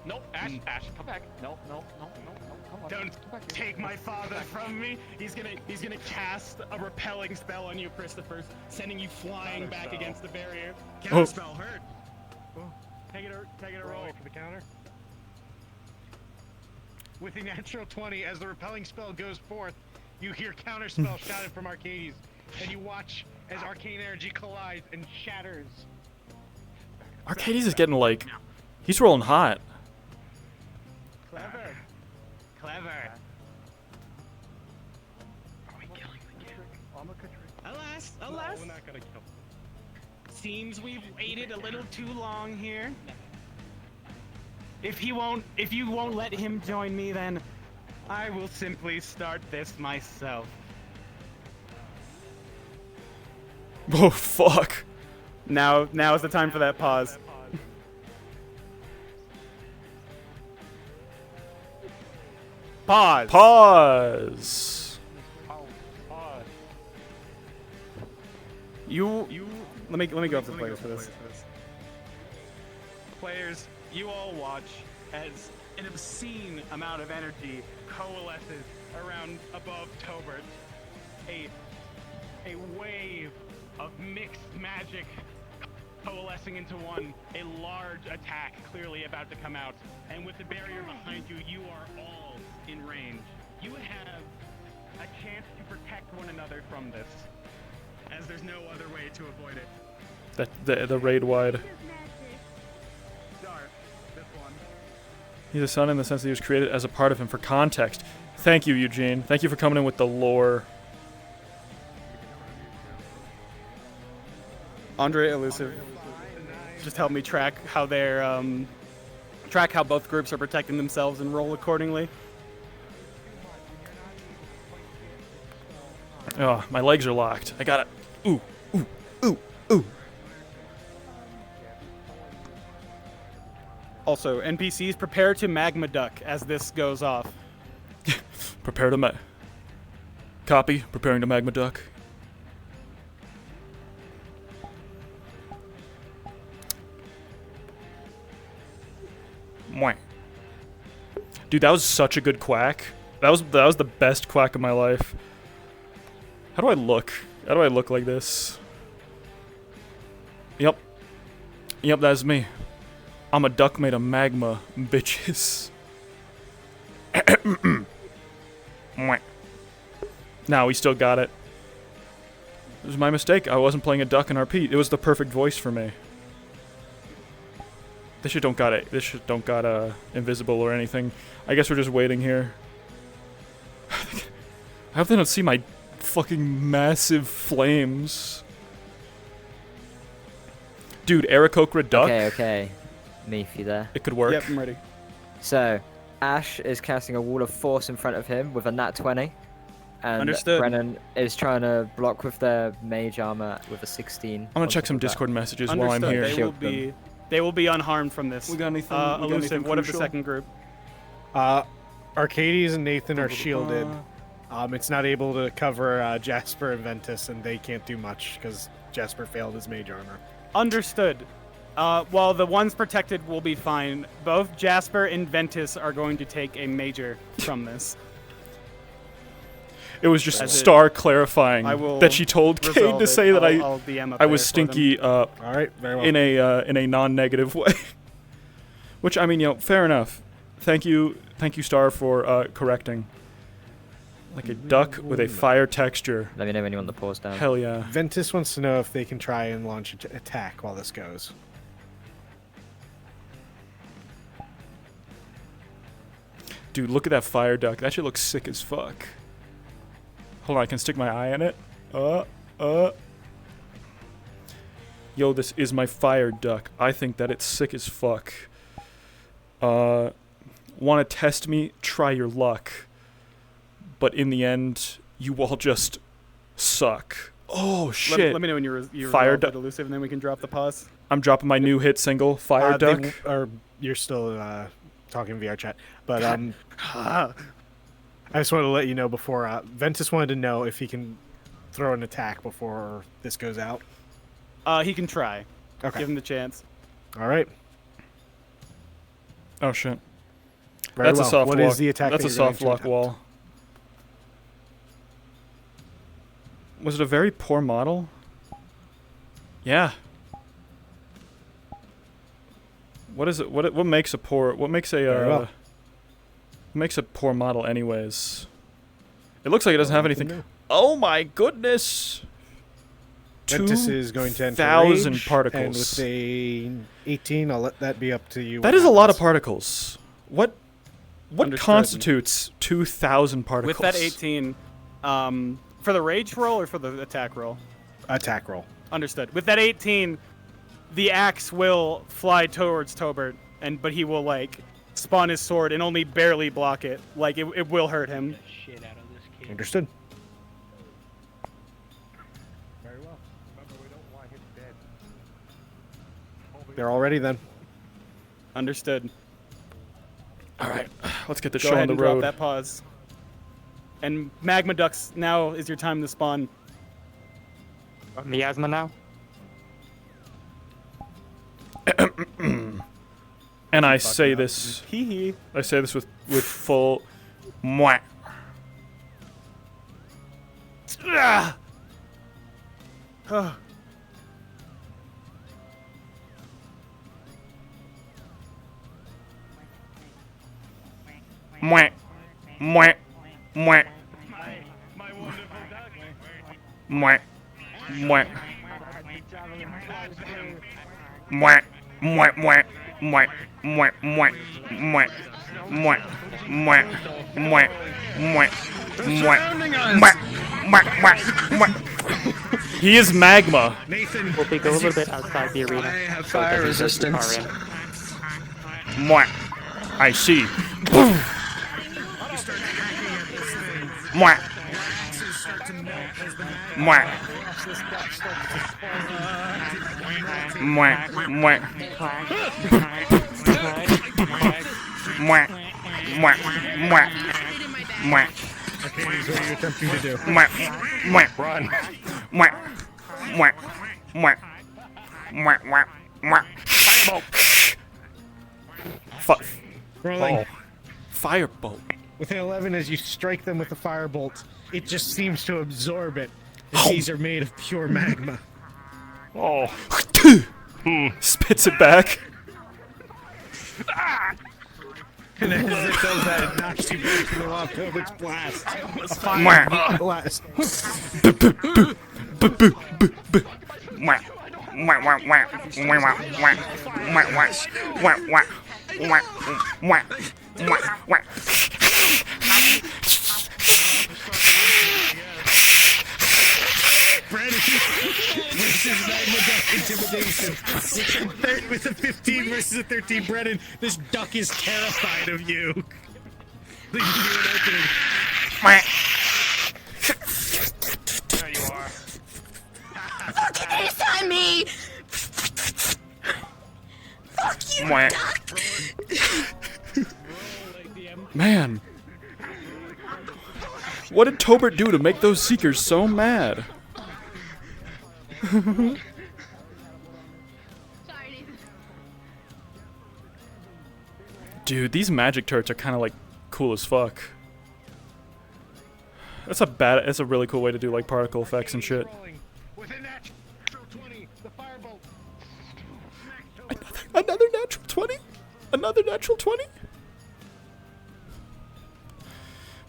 No, Ash, come back. No, come on. Don't take my father from me. He's gonna cast a repelling spell on you, Christopher, sending you flying back against the barrier. Counter spell, hurt. Take it a roll for the counter. With a natural 20, as the repelling spell goes forth, you hear counter spell shouted from Arcades, and you watch as arcane energy collides and shatters. Arcades is getting, like, he's rolling hot. Clever. Are we killing the kid? Alas. No, we're not gonna kill. Seems we've waited a little too long here. If you won't let him join me, then I will simply start this myself. Oh fuck. Now is the time for that pause. Pause. Pause. Let me go up to the players for this. Players, you all watch as an obscene amount of energy coalesces around above Tobert. A wave of mixed magic coalescing into one. A large attack clearly about to come out. And with the barrier behind you, you are all in range. You have a chance to protect one another from this, as there's no other way to avoid it. The raid wide. Dark, this one. He's a son in the sense that he was created as a part of him for context. Thank you, Eugene. Thank you for coming in with the lore. Andre Elusive just helped me track how both groups are protecting themselves and roll accordingly. Oh, my legs are locked. I got it. Ooh. Also, NPCs prepare to magma duck as this goes off. Prepare to Copy. Preparing to magma duck. Mwah. Dude, that was such a good quack. That was the best quack of my life. How do I look? How do I look like this? Yep. Yep, that's me. I'm a duck made of magma, bitches. Mwah. Now we still got it. It was my mistake. I wasn't playing a duck in RP. It was the perfect voice for me. This shit don't got it. This shit don't got invisible or anything. I guess we're just waiting here. I hope they don't see my fucking massive flames. Dude, Aarakocra duck. Okay. Meathy there. It could work. Yep, I'm ready. So, Ash is casting a wall of force in front of him with a nat 20. And Understood. Brennan is trying to block with their mage armor with a 16. I'm gonna check some Discord messages while I'm here. They will be unharmed from this. We got anything? Elusive, what of the second group? Arcades and Nathan are shielded. It's not able to cover Jasper and Ventus, and they can't do much because Jasper failed his mage armor. Understood. While the ones protected will be fine, both Jasper and Ventus are going to take a major from this. It was just Star clarifying that she told Cade to say that I was stinky All right, very well. in a non-negative way. Which, I mean, you know, fair enough. Thank you Star for correcting. Like a duck with a fire texture. Let me know when you want the pause down. Hell yeah. Ventus wants to know if they can try and launch an attack while this goes. Dude, look at that fire duck. That shit looks sick as fuck. Hold on, I can stick my eye in it. Yo, this is my fire duck. I think that it's sick as fuck. Want to test me? Try your luck. But in the end, you all just suck. Oh, shit. Let me know when you're Fire duck. Elusive, and then we can drop the pause. I'm dropping my new hit single, Fire Duck. Or you're still talking VR chat. But I just wanted to let you know before, Ventus wanted to know if he can throw an attack before this goes out. He can try. Okay. Give him the chance. All right. Oh, shit. Very That's well. a soft What lock. is the attack That's that a you're going soft to lock attempt? wall. Was it a very poor model? Yeah. What is it? What makes a poor? What makes a what makes a poor model, anyways? It looks like it doesn't have anything. Oh my goodness! Ventus is going to enter 2,000 rage, particles. And with a 18, I'll let that be up to you. That is a lot of particles. What Understood. constitutes 2,000 particles? With that 18, for the rage roll or for the attack roll? Attack roll. Understood. With that 18, the axe will fly towards Tobert, but he will like spawn his sword and only barely block it. Like it will hurt him. Understood. Very well. Remember, we don't want him dead. They're all ready then. Understood. All right, let's get the Go show ahead on the and road. drop that pause. And Magma Ducks, now is your time to spawn. Miasma now? And I say this. Hee hee. I say this with full. Mwah. Ah! Mwah. Mwah. Mwah. Mwah. Mwah. Mwah. Mwah. Mwah. Mwah. Mwah. Mwah. Mwah. Mwah. Mwah. Mwah. Mwah. Mwah. He is magma. Nathan, We'll be a little bit outside the arena. I have so it fire doesn't go too resistance. far in. Mwah. I see. Mwah. Mwah. Mwah. Mwah. Mwah. Mwah. Mwah. Mwah. Okay, here's what you're attempting to do. Mwah. Mwah. Run. Mwah. Mwah. Mwah. Mwah. Mwah. Mwah. Firebolt. Rolling. Firebolt. With an 11, as you strike them with the firebolt, it just seems to absorb it. As these are made of pure magma. Oh. Spits it back. And as it does that, it knocks you back to the October's blast. A fire Mwah. blast. Mwah. Mwah. Mwah. Mwah. Mwah. Mwah. Mwah. Mwah. Mwah. Mwah. Mwah. Mwah. Mwah. Mwah. Brandon versus magma duck intimidation. With a 15 versus a 13, Brennan, this duck is terrified of you. Leaving you an opening. There you are. Fucking hiss on me! Fuck you, Mwah. duck! Man. What did Tobert do to make those Seekers so mad? Dude, these magic turrets are kind of like cool as fuck. That's a really cool way to do like particle effects and shit. Another natural 20? Another natural 20?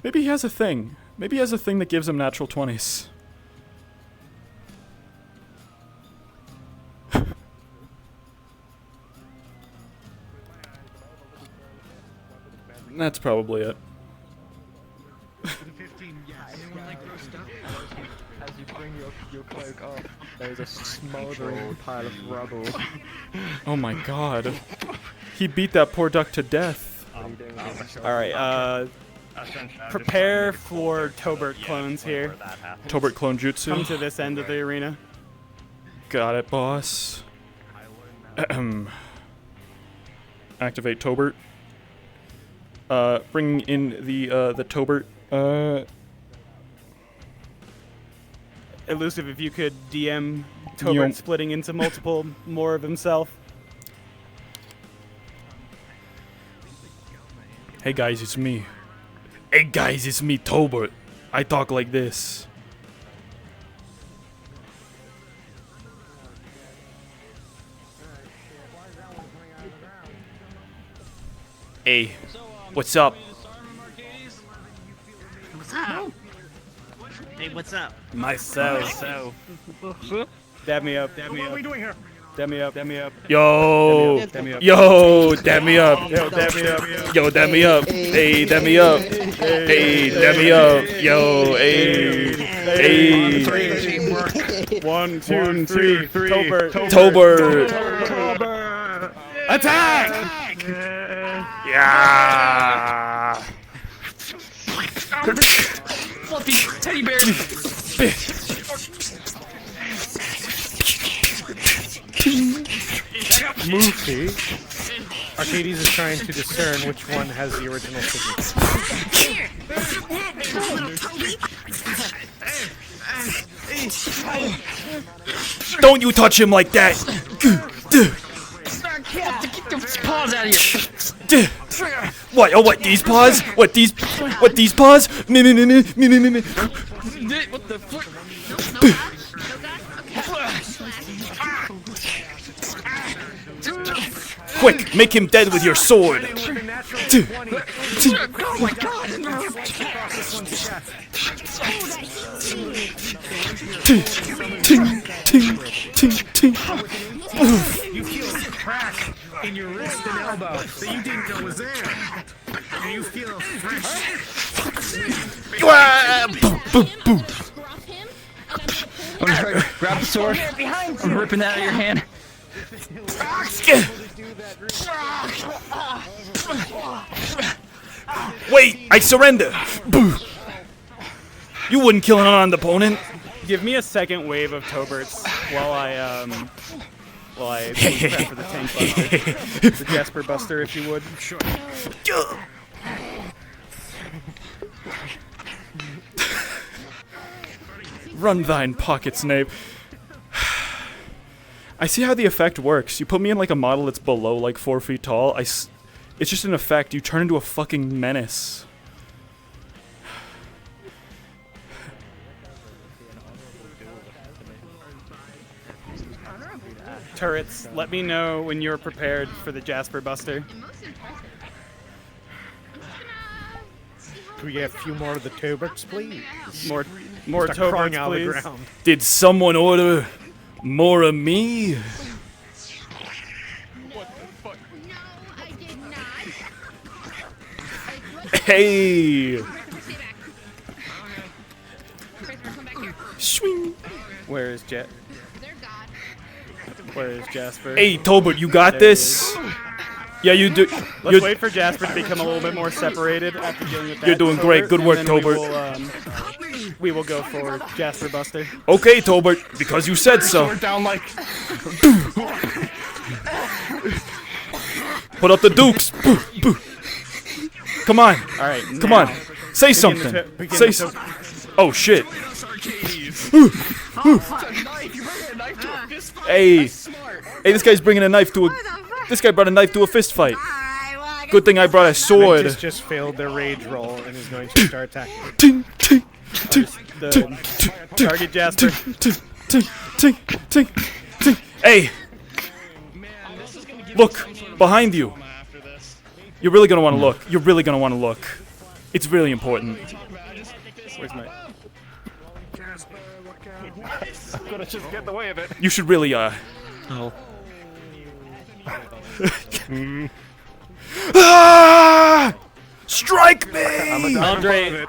Maybe he has a thing. Maybe he has a thing that gives him natural 20s. That's probably it. As you bring your cloak off, there's a smoldering pile of rubble. Oh my god. He beat that poor duck to death. Alright, prepare for Tobert clones here. Tobert clone jutsu. Come to this end of the arena. Got it, boss. Activate Tobert. Bring in the Tobert. Elusive, if you could DM Tobert splitting into multiple more of himself. Hey guys, it's me. Hey guys, it's me, Tobert. I talk like this. Hey, what's up? What's up? Hey, what's up? Myself. Dab me up. What are we doing here? Dab me up. Yo, Dab me up. yo, dab me up. Yo, dab me up. Yo, dab me up. Hey, dab me up. Hey, dab me up. Yo, hey, hey. 1, 2, 3. Tobert. Attack! Yeah. Fluffy teddy bear. Moofy. Arcades is trying to discern which one has the original signature. Don't you touch him like that. Get those paws out of here. What? Oh, what? These paws? What these paws? Me. What the fuck? Quick, make him dead with your sword. Oh my god! You feel a crack in your wrist and elbow that you didn't know was there. And you feel a fresh... I'm gonna try to grab the sword. I'm ripping that out of your hand. Wait, I surrender. You wouldn't kill an unarmed opponent. Give me a second wave of Toberts while I Well, I prep for the tank buster. The Jasper buster, if you would. Sure. Run thine pockets, knave. I see how the effect works. You put me in like a model that's below like 4 feet tall. It's just an effect. You turn into a fucking menace. Turrets, let me know when you're prepared for the Jasper buster. Can we get a few more of the Toberts, please? More Start crawling Toberts, out of the please. ground. Did someone order more of me? Hey! Swing. Where is Jet? Where is Jasper? Hey, Tobert, you got this? Yeah, you do. Let's wait for Jasper to become a little bit more separated after getting with that. You're doing great. Good work, and Tobert. We will go for Jasper Buster. Okay, Tobert, because you said so. Sword down like. Put up the dukes. Come on. All right. Come on. Say something. Say something. Oh shit. Hey. Hey, this guy's bringing a knife to a. This guy brought a knife to a fist fight. Good thing I brought a sword. Mantis just failed their rage roll and is going to start attacking. Ting, ting, ting, Target Jasper. Ting, ting, ting. Hey. Look behind you. You're really gonna want to look. You're really gonna want to look. It's really important. Where's my? I'm gonna just get in the way of it. You should really Oh. Ah! Strike me! Andre. Ray of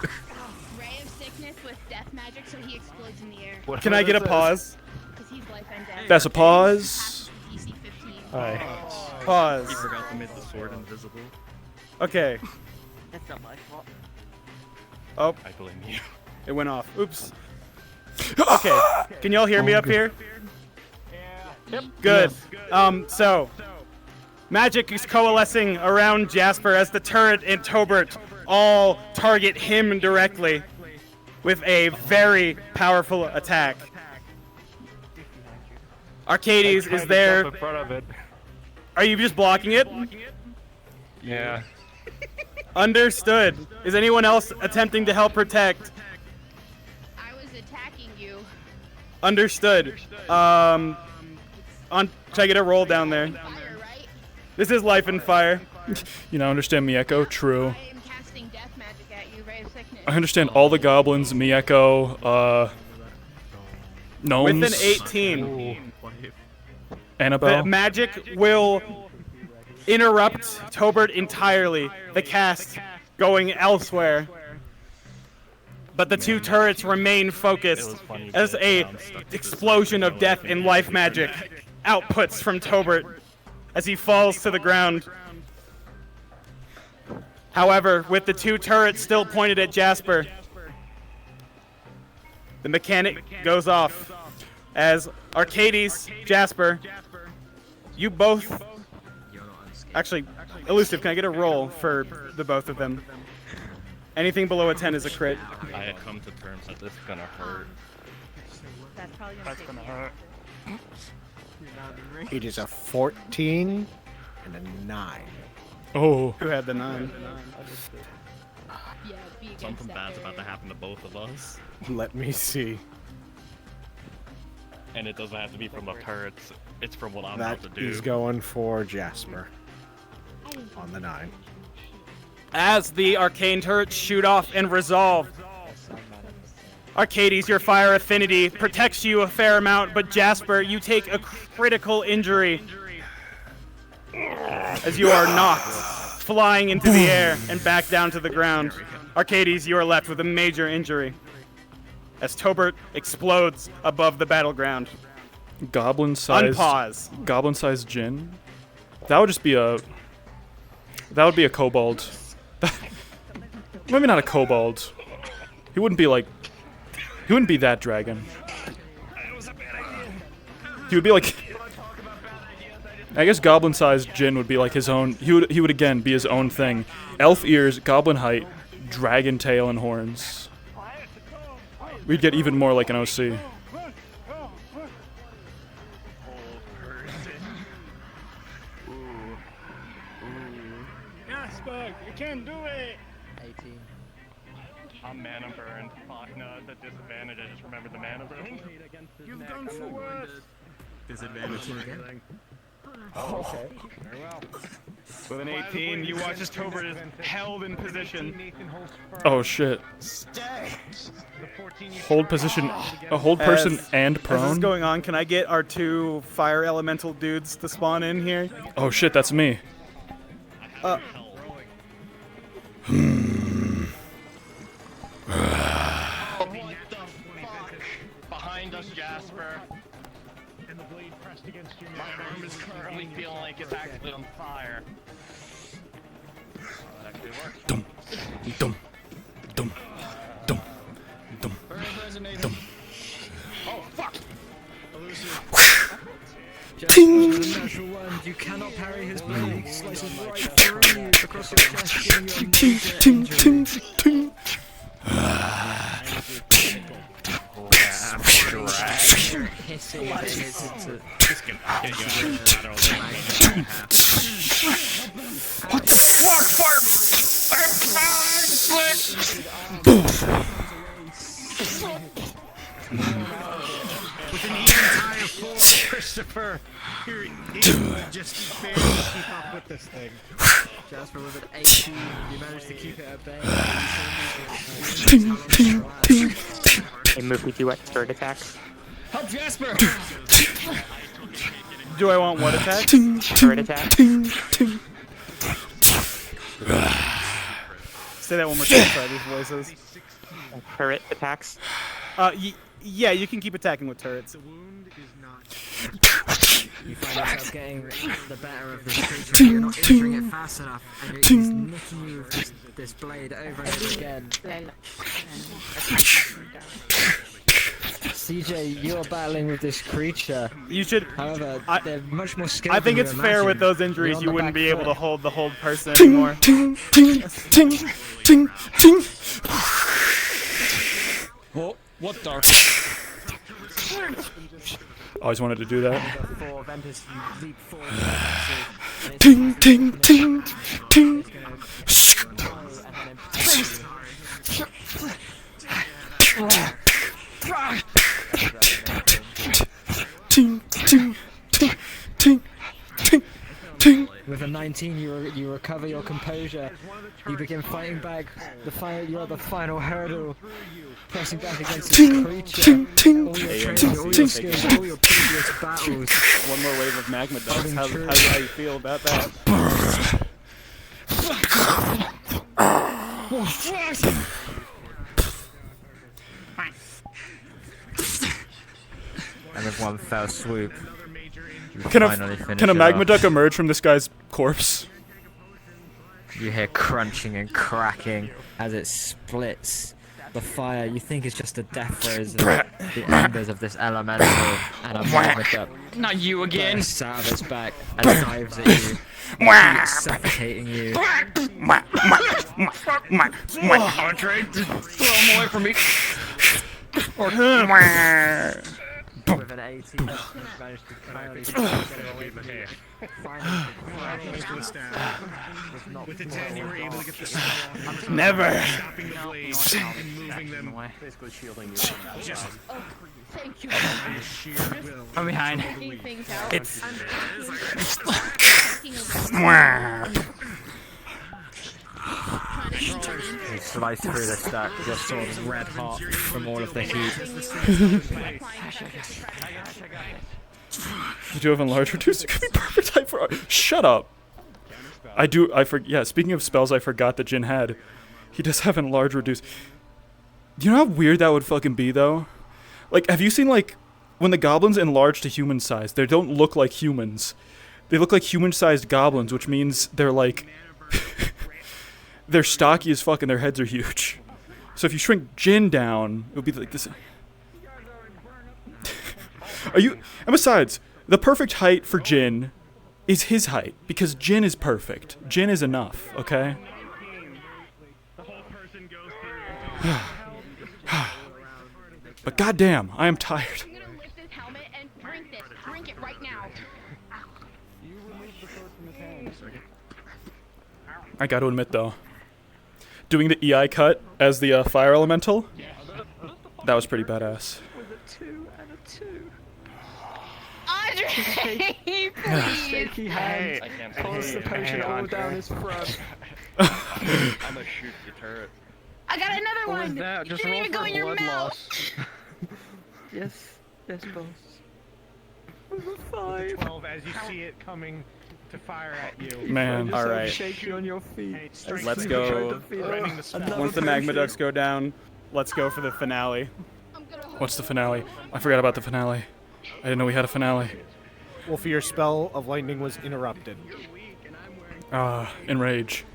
sickness with death magic, so he explodes in the air. Can I get a pause? That's a pause. Alright. Pause. You forgot to make the sword invisible. Okay. That's not my fault. Oh. I blame you. It went off. Oops. Okay. Can y'all hear me up here? Yep. Good. So magic is coalescing around Jasper as the turret and Tobert all target him directly with a very powerful attack. Arcades is there. In front of it. Are you just blocking it? Yeah. Understood. Is anyone else attempting to help protect? I was attacking you. Understood. Should I get a roll down there? This is life and fire. You now understand Mieko? True. I am casting death magic at you, Ray of sickness. I understand all the goblins, Mieko, gnomes. With an 18. Annabelle. The magic will interrupt Tobert entirely. The cast going elsewhere. But the two turrets remain focused as a explosion of death and life magic outputs from Tobert as he falls to the ground. However, with the two turrets still pointed at Jasper, the mechanic goes off as Arcades, Jasper, you both... Actually, Elusive, can I get a roll for the both of them? Anything below a 10 is a crit. I had come to terms that this is gonna hurt. That's probably gonna hurt. It is a 14 and a 9. Oh. Who had the 9? Something bad's about to happen to both of us. Let me see. And it doesn't have to be from the turrets. It's from what I'm That about to do. is going for Jasper. On the 9. As the arcane turrets shoot off and resolve, Arcades, your fire affinity protects you a fair amount, but Jasper, you take a critical injury as you are knocked flying into the air and back down to the ground. Arcades, you are left with a major injury as Tobert explodes above the battleground. Goblin-sized... Unpause. Goblin-sized Jin? That would just be a... That would be a kobold. Maybe not a kobold. He wouldn't be like... He wouldn't be that dragon. He would be like... I guess goblin-sized Jin would be like his own. He would again be his own thing. Elf ears, goblin height, dragon tail and horns. We'd get even more like an OC. You can do it! 18. I'm mana burned. Fuck no, it's a disadvantage. I just remembered the mana burn. You've gone for worse! Disadvantage. Oh, okay. Very well. With an 18, you watch as Tobert is held in position. Oh shit. Hold position, hold person and As this prone? is going on, can I get our 2 fire elemental dudes to spawn in here? Oh shit, that's me. What the fuck? Behind us, Jasper. And the blade pressed against your My arm is currently feeling like it's actually on fire. Oh, that actually worked. Dum, dum, dum, dum, dum, dum. Oh, fuck! Ting! Natural one, you cannot parry his blade. Slices right through you across your chest, giving you a major injury. Ting! Hissing as it hits into... What? With an entire full Christopher, you're just barely keep up with this thing. Jasper with an 18, you managed to keep it at bay. Hey, move, we do what? Third attack? Help Jasper! Do I want what attack? Third attack? Say that one more time, sorry, these voices. Turret attacks? Yeah, you can keep attacking with turrets. You find yourself getting the better of this creature, you're not injuring it fast enough, and he's nicking you with this blade over and over again. CJ, you're battling with this creature. You should. However, they're much more skilled. I think than it's you fair with imagine. those injuries, You're on you the wouldn't back be able foot. to hold the hold person anymore. Oh, what the? Always wanted to do that. Four Ventus, you leap forward. Ting, ting, ting, ting. Ting, ting, ting, ting, ting, ting. With a 19, you recover your composure. You begin fighting back. You're at the final hurdle, pressing back against this creature. All your training, all your skills, all your previous battles. One more wave of magma ducks. How you feel about that? And with one fell swoop, you Can finally finish a it magma off. duck emerge from this guy's corpse? You hear crunching and cracking as it splits. The fire you think is just a death throes of the embers of this elemental, and a magma duck Not you again! bursts out of its back and dives at you, suffocating you. Andre, throw him away from me! Or With an 18, you managed to finally get away from you. With the 10, you were able to get the spell off. Never. Stopping the blades and moving them. basically shielding you. Just Thank you. sheer will. I'm behind. Taking things out. It's... You slice through the stack, your sword's red hot from all of the heat. You do have enlarge reduce. It could be perfect height for. Shut up. Yeah. Speaking of spells, I forgot that Jin had. He does have enlarge reduce. Do you know how weird that would fucking be, though? Like, have you seen like when the goblins enlarge to human size? They don't look like humans. They look like human-sized goblins, which means they're like they're stocky as fuck and their heads are huge. So if you shrink Jin down, it would be like this. Are you? And besides, the perfect height for Jin is his height, because Jin is perfect. Jin is enough, okay? But goddamn, I am tired. I'm gonna lift this helmet and drink this. Drink it right now. I gotta admit though, doing the EI cut as the fire elemental, that was pretty badass. With a 2 and a 2. Andre, please. Shaky hand. Pulls the potion all down his front. I'm gonna shoot the turret. I got another What was one. that? It Just didn't roll even for go in your blood mouth. loss. Yes, boss. With a 5. 5. 12 as you see it coming to fire at you. Man, all right. Shaky on your feet. Let's go. Once the magma ducts go down, let's go for the finale. What's the finale? I forgot about the finale. I didn't know we had a finale. Wolfie, your spell of lightning was interrupted. Enrage.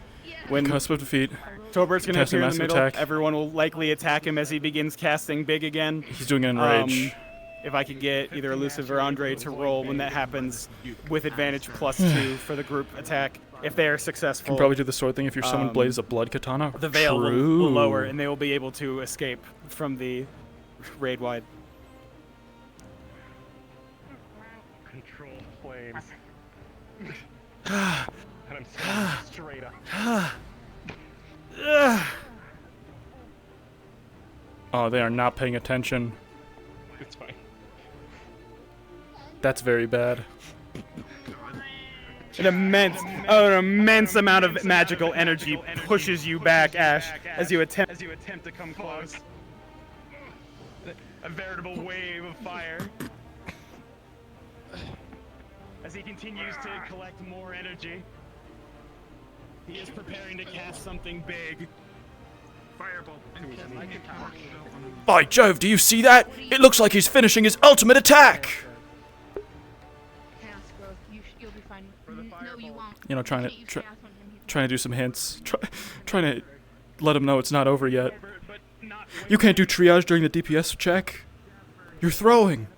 When Cusp of defeat. Tobert's gonna Cast a appear in the massive middle. attack. Everyone will likely attack him as he begins casting big again. He's doing an enrage. If I could get either Elusive or Andre to roll when that happens with advantage +2 for the group attack, if they are successful. Can probably do the sword thing if you're someone blades a blood katana. The veil will True. lower and they will be able to escape from the raid wide. Control flames. And I'm standing straight up. Oh, they are not paying attention. It's fine. That's very bad. An immense amount of magical energy pushes you back, Ash, as you attempt to come close. A veritable wave of fire. As he continues to collect more energy, he is preparing to cast something big. Firebolt. By Jove, do you see that? It looks like he's finishing his ultimate attack! You'll be fine. No, you won't. You know, trying to do some hints. Trying to let him know it's not over yet. You can't do triage during the DPS check. You're throwing.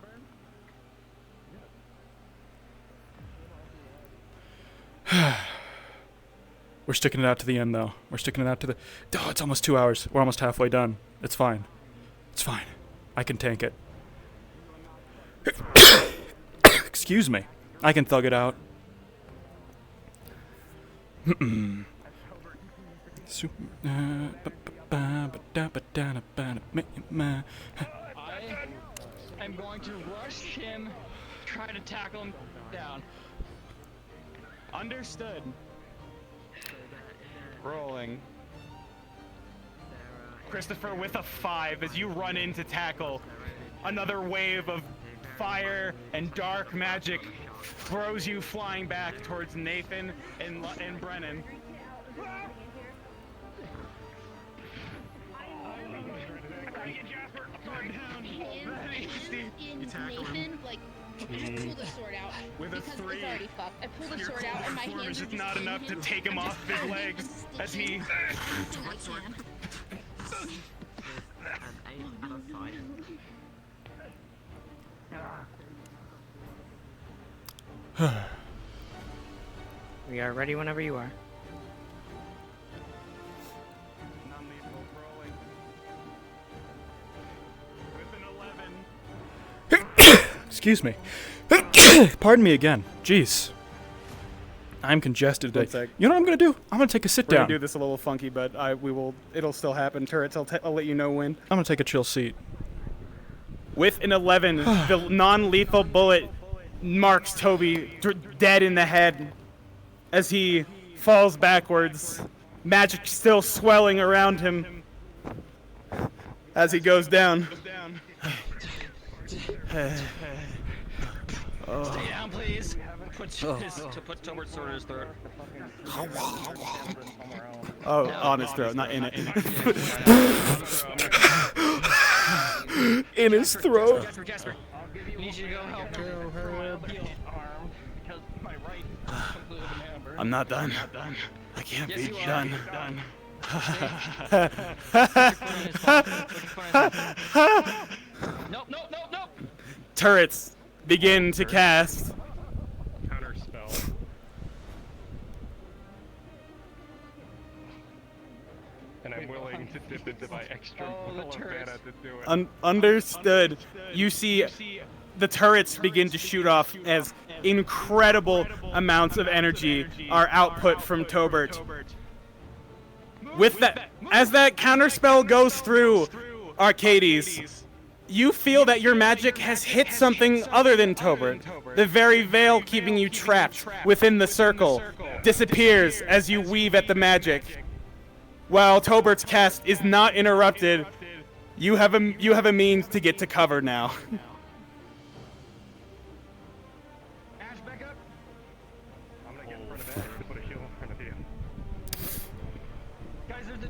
We're sticking it out to the end, though. We're sticking it out to the... Oh, it's almost 2 hours. We're almost halfway done. It's fine. It's fine. I can tank it. Excuse me. I can thug it out. I'm going to rush him, try to tackle him down. Understood. Rolling. Christopher with a 5 as you run in to tackle. Another wave of fire and dark magic throws you flying back towards Nathan and Brennan. Nathan, like, I pull the sword out. With a because 3, it's already fucked. I pull the sword out and my hands are is not enough to take him off his legs as he... We are ready whenever you are. Excuse me. Pardon me again. Jeez. I'm congested today. One sec. You know what I'm gonna do? I'm gonna take a sit We're down. gonna do this a little funky, but it'll still happen. Turrets, I'll let you know when. I'm gonna take a chill seat. With an 11, the non-lethal bullet marks Toby dead in the head as he falls backwards. Magic still swelling around him as he goes down. Stay down, please. Put Tobert's sword in his throat. Oh, on his throat, not in it. In his throat. Jasper, I need you to go help him. I'm not done. I can't Yes, be you are. done. Nope. Turrets begin to cast. Counter spell. I'm willing to dip into my extra mana to do it. Understood. You see the turrets begin to shoot off as incredible amounts of energy are output from Tobert. With that, as that counterspell goes through Arcades, you feel that your magic has hit something other than Tobert. The very veil keeping you trapped within the circle disappears as you weave at the magic. While Tobert's cast is not interrupted, you have a means to get to cover now. Ash, back up. I'm gonna get in front of Ash to put a heal in front of you. Guys, there's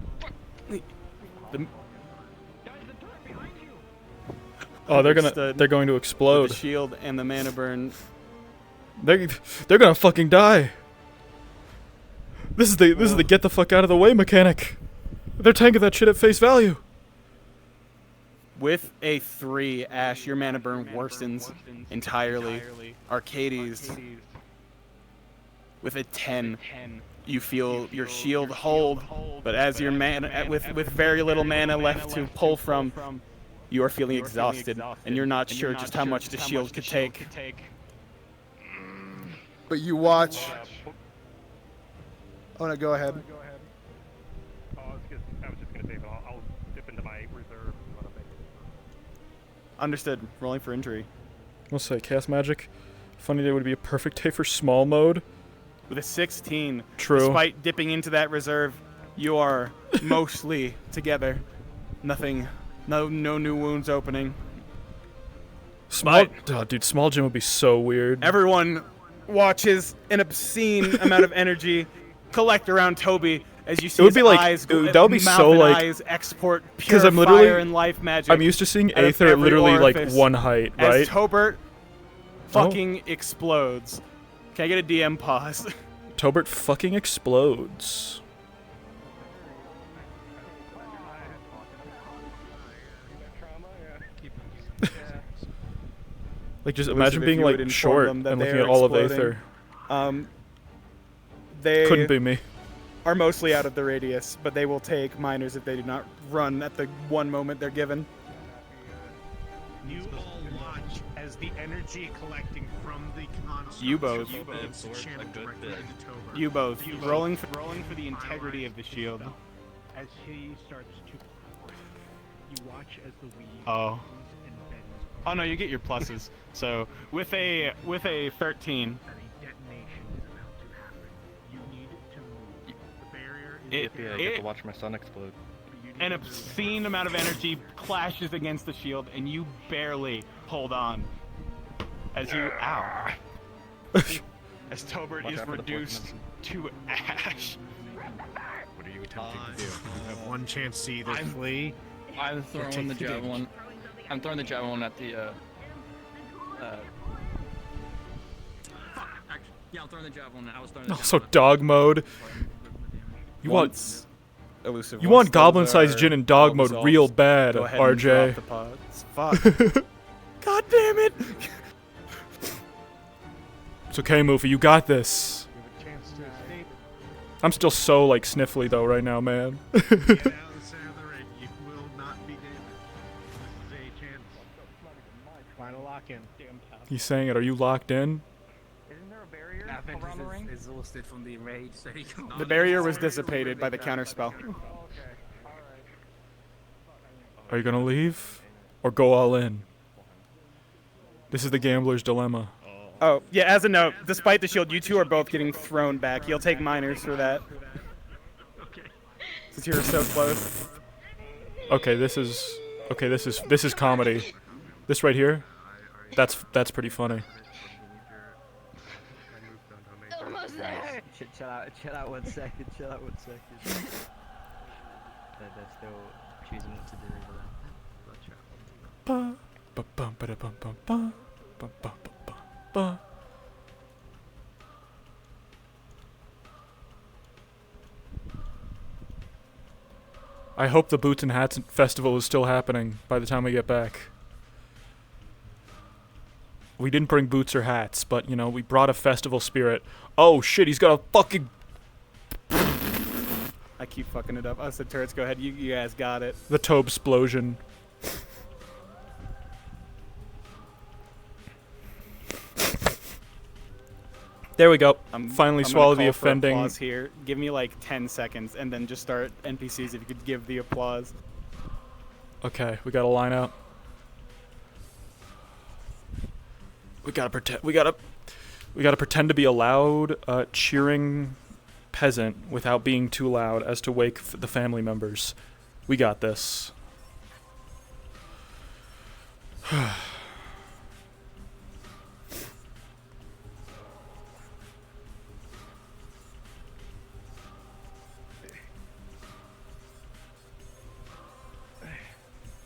They're going to explode. The shield and the mana burn. They're gonna fucking die. This is the get the fuck out of the way mechanic. They're tanking that shit at face value. With a 3, Ash, your mana burn worsens entirely. Arcades, with a 10, you feel your shield hold, but as your mana, with very little mana left to pull from, you are feeling exhausted, and you're not sure just how much the shield could take. But you watch. Oh no, go ahead. I was just gonna say, but I'll dip into my reserve. Understood. Rolling for injury. I'll say cast magic. Funny day would be a perfect day for small mode. With a 16, True. Despite dipping into that reserve, you are mostly together. Nothing, no new wounds opening. Small, oh, dude, small gym would be so weird. Everyone watches an obscene amount of energy collect around Toby as you see his eyes, that would be mouth so and like, eyes export pure I'm literally, fire and life magic. I'm used to seeing out of Aether at every literally orifice like one height, right? As Tobert fucking explodes. Can I get a DM pause? Tobert fucking explodes. Like, just imagine being like short and looking at all of Aether. They couldn't be me. Are mostly out of the radius, but they will take minors if they do not run at the one moment they're given. You all watch as the energy collecting from the construct. You both. You both. You Rolling for the integrity of the shield. As he starts to, you watch as the weed. Oh. And bends. Oh no, you get your pluses. So with a 13. I get to watch my son explode. An obscene amount of energy clashes against the shield, and you barely hold on. As you, as Tobert is reduced to ash. What are you attempting to do? You have one chance to either flee. I'm throwing the javelin. I'm throwing the javelin at the. Yeah, I'm throwing the javelin. I was throwing the javelin. So dog mode. You want goblin-sized Jin in dog mode real bad, RJ. Fuck. God damn it! It's okay, Moofy. You got this. I'm still so like sniffly though right now, man. Final lock in. He's saying it. Are you locked in? Exhausted from the rage, so he can. The barrier was dissipated by the counterspell. Are you gonna leave, or go all in? This is the gambler's dilemma. Oh yeah. As a note, despite the shield, you two are both getting thrown back. You'll take minors for that. Since you were so close. Okay, this is comedy. This right here, that's pretty funny. Chill out 1 second, chill out 1 second. They're still choosing what to do with that. I hope the Boots and Hats festival is still happening by the time we get back. We didn't bring boots or hats, but, you know, we brought a festival spirit. Oh, shit, he's got a fucking... I keep fucking it up. I said turrets, go ahead. You guys got it. The Tobe explosion. There we go. Finally I'm swallow gonna the call for offending. applause here. Give me like 10 seconds, and then just start NPCs if you could give the applause. Okay, we gotta line up. We gotta pretend. We gotta pretend to be a loud, cheering peasant without being too loud as to wake the family members. We got this.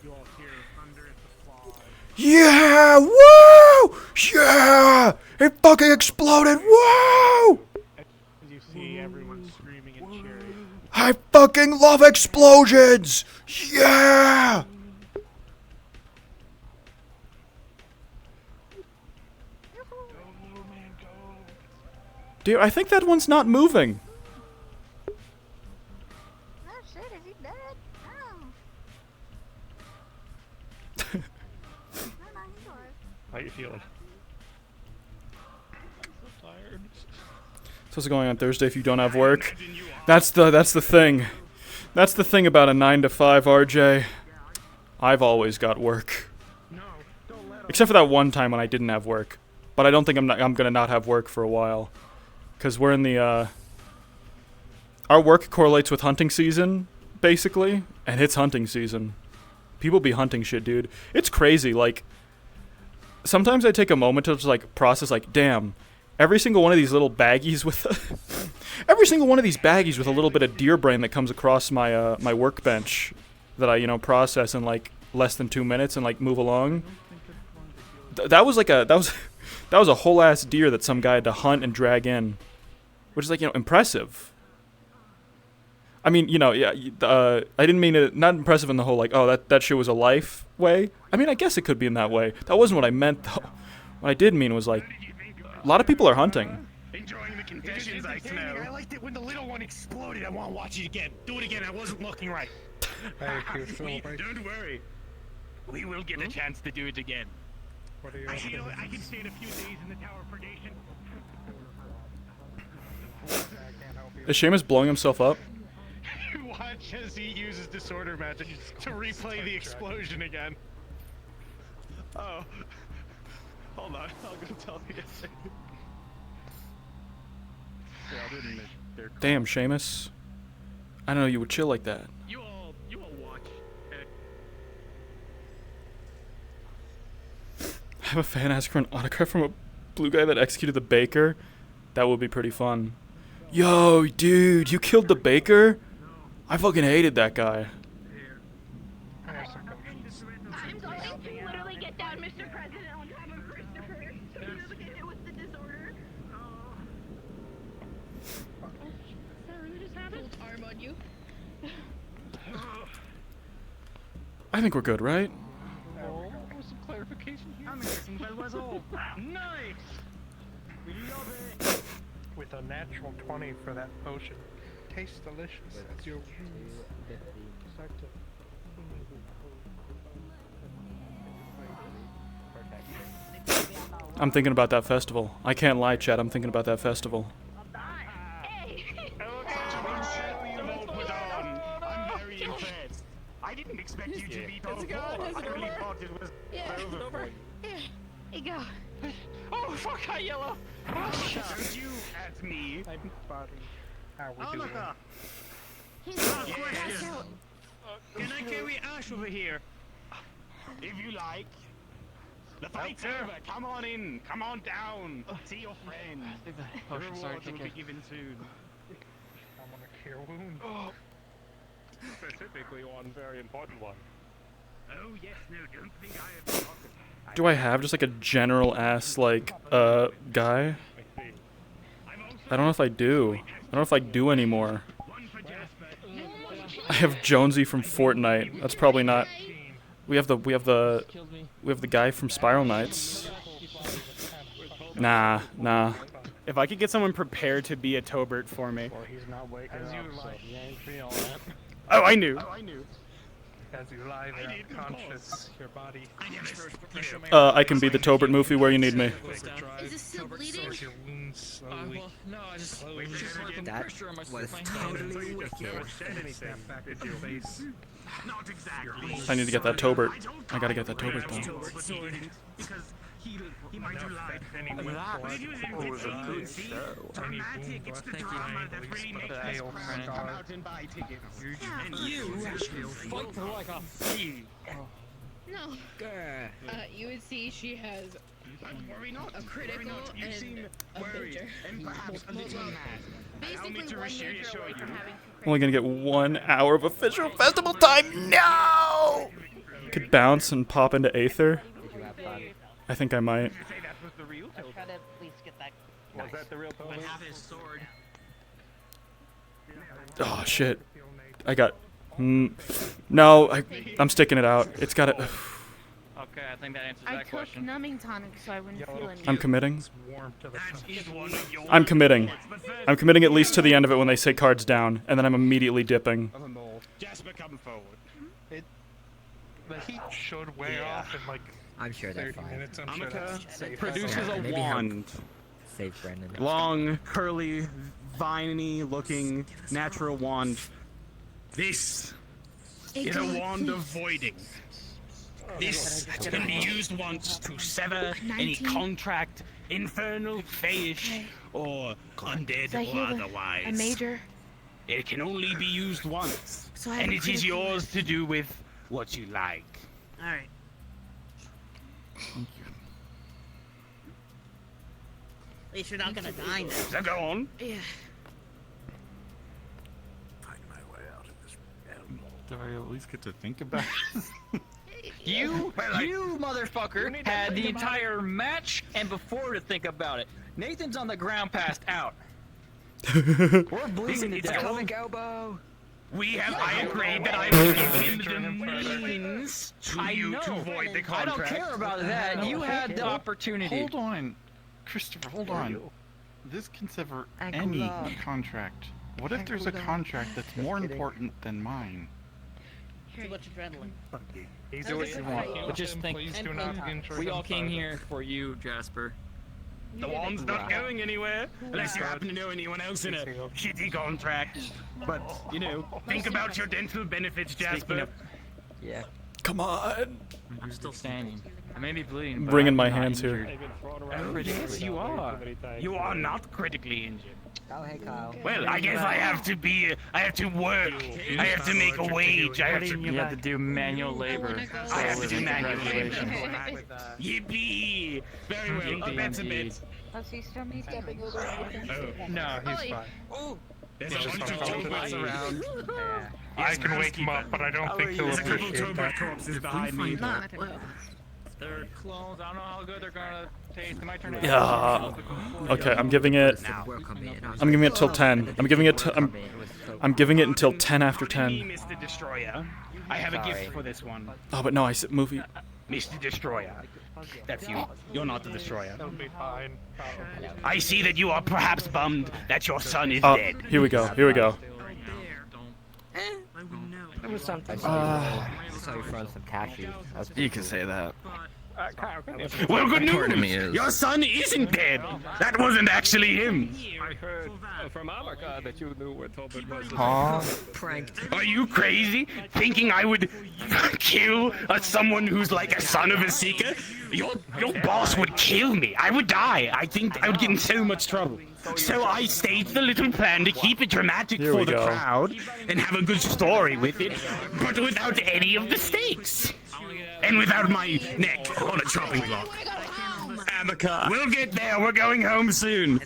You all hear thunderous applause. Yeah! Woo! Yeah! It fucking exploded! Woo! As you see everyone screaming and cheering. I fucking love explosions! Yeah! Dude, I think that one's not moving. How you feeling? So tired. So what's going on Thursday if you don't have work? That's the thing. That's the thing about a 9 to 5, RJ. I've always got work. Except for that one time when I didn't have work. But I don't think I'm gonna not have work for a while. Cause we're in the our work correlates with hunting season, basically, and it's hunting season. People be hunting shit, dude. It's crazy, like sometimes I take a moment to just like process like, damn, every single one of these little baggies with every single one of these baggies with a little bit of deer brain that comes across my my workbench that I, you know, process in like less than 2 minutes and like move along. That was a whole ass deer that some guy had to hunt and drag in, which is like, you know, impressive. I mean, you know, yeah, I didn't mean it, not impressive in the whole like, oh, that shit was a life way. I mean, I guess it could be in that way. That wasn't what I meant though. What I did mean was like, a lot of people are hunting. Enjoying the conditions, I smell. I liked it when the little one exploded. I want to watch it again. Do it again. I wasn't looking right. Don't worry. We will get a chance to do it again. What are you I can stay in a few days in the Tower of Purgation. Is Seamus blowing himself up? Watch as he uses disorder magic to replay the explosion again. Oh. Hold on, I'll go tell you. Damn, Seamus. I don't know you would chill like that. You all watch. Have a fan ask for an autograph from a blue guy that executed the baker. That would be pretty fun. Yo, dude, you killed the baker? I fucking hated that guy. I'm going to literally get down Mr. President on top of Christopher. So you look at it with the disorder. That really just happened? Arm on you. I think we're good, right? Oh, some clarification here. I'm guessing that was all. Nice! We love it! With a natural 20 for that potion. Tastes delicious. It's your I'm thinking about that festival. I can't lie, Chad. I'm thinking about that festival. I'm very impressed. I didn't expect you to be top 4. I really thought it was over. Here you go. Oh, fuck, hi, Yellow. Don't you at me. I'm sorry. How we doing? Yes. Can I carry Ash over here? If you like. The fight's over. Come on in. Come on down. See your friend. The reward will be given soon. I'm on a cure wound. Specifically one very important one. Oh, yes, no, don't think I have forgotten. Do I have just like a general ass like guy? I don't know if I do. I don't know if I do anymore. I have Jonesy from Fortnite. That's probably not. We have the guy from Spiral Knights. Nah. If I could get someone prepared to be a Tobert for me. Well, he's not waking up, so you ain't feeling that. Oh, I knew. As you lie there unconscious, your body... I can be the Tobert movie where you need me. Is this still bleeding? Your wounds slowly. Well, no, I just That was totally wicked. Back into your face. Not exactly. I need to get that Tobert. I gotta get that Tobert though. Because he might do lied. But it was a good show. Dramatic. It's the drama that really makes us come out and buy tickets. And you fight like a fiend. No. You would see she has a critical and a major. And perhaps a little mad. Basically, one major away from having Only gonna get 1 hour of official festival time. No! Could bounce and pop into Aether. I think I might. Let's try to at least get that. Was that the real Tobert? have his sword. Oh shit! I got. No, I'm sticking it out. It's got to. Okay, I think that answers I that took question. numbing tonic so I wouldn't feel anything. I'm committing. I'm I'm committing. I'm committing at least to the end of it when they say cards down, and then I'm immediately dipping. Jasper, come forward. The heat should wear off in like I'm sure they're 30 fine. minutes. I'm sure that's safe. Produces a Maybe wand. Save Brandon. Long, curly, viney-looking natural wand. This is a wand of voiding. This can be used once to sever any contract, infernal, fayish, or undead, or otherwise. A major. It can only be used once, So I have and a it is critical yours to do with what you like. Alright. At least you're not gonna die now. So go on. Yeah. Do I at least get to think about it? You motherfucker had the entire match and before to think about it. Nathan's on the ground passed out. We're bleeding to death. Comic elbow. I agreed that I would give him the means to void the I contract. don't care about that. You had the opportunity. Hold on, Christopher, hold on. This can sever Ankle any lock. contract. What if there's a contract that's more important than mine? Too much adrenaline. Do what you want. But just think, Please do not enter we all them came further. here for you, Jasper. The wand's not going anywhere, unless you happen to know anyone else in a shitty contract. But, you know, think about your dental benefits, Jasper. Yeah. Come on. I'm still standing. I may be bleeding. But Bringing I'm my not hands here. injured. Oh, yes, you are. You are not critically injured. Oh, hey, Kyle. Well, I guess I have to work. I have to make a wage. I have to. You have to do manual labor. I have to do So, manual labor. congratulations. Yippee! Very well. Yippee That's a indeed. bit. Let's see, still me stepping over. No, he's Ollie. fine. Oh. There's He's a just bunch of unconscious. Toberts around. I can wake him up, but I don't think he'll There's a couple appreciate Tobert that. corpses behind me. Not well. They're clones. I don't know how good they're gonna taste. It might turn out. Yeah. Okay, I'm giving it. I'm giving it till 10. I'm giving it. I'm giving it until 10 after Me, 10. Mr. Destroyer. I have a gift for this one. Oh, but no, I said movie. Mr. Destroyer. That's you. You're not the Destroyer. He'll be fine. I see that you are perhaps bummed that your son is Oh, dead. here we go. Here we go. It was something. I saw you throwing some cashews. You can say that. Well, good According to me, news. is- Your son isn't dead. That wasn't actually him. I heard from America that you knew where Tobert was. Huh? Pranked. Are you crazy? Thinking I would kill someone who's like a son of a seeker? Your boss would kill me. I would die. I think I would get in so much trouble. So I staged a little plan to keep it dramatic Here for we the go. crowd and have a good story with it, but without any of the stakes. And without my neck on a chopping block. Amica. We'll get there. We're going home soon.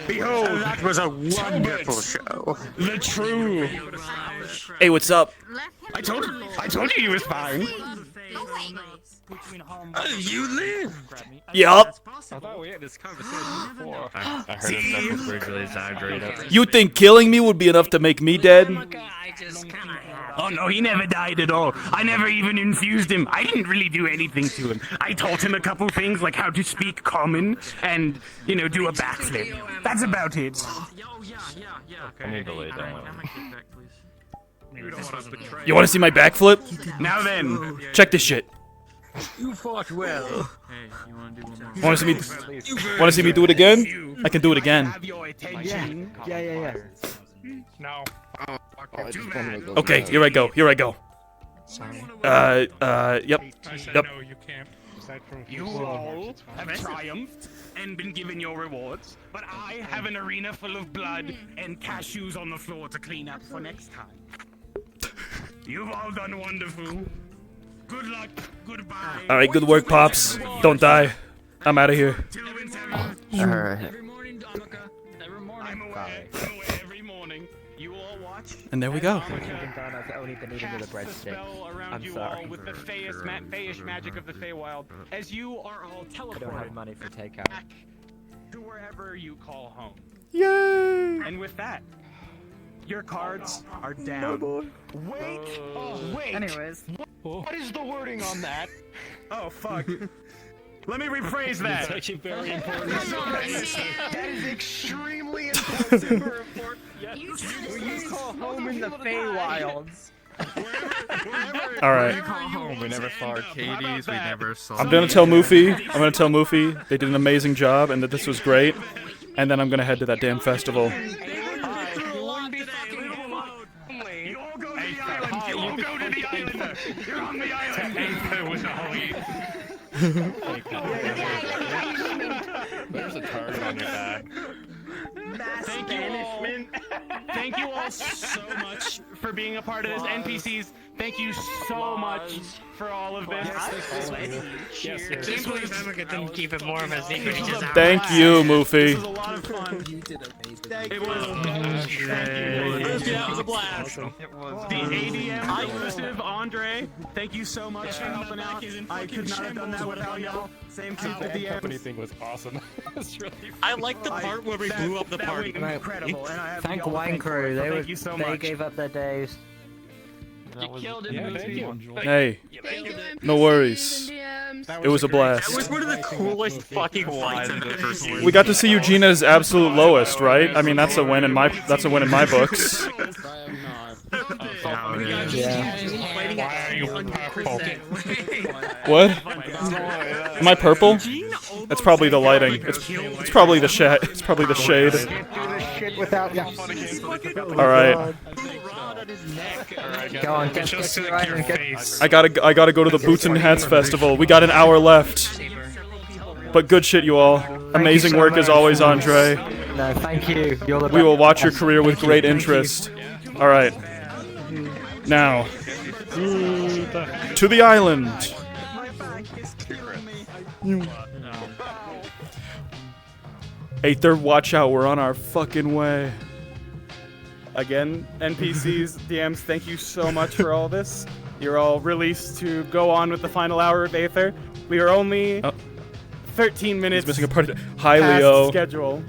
Behold, That was a wonderful show. the true. Hey, what's up? I told you he was fine. You live. Yup. I thought we had this conversation before. I heard stuff was really exaggerated. You think killing me would be enough to make me dead? Oh no, he never died at all. I never even infused him. I didn't really do anything to him. I taught him a couple things like how to speak common and, you know, do a backflip. That's about it. I need to lay down. You want to see my backflip? Now then, Check this shit. You fought well. Want to see me do it again? I can do it again. Yeah. No. Okay, here I go. Yep. I said no, you can't. you all have triumphed and been given your rewards, but I have an arena full of blood and cashews on the floor to clean up for next time. You've all done wonderful. Good luck. Goodbye. All right, good work, pops. Don't die. I'm out of here. Alright. I'm aware every morning. You all watch. And there we go. I've only been eating with a breadstick. I'm sorry. With the Feyish magic of the Feywild, as you are all I don't have teleported money for takeout. back to wherever you call home. Yay! And with that, your cards are down. Wait! Oh, wait! Anyways. What is the wording on that? Oh, fuck. Let me rephrase that. It's actually very important. That is extremely important. Super important. You call home in the Feywilds. All right. We never saw Arcades. We never saw. I'm gonna tell Mufi they did an amazing job and that this was great, and then I'm gonna head to that damn festival. You all go to the island. You're on the island. Aether was Ollie. There's a target on your back. Thank you all so much for being a part of this. NPCs, thank you so much for all of this. I can't believe Emeka didn't keep it more of a secret. He just Thank you, Mufi. This was a lot of fun. You did amazing. It was. It was a blast. The ADM exclusive Andre, thank you so much for helping out. I could not have done that without y'all. Same thing with the company thing was awesome. It's really I like the part where we blew up the party. Incredible. And I have Thank y'all to Wine thank for Crew. it, so They thank you so much. gave up their days. You killed him, Yeah, Lucy. thank you. Hey, no worries. It was a blast. That was one of the coolest fucking lines I've ever seen. We got to see Eugene at his absolute lowest, right? I mean, that's a win in my books. What? Am I purple? It's probably the lighting. It's probably the shade. It's probably the shade. All right. Go on, get to right and get. I gotta go to the Boots and Hats Festival. We got an hour left. But good shit, you all. Amazing work as always, Andre. No, thank you. You're the We will best. watch your career with great interest. All right. Now, to the island. Aether, watch out. We're on our fucking way. Again, NPCs, DMs, thank you so much for all this. You're all released to go on with the final hour of Aether. We are only 13 minutes He's missing a party. Hi, past Leo. schedule.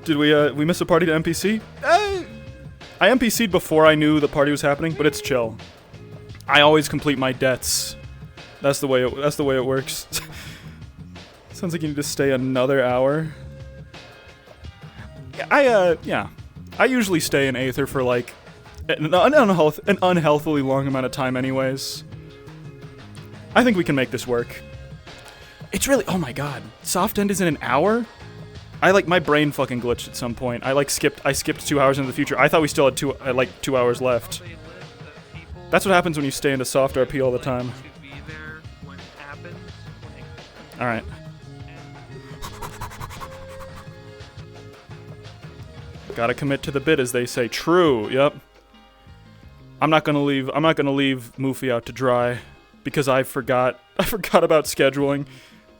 Did we miss a party to NPC? I NPC'd before I knew the party was happening, but it's chill. I always complete my debts. That's the way it works. Sounds like you need to stay another hour. Yeah. I usually stay in Aether for like an unhealthily long amount of time anyways. I think we can make this work. It's really, oh my god. Soft end is in an hour? My brain fucking glitched at some point. I skipped 2 hours into the future. I thought we still had 2 hours left. That's what happens when you stay into soft RP all the time. Alright. Gotta commit to the bit, as they say. True, yep. I'm not gonna leave Mufi out to dry because I forgot about scheduling. I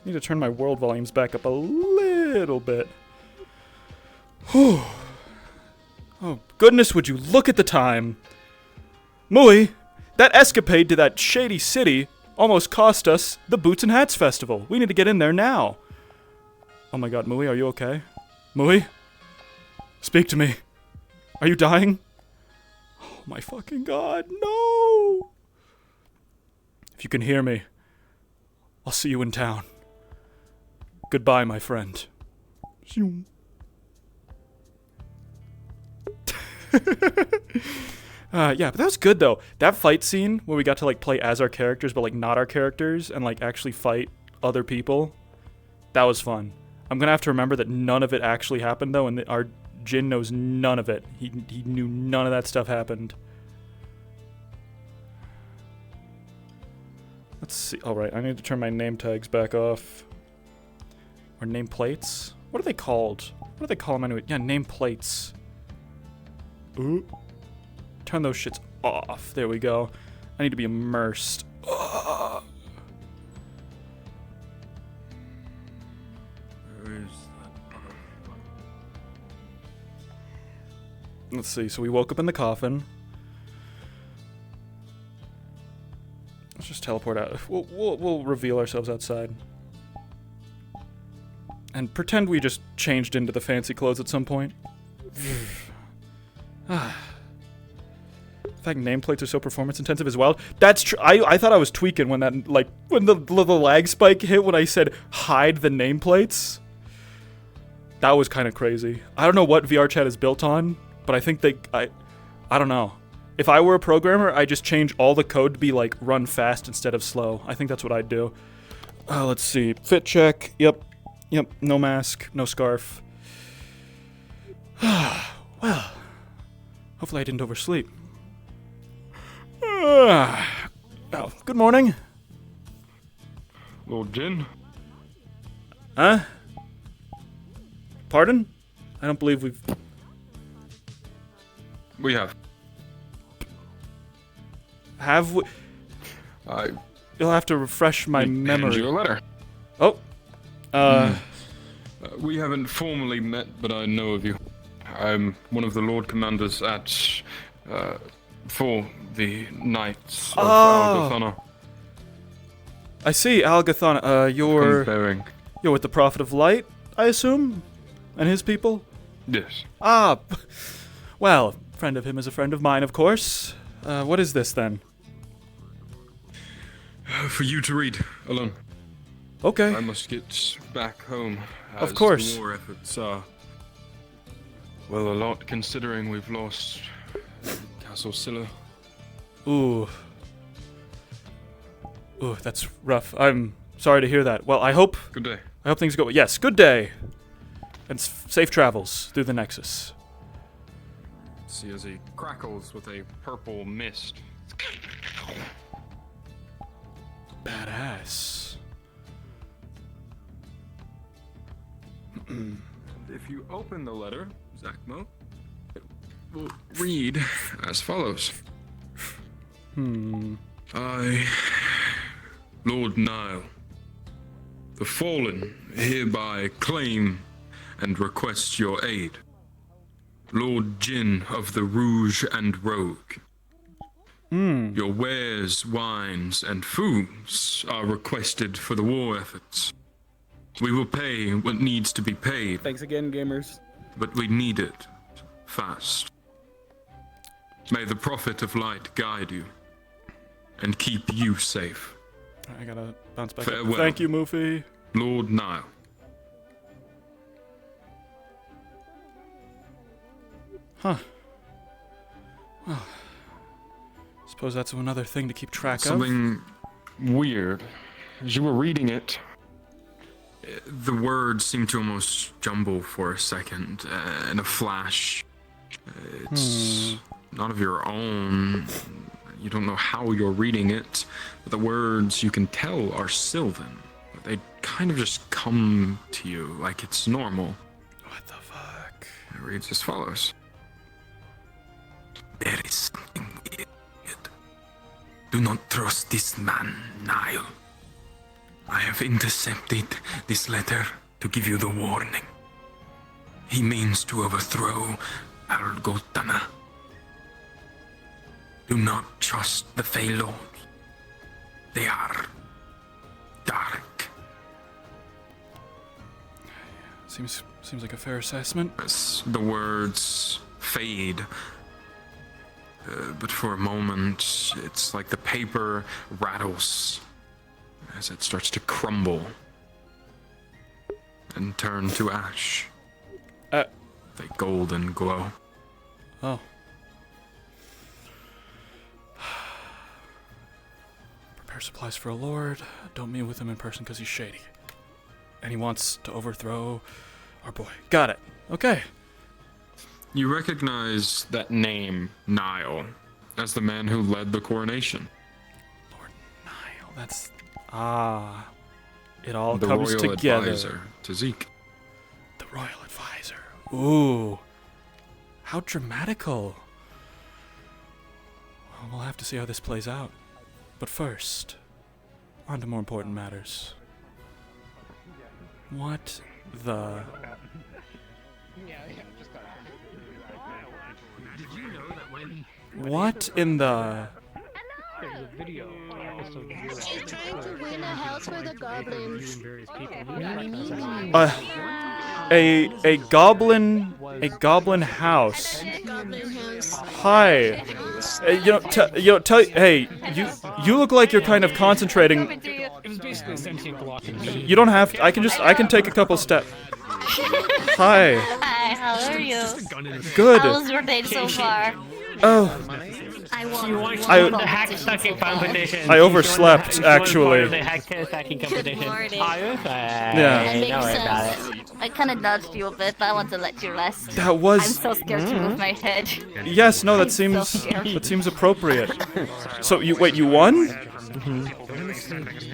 need to turn my world volumes back up a little bit. Whew. Oh, goodness, would you look at the time. Mui, that escapade to that shady city almost cost us the Boots and Hats Festival. We need to get in there now. Oh my god, Mui, are you okay? Mui? Speak to me. Are you dying? Oh my fucking god, no! If you can hear me, I'll see you in town. Goodbye, my friend. Yeah, but that was good though. That fight scene where we got to like play as our characters, but like not our characters, and like actually fight other people. That was fun. I'm gonna have to remember that none of it actually happened though, and our Jin knows none of it. He knew none of that stuff happened. Let's see. All right, I need to turn my name tags back off. Or name plates? What are they called? What do they call them anyway? Yeah, name plates. Ooh. Turn those shits off. There we go. I need to be immersed. Ugh. Where is that? Let's see. So we woke up in the coffin. Let's just teleport out. We'll reveal ourselves outside. And pretend we just changed into the fancy clothes at some point. In fact, nameplates are so performance intensive as well. That's true. I thought I was tweaking when that, like, when the lag spike hit when I said hide the nameplates. That was kind of crazy. I don't know what VR chat is built on, but I think I don't know. If I were a programmer, I'd just change all the code to be like run fast instead of slow. I think that's what I'd do. Let's see. Fit check. Yep. No mask. No scarf. Well, hopefully I didn't oversleep. Oh, good morning. Lord Jin? Huh? Pardon? I don't believe we've... We have. Have we? You'll have to refresh my memory. Hand you a letter. Oh. We haven't formally met, but I know of you. I'm one of the Lord Commanders at, for the Knights of Algathana. I see, Algathana. You're with the Prophet of Light, I assume? And his people? Yes. Ah, well, friend of him is a friend of mine, of course. What is this, then? For you to read, alone. Okay. I must get back home. Of course. The war efforts are, well, a lot, considering we've lost Castle Scylla. Ooh, that's rough. I'm sorry to hear that. Well, I hope... Good day. I hope things go... Yes, good day. And safe travels through the Nexus. See as he crackles with a purple mist. Badass. If you open the letter, Zachmo, it will read as follows. I, Lord Nile, the fallen, hereby claim and request your aid. Lord Jin of the Rouge and Rogue. Your wares, wines, and foods are requested for the war efforts. We will pay what needs to be paid. Thanks again, gamers. But we need it fast. May the Prophet of Light guide you and keep you safe. I gotta bounce back Farewell. up. Thank you, Mufi. Lord Nile. Huh. Well, suppose that's another thing to keep track of. Something weird. As you were reading it, the words seemed to almost jumble for a second, in a flash. It's not of your own. You don't know how you're reading it, but the words you can tell are Sylvan. They kind of just come to you like it's normal. What the fuck? It reads as follows. There is something weird. Do not trust this man, Nile. I have intercepted this letter to give you the warning. He means to overthrow Algathana. Do not trust the Fey Lord. They are dark. Seems like a fair assessment. As the words fade, but for a moment, it's like the paper rattles as it starts to crumble and turn to ash. With a golden glow. Oh. Prepare supplies for a lord. Don't meet with him in person because he's shady. And he wants to overthrow our boy. Got it. Okay. You recognize that name, Nile, as the man who led the coronation. Lord Nile, that's... Ah. It all the comes royal together. advisor to Zeke. The royal advisor. Ooh. How dramatical. Well, we'll have to see how this plays out. But first, on to more important matters. What the... Did you know that when What in the... there's a video also She's trying to win a house for the goblins. A goblin house. Hi. Hey, you look like you're kind of concentrating. You don't have to, I can take a couple steps. Hi. Hi, how are you? Good. How was your day so far? Oh. She won the hack stacking competition. I overslept, actually. The hack stacking competition. Yeah. That makes Don't worry about sense. I kind of dodged you a bit, but I want to let you rest. That was- I'm so scared to move my head. Yes, no, that I'm so seems scared. appropriate. So you won?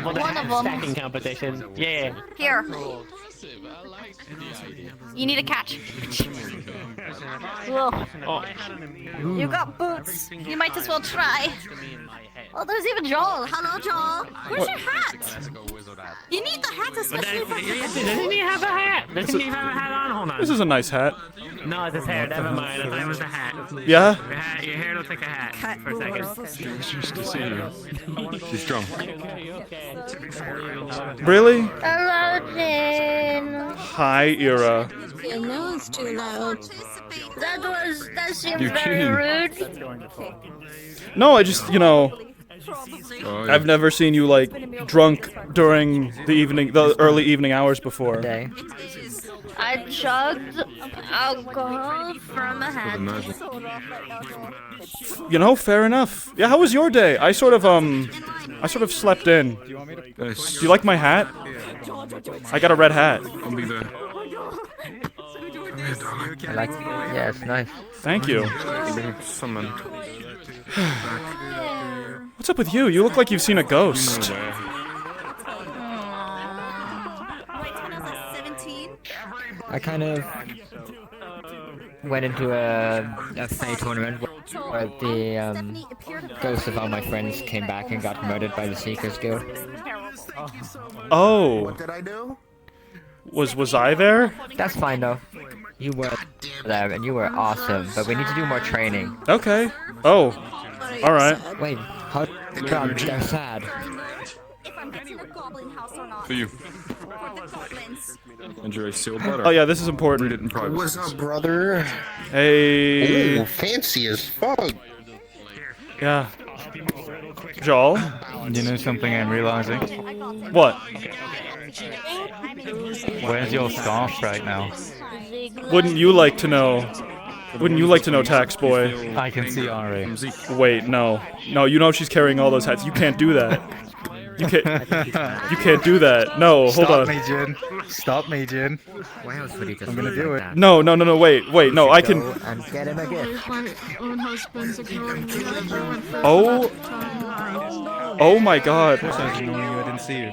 Well, the One hack of 'em. stacking competition. Yeah. Here. You need a catch. Whoa. You got boots. You might as well try. Oh, there's even Joel. Hello, Joel. Where's your hat? You need the hat especially for Doesn't he have a hat? Doesn't he have a hat on? Hold on. This is a nice hat. No, it's his hair. Never mind. I thought it was a hat. Yeah? Your hair looks like a hat for a second. She's drunk. Really? Hello, Jane. Hi, Ira. I know it's too loud. That seems You're very kidding. rude. No, I just, I've never seen you, like, drunk during the early evening hours before. I chugged alcohol from a hat. Fair enough. Yeah, how was your day? I sort of slept in. Do you like my hat? I got a red hat. I'll be there. I like it. Yeah, it's nice. Thank you. Someone. What's up with you? You look like you've seen a ghost. I kind of went into a fey tournament where the ghosts of all my friends came back and got murdered by the Seekers Guild. Oh. What did I do? Was I there? That's fine though. You were there and you were awesome, but we need to do more training. Okay. Oh. All right. Wait, how come they're sad? For you. Enjoy sealed butter. Oh yeah, this is important. Read it in private. What's up, brother? Hey. Ooh, fancy as fuck. Yeah. Joel? You know something I'm realizing? What? Where's your scarf right now? Wouldn't you like to know? Wouldn't you like to know, Tax Boy? I can see Ari. Wait, no. No, you know she's carrying all those hats. You can't do that. You can't do that. No, hold on. Stop me, Jin. Stop me, Jin. Why else would he just I'm gonna do it. No, wait, no, I can... And get him a gift. Oh my god. I didn't see you.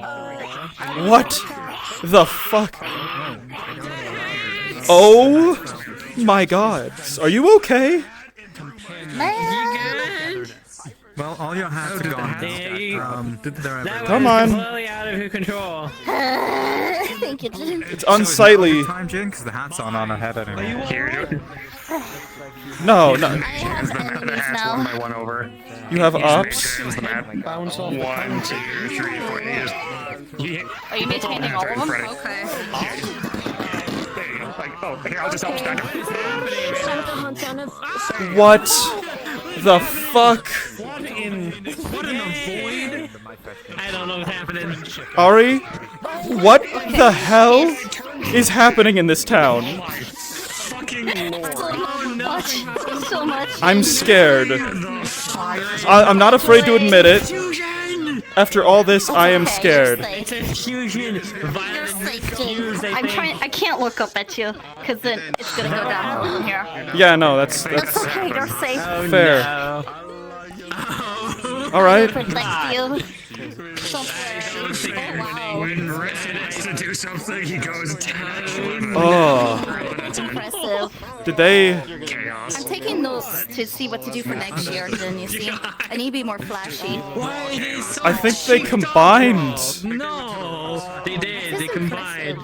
What the fuck? Oh my god. Are you okay? Well, all your hats are gone. Come on. Completely out of control. Thank you, Jin. It's unsightly. Time, Jin, because the hat's on our head anyway. No, no. I have enemies now. One by one over. You have ups. Bounce off. 1, 2, 3, 4. Are you maintaining all of them? Okay. Here, I'll just help stand him. What the fuck? What in the void? I don't know what's happening. Ari, what the hell is happening in this town? So much. I'm scared. I'm not afraid to admit it. After all this, I am scared. It's a fusion. You're safe, Jin. I can't look up at you, because then it's gonna go downhill from here. Yeah, no, that's That's okay, you're safe. fair. All right. Protect you. When Red has to do something, he goes down. Oh. That's impressive. Did they? I'm taking notes to see what to do for next year, Jin, you see. I need to be more flashy. I think they combined. No, they did. They combined.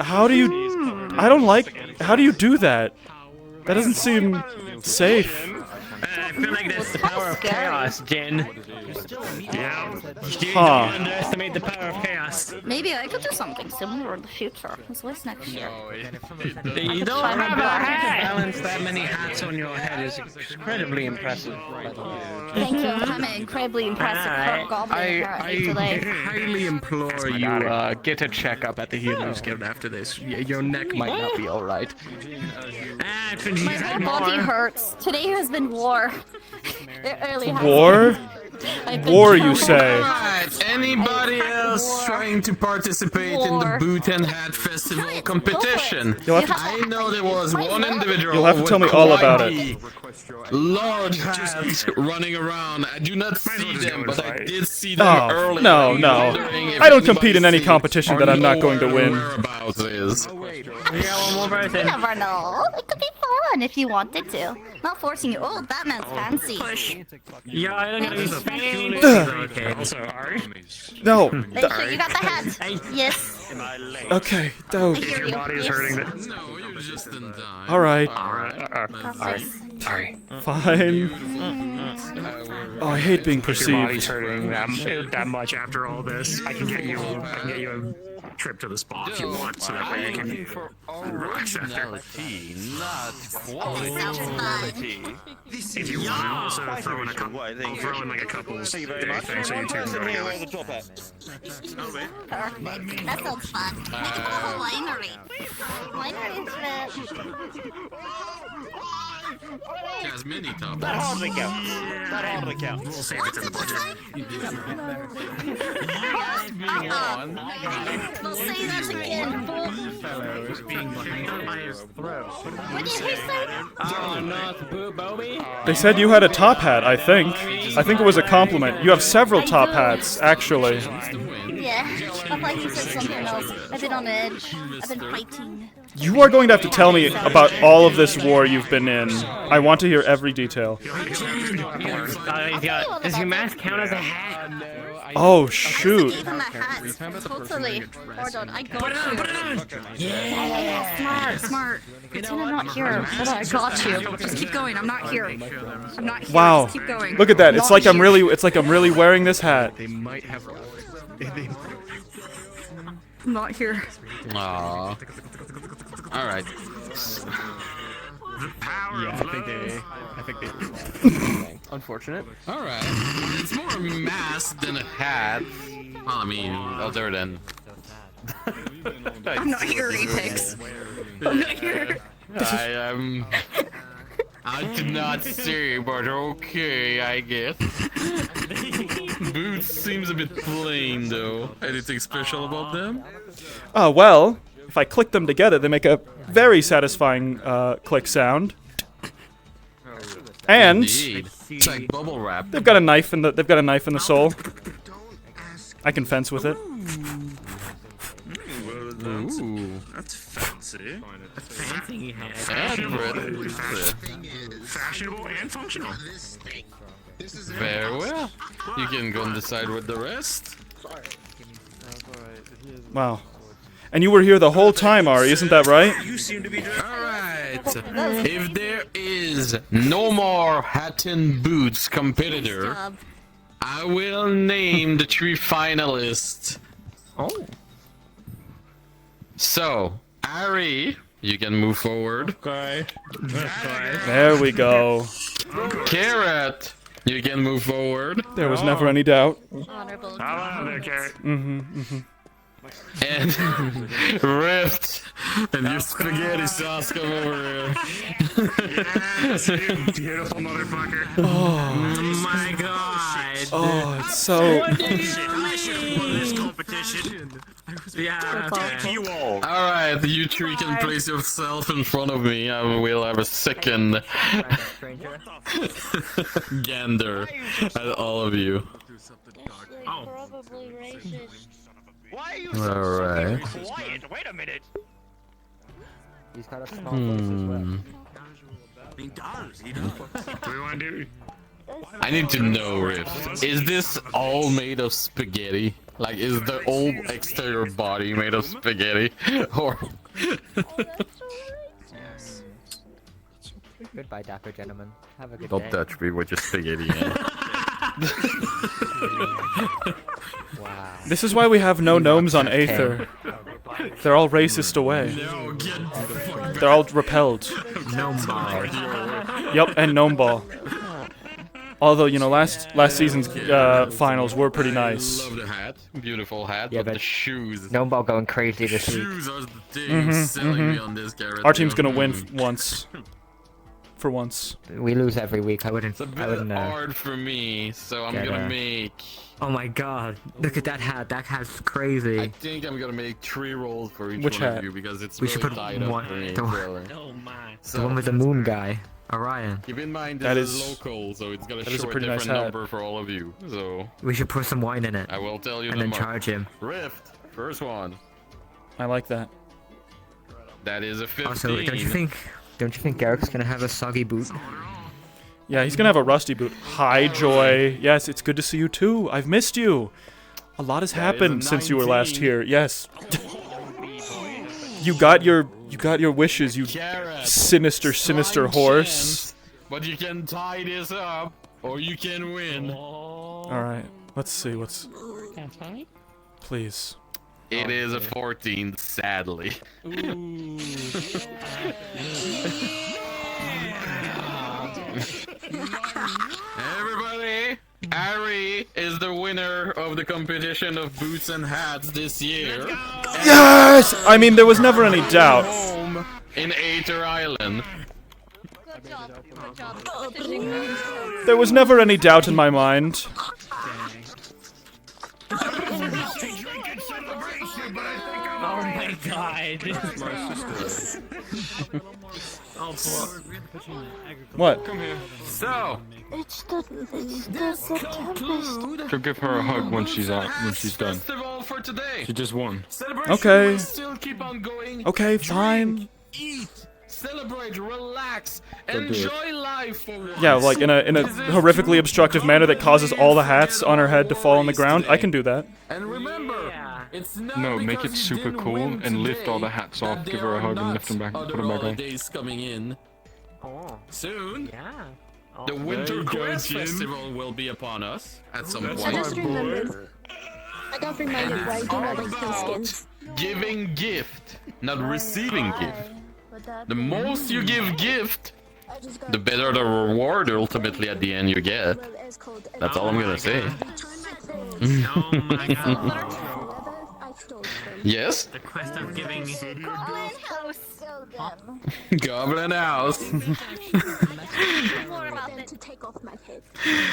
How do you? I don't like. How do you do that? That doesn't seem safe. I feel like that's the power of chaos, Jin. Yeah. You Huh. don't underestimate the power of chaos. Maybe I could do something similar in the future. What's next year? You don't Try my have a best. hat. Balance that many hats on your head is incredibly impressive. Thank you. I'm an incredibly impressive goblin apparently today. highly implore you get a checkup at the Healers Guild after this. Your neck might not be all right. My whole body hurts. Today has been war. It really has. War? I've been War, you trauma- say? Alright, anybody else trying to participate in the Boot and Hat Festival competition? You'll have to- I know there was one individual You'll have to with tell me all quite about the large hats running around. I do not see them, but I did see them Oh, earlier. no, no. I don't compete in any competition that I'm not going to win. Whereabouts is. We got one more person. You never know. It could be fun if you wanted to. Not forcing you. Oh, that man's fancy. Yeah, I don't know. He's fancy. Okay. Also, Ari. No. Make sure you got the hat. Yes. Okay. No. I hear you. Body is Yes. hurting. No, you're just in time. All right. Sorry. Fine. Oh, I hate being If your body's perceived. hurting that much after all this, I can get you a trip to the spa if you want, so that way you can relax after. If you want, I'll also throw in a couple. I'll throw in like a couple's day thing, so you two can go together. That sounds fun. We could go to a winery. Winery trip. Has many topics. That hardly counts. That hardly counts. We'll save it in the budget. We'll say that again. Fellow is being behind by his throat. What did he say? Oh, not Boo Bobby. They said you had a top hat, I think. I think it was a compliment. You have several top hats, actually. Yeah. I thought you said something else. I've been on edge. I've been fighting. You are going to have to tell me about all of this war you've been in. I want to hear every detail. Does your mask count as a hat? Oh, shoot. Gave him a hat. Totally. Hold on, I got you. Yeah. Smart. Pretend I'm not here. Hold on, I got you. Just keep going. I'm not here. I'm not here. Wow. Just keep going. Look at that. It's like I'm really wearing this hat. They might have. I'm not here. Aww. Alright. I think they. Unfortunate. Alright. It's more a mask than a hat. Well, I mean, other than. I'm not here, Apex. I'm not here. I did not see, but okay, I guess. Boots seems a bit plain, though. Anything special about them? Well, if I click them together, they make a very satisfying click sound. And Indeed. It's like bubble wrap. they've got a knife in the sole. I can fence with it. Ooh. That's fancy. Fancy hat. Fashionable and functional. Very well. You can go and decide with the rest. Wow. And you were here the whole time, Ari, isn't that right? You seem to be alright. If there is no more hat and boots competitor, I will name the 3 finalists. Oh. So, Ari, you can move forward. Okay. There we go. Carrot, you can move forward. There was never any doubt. Honorable. And Rift, and your spaghetti sauce come over here. Yes, you beautiful motherfucker. Oh my god. Oh, it's so... This competition. Yeah, okay. You all. Alright, you 3 can place yourself in front of me. I will have a second gander at all of you. Oh. Why are you Alright. quiet? Wait a minute. He's got a small voice as well. He does. What do you want to do? I need to know, Rift. Is this all made of spaghetti? Like, is the whole exterior body made of spaghetti? Or... Goodbye, dapper gentlemen. Have a good Don't day. touch me with your spaghetti hand. Wow. This is why we have no gnomes on Aether. They're all racist away. They're all repelled. Gnome ball. Yep, and gnome ball. Although, you know, last season's finals were pretty nice. Love the hat. Beautiful hat. Yeah, but the shoes. Gnome ball going crazy this week. Shoes are the thing selling me on this character. Our team's gonna win once. For once. We lose every week. I wouldn't. It's a bit hard for me, so I'm gonna make. Oh my god! Look at that hat. That hat's crazy. I think I'm gonna make 3 rolls for each Which one hat? of you because it's We really should put tied up one. for me. The one with the moon guy, Orion. Keep in mind That this is- is local, so it's gonna that is show a a pretty different nice hat. number for all of you. So We should put some wine in it. I will tell you and the then mark. charge him. Rift, first one. I like that. That is a 15. Also, don't you think Garrick's gonna have a soggy boot? Yeah, he's gonna have a rusty boot. Hi, Joy. Yes, it's good to see you too. I've missed you. A lot has happened since you were last here. Yes. You got your wishes, you sinister horse. But you can tie this up, or you can win. All right. Let's see what's. Please. It is a 14, sadly. Everybody, Ari is the winner of the competition of boots and hats this year. Yes! I mean, there was never any doubt. Home in Aether Island. There was never any doubt in my mind. Oh my god. What? Come here. So, It's the tempest. to give her a hug when she's out, when she's done. Festival for today. She just won. Celebration Okay. will still keep on going. Okay, fine. Eat, celebrate, relax, Don't do it. enjoy life for once. Yeah, like in a horrifically obstructive manner that causes all the hats on her head to fall on the ground. I can do that. And remember, it's not No, make it because you super didn't cool win and lift all the today hats that off, give there her a are hug and not lift them back, other put them back on. holidays coming in. Oh. Soon, Yeah. the Winter you go, Quest Jim. Festival will be upon us at some I point. just remembered. I got reminded why I do not like kill skins. Giving gift, not receiving gift. The most you give gift, the better the reward ultimately at the end you get. That's all I'm gonna say. Yes? The quest of giving. Goblin House.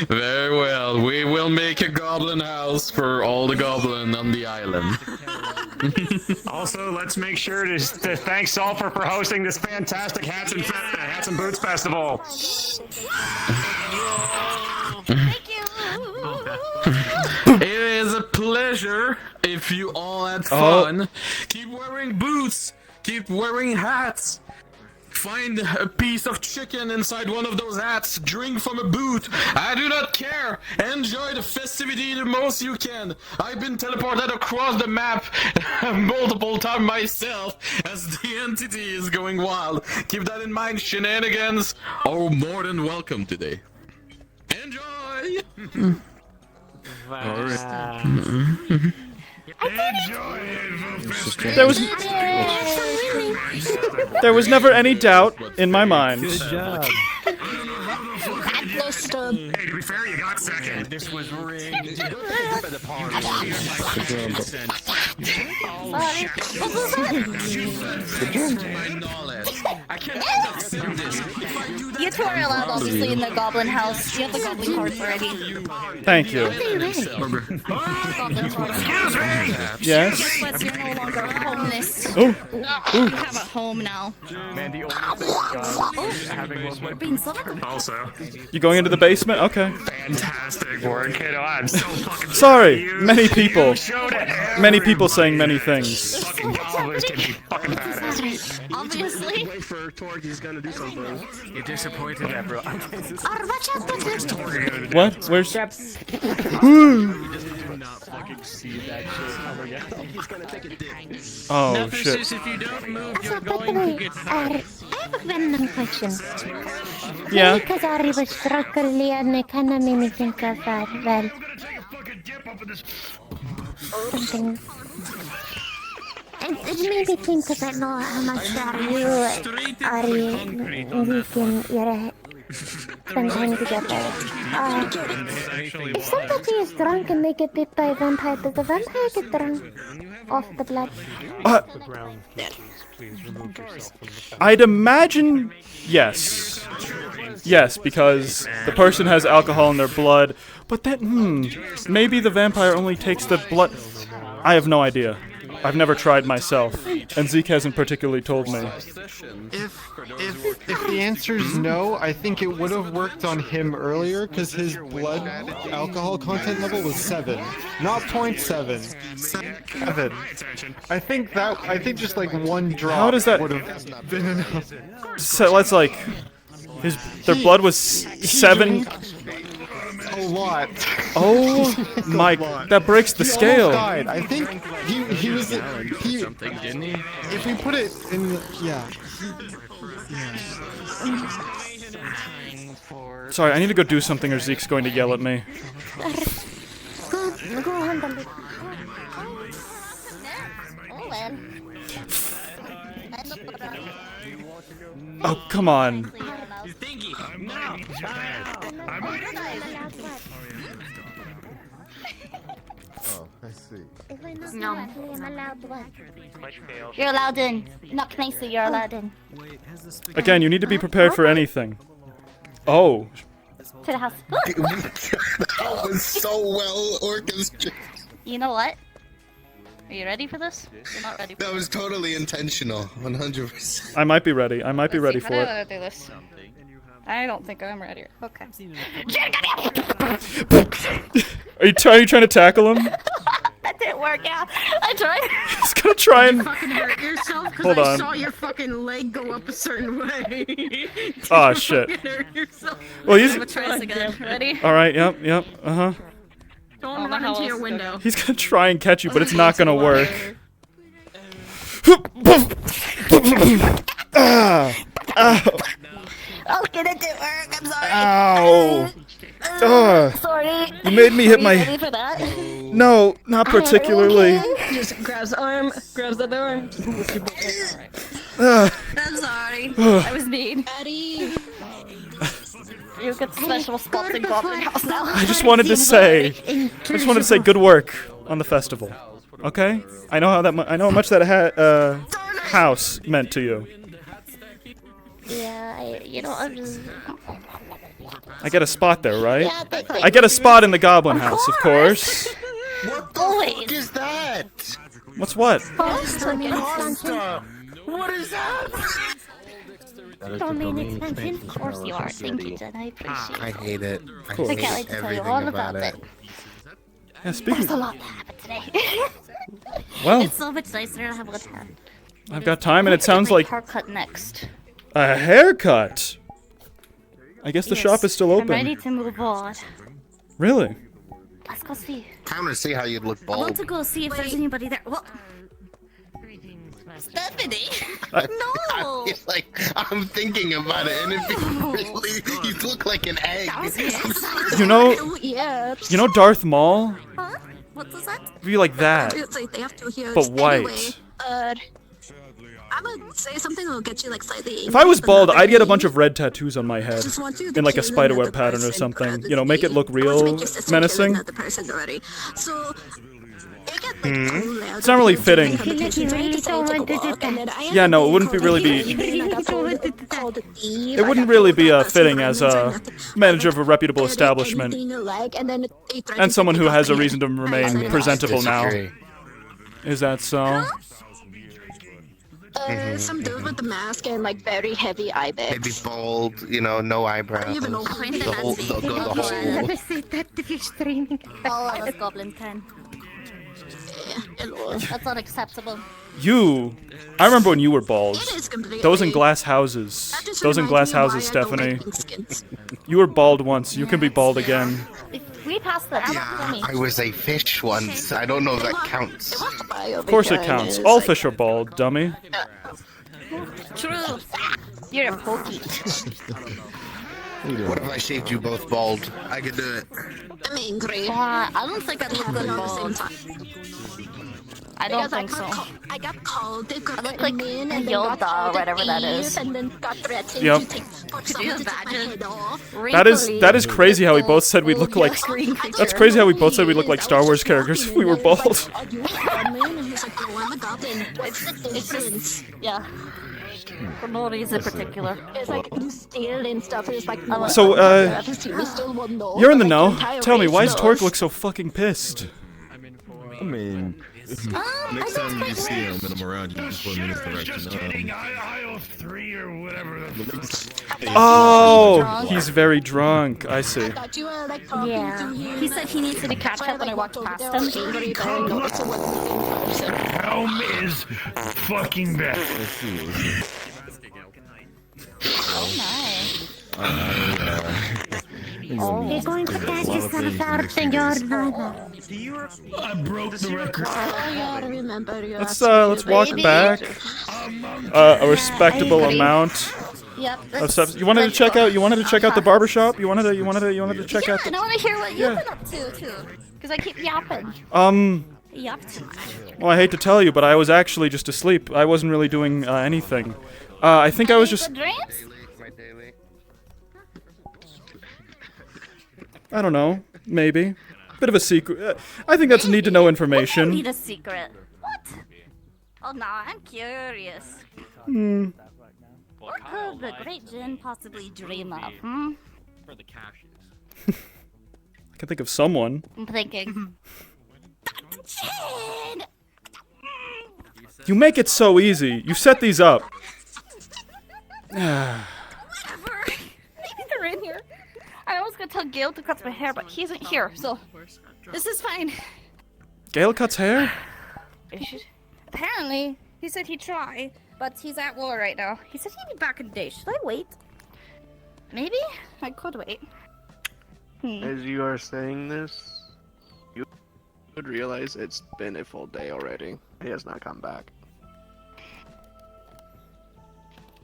Very well, we will make a goblin house for all the goblin on the island. Also, let's make sure to thank Sulfur for hosting this fantastic Hats and Boots Festival. It is a pleasure if you all had fun. Keep wearing boots, keep wearing hats. Find a piece of chicken inside one of those hats. Drink from a boot. I do not care. Enjoy the festivity the most you can. I've been teleported across the map multiple times myself as the entity is going wild. Keep that in mind, shenanigans are more than welcome today. Enjoy! There was never any doubt in my mind. Good job. Hey, to be fair, you got second. This was rigged. You two are allowed, obviously, in the goblin house. You have the goblin cards already. Thank you. Goblin cards. Yes. Guess what? You're no longer homeless. Oh. You have a home now. Man, the only thing having one Being summer. Also, You going into the basement? Okay. fantastic work, kiddo. I'm so fucking Sorry, proud of you. many people. You showed it. Many people saying many things. Fucking goblins can be fucking badass. Obviously. Wait for Torg, he's gonna do something. You're disappointed at bro. Watch out, bitches. What? Where's? Oh shit. If you don't move, So, by the way, I have a random question. Yeah. Because I was struggling and it kind of made me think of, well, something. It made me think because I know how much are you can spend time together. If somebody is drunk and they get bit by a vampire, does the vampire get drunk off the blood? I'd imagine yes. Yes, because the person has alcohol in their blood, but then, maybe the vampire only takes the blood. I have no idea. I've never tried myself, and Zeke hasn't particularly told me. If the answer is no, I think it would have worked on him earlier because his blood alcohol content level was 7, not 0.7. 7. I think just like one drop. How does that would have been enough? So let's like, their blood was 7. A lot. Oh my! That breaks the He scale. almost died. I think he was something, didn't he? If we put it in, Sorry, I need to go do something, or Zeke's going to yell at me. Go handle it. Oh come on! Oh, I see. No. I'm allowed one. You're allowed in. Not nicely, you're allowed in. Again, you need to be prepared for anything. Oh. To the house. That was so well orchestrated. You know what? Are you ready for this? You're not ready for That was totally intentional, 100%. I might be ready. I might be ready for it. How do I do this? I don't think I'm ready. Okay. Are you trying to tackle him? That didn't work out. I tried. He's gonna try and. You fucking hurt yourself because Hold I on. saw your fucking leg go up a certain way. Oh shit. Well, he's. I'm gonna try this again. Ready? All right. Yep. Uh-huh. Don't run into your window. He's gonna try and catch you, but it's not gonna work. Okay, that didn't work. I'm sorry. Ow! Sorry. You made me hit Are you my. ready for that? No, not particularly. Just grabs arm, grabs the other arm. Ah. I'm sorry. I was mean. Eddie. You get special spots in Goblin House now. I just wanted to say good work on the festival. Okay? I know how how much that house meant to you. Yeah, I'm just. I get a spot there, right? Yeah, but I get a spot in the Goblin House, of course. What the fuck is that? What's what? What is that? Domain extension? Of course you are. Thank you, Jen. I appreciate it. I hate it. I Cool. I can't wait hate to tell you everything all about it. Yeah, speaking. There's a lot that happened today. Well. It's so much nicer to have one hand. I've got time, and it sounds like. Haircut next. A haircut. I guess the shop is still I'm open. ready to move on. Really? Let's go see. I want to see how you'd look I want bald. to go see if there's anybody there. What? Stephanie? No! It's like, I'm thinking about it, and it'd be really, you look like an egg. You know, Yeah. you know Darth Maul? Huh? What was that? Be like that, They have to hear but it white. anyway. I would say something that will get you like slightly. If I was angry, but bald, not I'd get a really. bunch of red tattoos on my head, Just want you to in like a kill spiderweb another pattern or person something. You know, make it look I want to real make your sister kill menacing. another person already. So, It's not really fitting. Yeah, no, it wouldn't be really be. It wouldn't really be fitting as a manager of a reputable establishment and someone who has a reason to remain presentable now. Is that so? Some dude with the mask and like very heavy eye bags. Maybe bald, you know, no eyebrows. Even though The whole, the whole. Never say that if you're streaming. All of us Goblin 10. That's unacceptable. I remember when you were bald. It is completely- Those in glass houses. Those in glass houses, Stephanie. You were bald once. You can be bald again. If we pass the I was a fish once. I don't know if that counts. Of course it counts. All fish are bald, dummy. True. You're a pokey. What if I shaved you both bald? I could do it. I'm angry. I don't think I'd look good bald. I don't think so. I got called to go like in and Yoda or whatever that is, and then got threatened Yep. to take head off. That is crazy how we both said we look like. That's crazy how we both said we look like Star Wars characters if we were bald. And he's like, no, I'm a goblin. What's the difference? Yeah. For no reason in particular. It's like you steal and stuff. And it's like, So, you're in the know. entire Tell me, why race does Torque knows. look so fucking pissed? I mean, next time you see him and I'm around, you just put him in his direction. Aisle 3 or whatever. Oh, he's very drunk. I see. Yeah. He said he needs to be catch up when I walked past him. Angry, very noticeable. Helm is fucking bad. Oh my. He's going to catch yourself out in your mother. I broke the record. Oh, yeah, I remember you. Let's walk back. A respectable amount. Yep. Of stuff. You wanted to check out. You wanted to check out the barbershop. You wanted to check out. And I want to hear what you've been up to too, because I keep yapping. Yap too much. Well, I hate to tell you, but I was actually just asleep. I wasn't really doing anything. I think I was just. I don't know. Maybe. Bit of a secret. I think that's need to know information. Need a secret. What? Oh no, I'm curious. What could the great Jin possibly dream of? For the cashes. I can think of someone. I'm thinking. Dr. Jin! You make it so easy. You set these up. Whatever. Maybe they're in here. I was gonna tell Gale to cut my hair, but he isn't here, so this is fine. Gale cuts hair? Apparently, he said he'd try, but he's at war right now. He said he'd be back in a day. Should I wait? Maybe? I could wait. As you are saying this, you would realize it's been a full day already. He has not come back.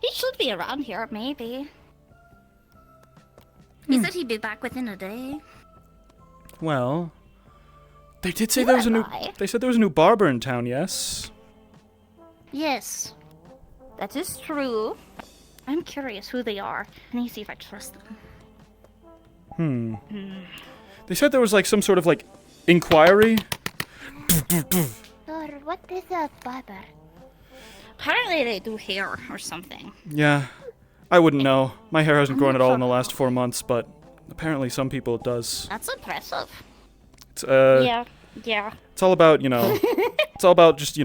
He should be around here, maybe. He said he'd be back within a day. Well, they did say there was a new. They said there was a new barber in town. Yes. Yes, that is true. I'm curious who they are. I need to see if I trust them. They said there was like some sort of like inquiry. What is a barber? Apparently they do hair or something. Yeah, I wouldn't know. My hair hasn't grown at all in the last 4 months, but apparently some people it does. That's impressive. It's Yeah. It's all about, it's all about just, you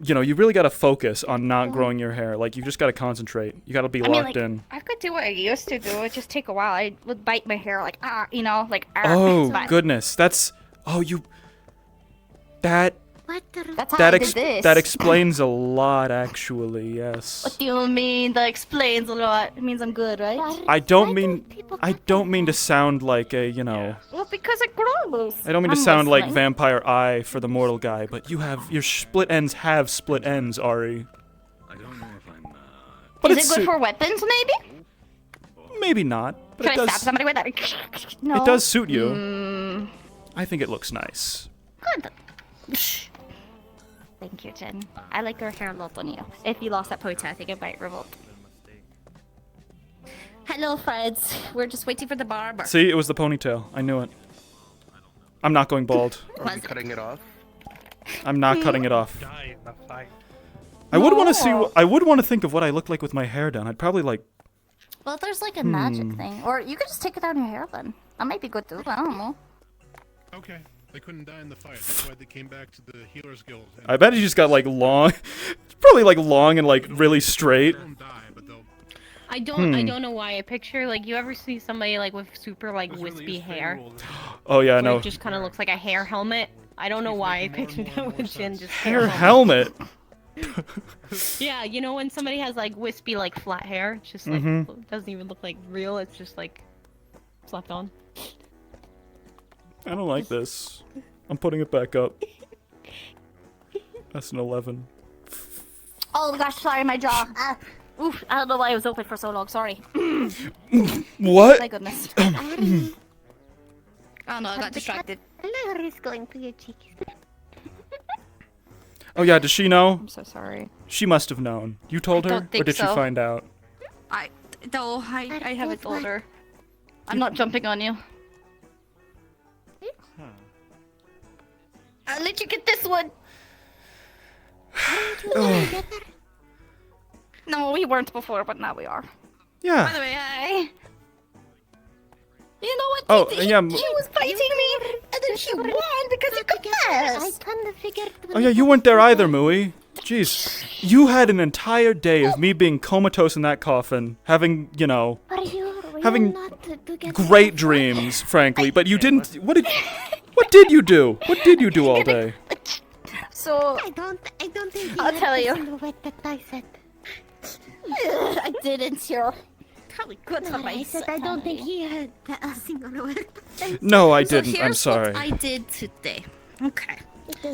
really got to focus on not growing your hair. Like, you just got to concentrate. You got to be locked in. I could do what I used to do. It just take a while. I would bite my hair like, Oh, but- goodness. That's, that, That's how I did this. That explains a lot, actually. Yes. What do you mean? That explains a lot. It means I'm good, right? I don't mean to sound like a, you know. Well, because it grows. I don't mean to sound like Vampire Eye for the mortal guy, but your split ends have split ends, Ari. I don't know if I'm. But Is it good for weapons, maybe? Maybe not. But Can I stab somebody with that? No. It does suit you. I think it looks nice. Good. Thank you, Jen. I like your hair a lot on you. If you lost that ponytail, I think it might revolt. Hello, friends. We're just waiting for the barber. See, it was the ponytail. I knew it. I'm not going bald. Are you cutting it off? I'm not cutting it off. I would want to see. I would want to think of what I look like with my hair done. I'd probably like. Well, there's like a magic thing. Or you could just take it out in your hair then. That might be good too. I don't know. Okay. They couldn't die in the fight. That's why they came back to the Healers Guild. I bet he just got like long, probably like long and like really straight. I don't know why. I picture like you ever see somebody like with super like wispy hair. Oh yeah, I where know. It just kind of looks like a hair helmet. I don't know why I pictured that with Jin. Just Hair helmet. Yeah, you know when somebody has like wispy like flat hair, it's just like doesn't even look like real. It's just like slapped on. I don't like this. I'm putting it back up. That's an 11. Oh gosh, sorry, my jaw. Oof, I don't know why it was open for so long. Sorry. What? My goodness. Oh no, I got distracted. Hello, is going to your cheeks. Oh yeah, does she know? I'm so sorry. She must have known. You told her, or did she find out? I haven't told her. I'm not jumping on you. I'll let you get this one. No, we weren't before, but now we are. Yeah. By the way, you know what? Oh, he yeah. was fighting me, and then he won because he confessed. Oh yeah, you weren't there either, Mui. Jeez. You had an entire day of me being comatose in that coffin, having, you know, having great dreams, frankly, but you didn't. What did you do? What did you do all day? So I don't think I'll tell you. I didn't, you're probably good for my said I don't think he had a single word. No, I didn't. I'm Here's sorry. what I did today. Okay.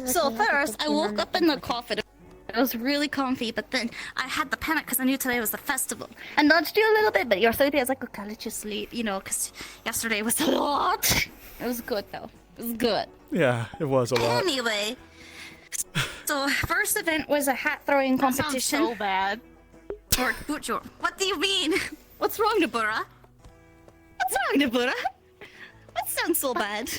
So first, I woke up in the coffin. It was really comfy, but then I had the panic because I knew today was the festival. I nudged you a little bit, but you're sleepy. I was like, okay, I'll let you sleep, you know, because yesterday was a lot. It was good, though. It was good. Yeah, it was a lot. Anyway, so first event was a hat throwing competition. Sounds so bad. What do you mean? What's wrong, Nabura? What's wrong, Nabura? What sounds so bad?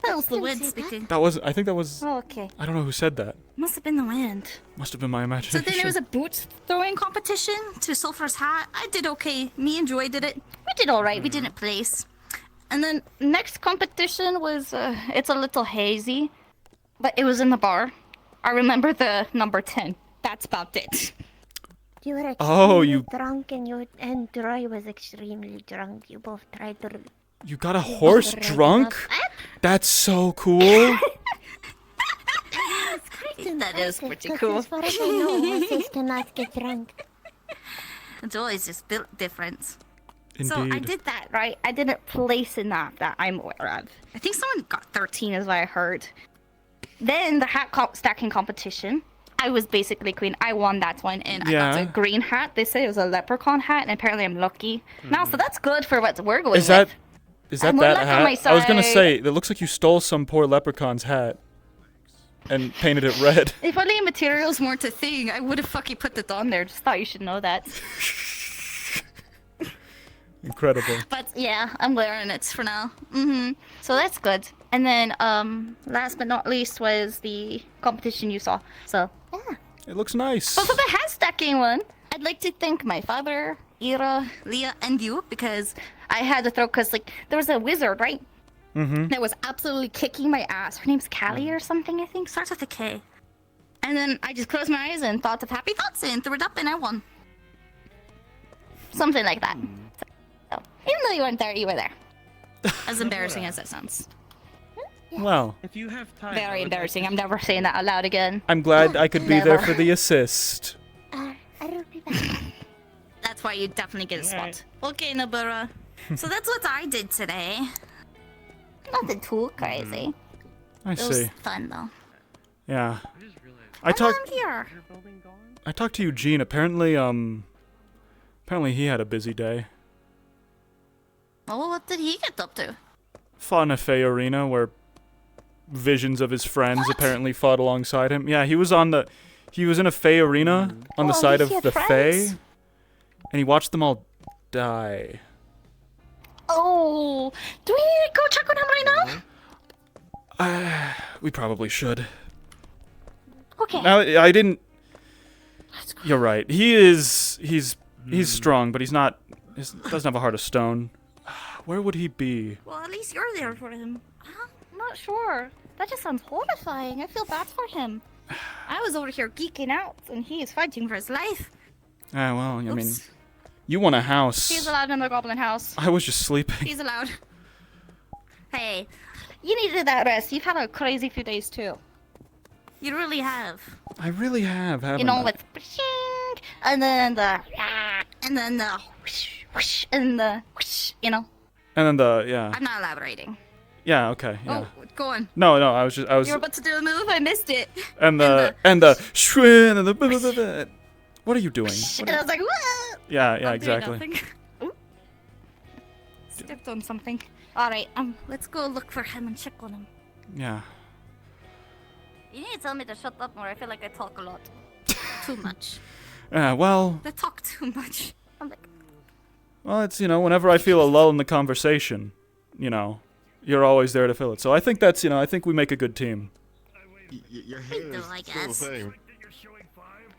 That was the wind speaking. That was. I think that was. Oh, okay. I don't know who said that. Must have been the wind. Must have been my So imagination. then there was a boot throwing competition to Sulphur's hat. I did okay. Me and Joy did it. We did alright. We didn't place. And then next competition was, it's a little hazy, but it was in the bar. I remember the number 10. That's about it. You were extremely drunk and Joy was extremely drunk. You both tried to... You got a horse drunk? That's so cool. That is pretty cool. As far as I know, horses cannot get drunk. Joy's just built different. So I Indeed. did that, right? I didn't place in that I'm aware of. I think someone got 13 is what I heard. Then the hat stacking competition. I was basically queen. I won that one, and I got a green hat. They said it was a leprechaun hat, and apparently I'm lucky. Now, so that's good for what we're going Is that with. is that I'm that luck on hat? my I was gonna side. say it looks like you stole some poor leprechaun's hat and painted it red. If only materials weren't a thing, I would have fucking put it on there. Just thought you should know that. Incredible. But yeah, I'm wearing it for now. So that's good. And then last but not least was the competition you saw. So yeah. It looks nice. But for the hat stacking one, I'd like to thank my father, Ira, Leah, and you because I had to throw because like there was a wizard, right? That was absolutely kicking my ass. Her name's Callie or something, I think. Starts with a K. And then I just closed my eyes and thought of happy thoughts and threw it up and I won. Something like that. So, even though you weren't there, you were there. As embarrassing as that sounds. Well, If you have time, Very embarrassing. I'm never saying that out loud again. I'm glad I could be there Never. for the assist. That's why you definitely get a spot. Alright. Okay, Nabura. So that's what I did today. Nothing too crazy. I It was see. fun though. Yeah. I'm here. I talked to Eugene. Apparently he had a busy day. Well, what did he get up to? Fought in a Fey arena where visions of his friends apparently fought alongside him. Yeah, he was in a Fey arena on the Oh, side he of had the friends? Fey, and he watched them all die. Oh, do we need to go check on him right now? We probably should. Okay. Now, I didn't. You're right. He's strong, but he doesn't have a heart of stone. Where would he be? Well, at least you're there for him. I'm not sure. That just sounds horrifying. I feel bad for him. I was over here geeking out, and he is fighting for his life. Ah, well, I mean, you want a house. He's allowed in the goblin house. I was just sleeping. He's allowed. Hey, You needed that rest. You've had a crazy few days too. you really have. I really have, haven't You know, I? with and then the and then the whoosh, and the whoosh, you know. And then the I'm not elaborating. yeah, okay, yeah. Oh, go on. No, I was You were about to do a move. I missed it. and the shwin and the what are you doing? And I was like, what? Yeah, I'm doing exactly. nothing. Stepped on something. All right, let's go look for him and check on him. Yeah. You need to tell me to shut up more. I feel like I talk a lot. Too much. Well, I talk too much. I'm like, it's whenever I feel a lull in the conversation, you're always there to fill it. So I think that's I think we make a good team. Your hair is I still the guess. same.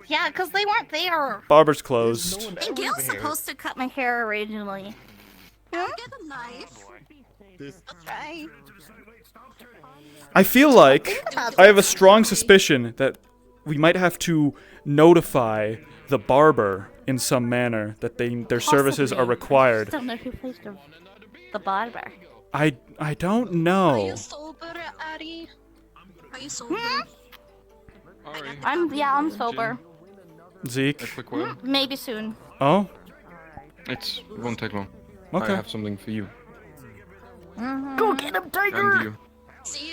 Yeah, because they weren't there. Barber's closed. and Gail's supposed to cut my hair originally. Huh? Get a knife. Right. I feel like I have a strong suspicion that we might have to notify the barber in some manner that their services are required. I don't know who plays the barber. I don't know. sober, Ari? Are you sober? I'm sober. Zeke. A quick word. Maybe soon. Oh? It won't take long. Okay. I have something for you. Go get him, Tiger! And you.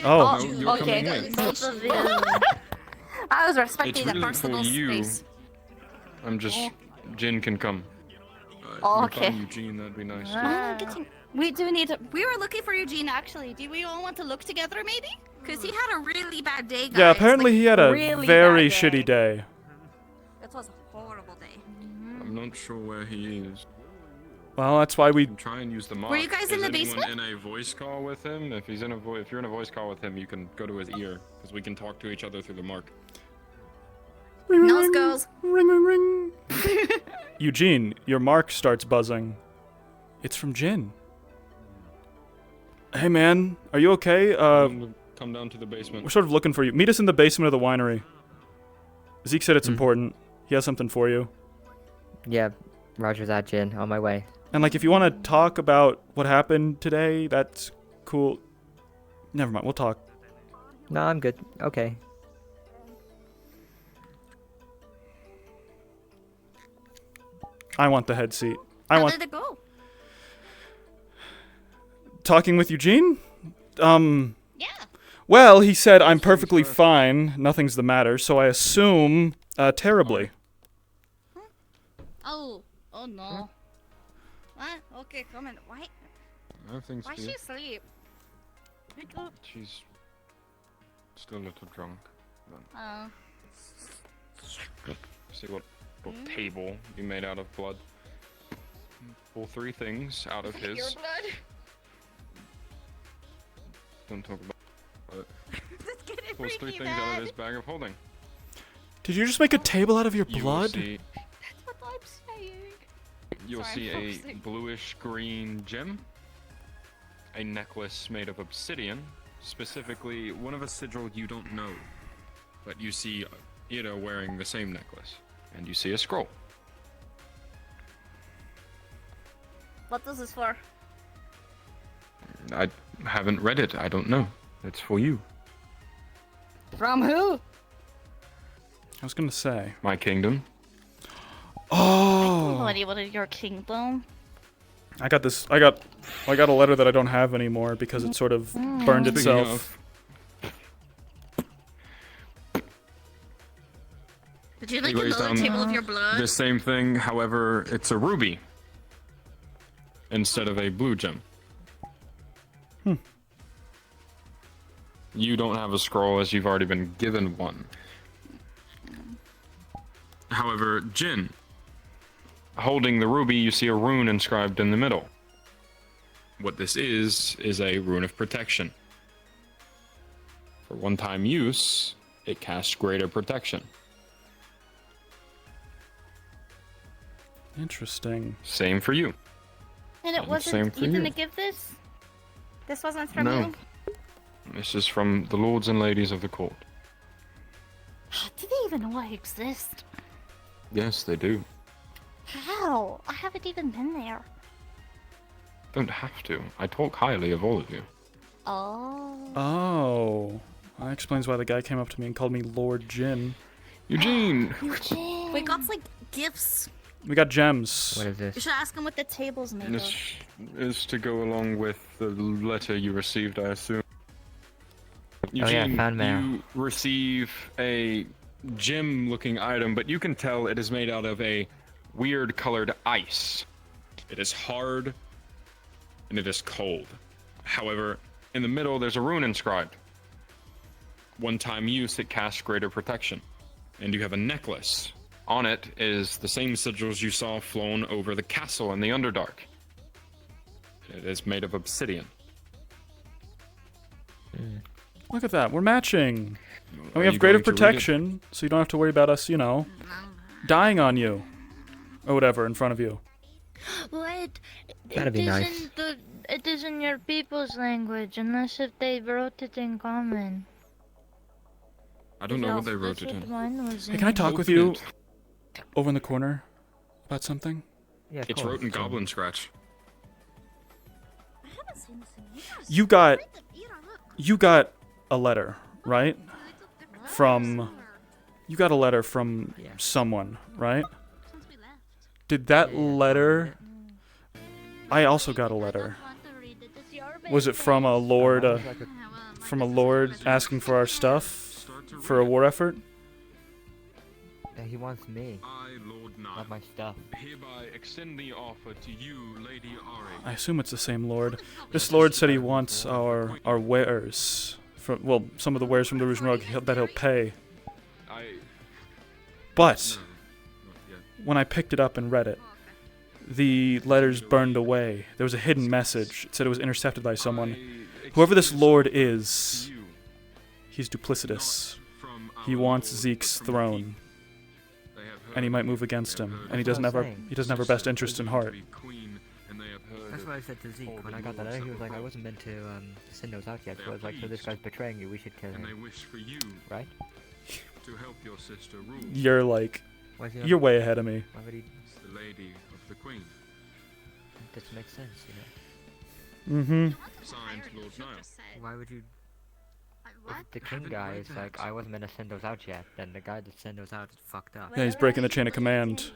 Oh. No, you're okay. coming with. Both of you. I was respecting It's the really personal for you. space. I'm just. Jin can come. Oh, If you find okay. Eugene, that'd be nice. We do need to. We were looking for Eugene, actually. Do we all want to look together, maybe? Because he had a really bad day, guys. Yeah, apparently Like, he had a really very bad shitty day. It was a horrible day. I'm not sure where he is. Well, that's why we Try and use the mark. Were you guys in Is the anyone basement? in a voice call with him? If you're in a voice call with him, you can go to his ear because we can talk to each other through the mark. Nose goes. Ring, ring, ring. Eugene, your mark starts buzzing. It's from Jin. Hey man, are you okay? Come down to the basement. We're sort of looking for you. Meet us in the basement of the winery. Zeke said Hmm. it's important. He has something for you. Yeah, Roger that, Jin. On my way. And like, if you want to talk about what happened today, that's cool. Never mind, we'll talk. No, I'm good. Okay. I want the head seat. How did it go? Talking with Eugene? Yeah. Well, he said I'm perfectly fine, nothing's the matter, so I assume, terribly. Oh no. What? Okay, come in. Why? I have things Why for she you. asleep? Wake up. She's still a little drunk. Oh. See what table you made out of blood. Pull 3 things out of his. Your blood? Don't talk about it. That's getting Pulls 3 freaky things out bad. of his bag of holding. Did you just make a table out of your You will blood? see, That's what I'm saying. you'll Sorry, see I'm a focusing. bluish green gem. A necklace made of obsidian. Specifically, one of a sigil you don't know. But you see Ida wearing the same necklace. And you see a scroll. What is this for? I haven't read it. I don't know. It's for you. From who? I was gonna say. My kingdom. Oh. What is your kingdom? I got this. I got a letter that I don't have anymore because it sort of burned Speaking itself. Did you He like lays another down table of your blood? the same thing, however, it's a ruby instead of a blue gem. You don't have a scroll as you've already been given one. However, Jin, holding the ruby, you see a rune inscribed in the middle. What this is a rune of protection. For one-time use, it casts greater protection. Interesting. Same for you. And it Same wasn't for you you. gonna give this? This wasn't from No. you? This is from the lords and ladies of the court. Do they even know I exist? Yes, they do. How? I haven't even been there. Don't have to. I talk highly of all of you. Oh. Oh. That explains why the guy came up to me and called me Lord Jin. Eugene! We got like gifts. We got gems. What is You this? should ask him what the table's made This is to go along with the letter you received, I assume. Eugene, fan mail. you receive a gem-looking item, but you can tell it is made out of a weird colored ice. It is hard, and it is cold. However, in the middle, there's a rune inscribed. One-time use, it casts greater protection. And you have a necklace. On it is the same sigils you saw flown over the castle in the Underdark. It is made of obsidian. Look at that. We're matching. And Are we have you greater going to read it? protection, so you don't have to worry about us, you know, dying on you. Or whatever in front of you. Wait, That'd be nice. It isn't your people's language, unless if they wrote it in common. I don't know what they wrote it in. Hey, can I talk with you over in the corner about something? Yeah, of It's course. wrote in Goblin Scratch. You got a letter, right? You got a letter from someone, right? Did that letter... I also got a letter. Was it from a lord, asking for our stuff? For a war effort? Yeah, he wants me. Not my stuff. Hereby extend the offer to you, Lady Ari. I assume it's the same lord. This lord said he wants our wares. Well, some of the wares from the Rouge and Rogue that he'll pay. But when I picked it up and read it, the letters burned away. There was a hidden message. It said it was intercepted by someone. Whoever this lord is, he's duplicitous. He wants Zeke's throne, and he might move against him. And he doesn't have our best interest in heart. That's what I said to Zeke when I got that letter. He was like, I wasn't meant to send those out yet. So I was like, so this guy's betraying you. We should kill him. Right? To help your sister rule. You're like, you're way ahead of me. Why would he? The lady of the queen. It doesn't make sense, you know. Mm-hmm. Signed, Lord Niall. Why would you? If the king guy is like, I wasn't meant to send those out yet, then the guy that sent those out is fucked up. Yeah, he's breaking the chain of command.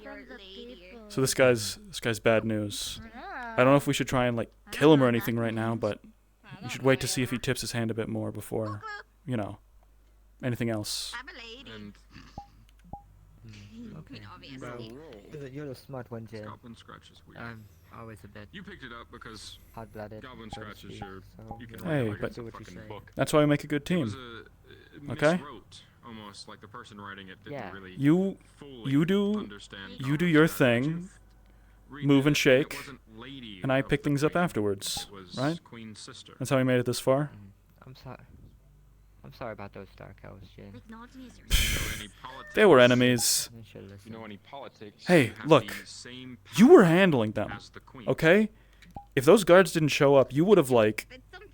So this guy's bad news. I don't know if we should try and like kill him or anything right now, but you should wait to see if he tips his hand a bit more before, you know, anything else. And Okay. You're the smart one, Jin. Goblin Scratch is weird. I'm always a bit You picked it up because hot-blooded. Goblin so to Scratch is speak, your. so You can Hey, write like but it's a fucking book. that's why we make a good It team. was it Okay? miswrote, almost like the person writing it didn't Yeah. really You do understand your thing, move and shake, wasn't lady and I of pick the things up queen. afterwards, It was right? Queen's sister. That's how we made it this far. I'm sorry. I'm sorry about those dark elves, Jin. They were enemies. You should listen. You know any politics? Hey, you have look, the same you were handling them, as the queen. okay? If those guards didn't show up, you would have like,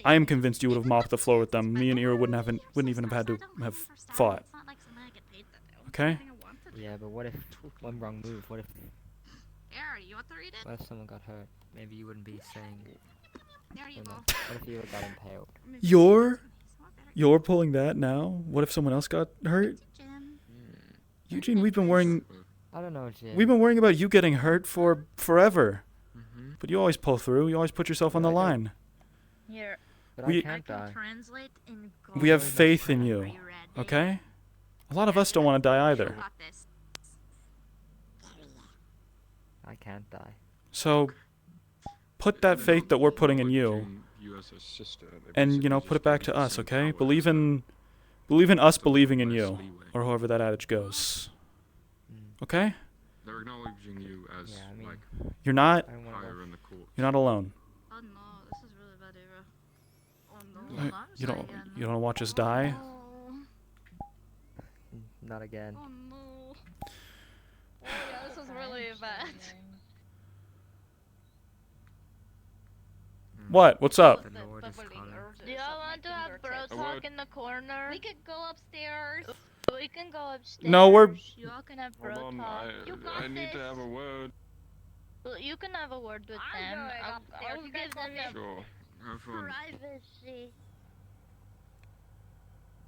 I am convinced you would have mopped the floor with them. Me and Ira wouldn't even have had to have fought. Okay? Yeah, but what if one wrong move? What if someone got hurt? Maybe you wouldn't be saying. There you go. What if you got impaled? You're You're pulling that now? What if someone else got hurt? Eugene, we've been worrying... I don't know, Jim. We've been worrying about you getting hurt for forever. But you always pull through. You always put yourself on the line. Here. But We- I can't die. We have faith in you, okay? A lot of us don't want to die either. I can't die. So, put that faith that we're putting in you, and, you know, put it back to us, okay? Believe in us believing in you, or however that adage goes. Okay? They're acknowledging you as like You're not higher in the court. You're not alone. Oh no, this is really bad era. Oh no. You don't want to watch us die? Not again. Oh no. Oh yeah, this is really bad. What? What's up? Do y'all want to have bro talk in the corner? We could go upstairs. We can go upstairs. No, we're... Y'all can have bro Hold on, talk. You got I need to have a word. Well, you can have a word with them. I'll give them Sure. Have fun. privacy.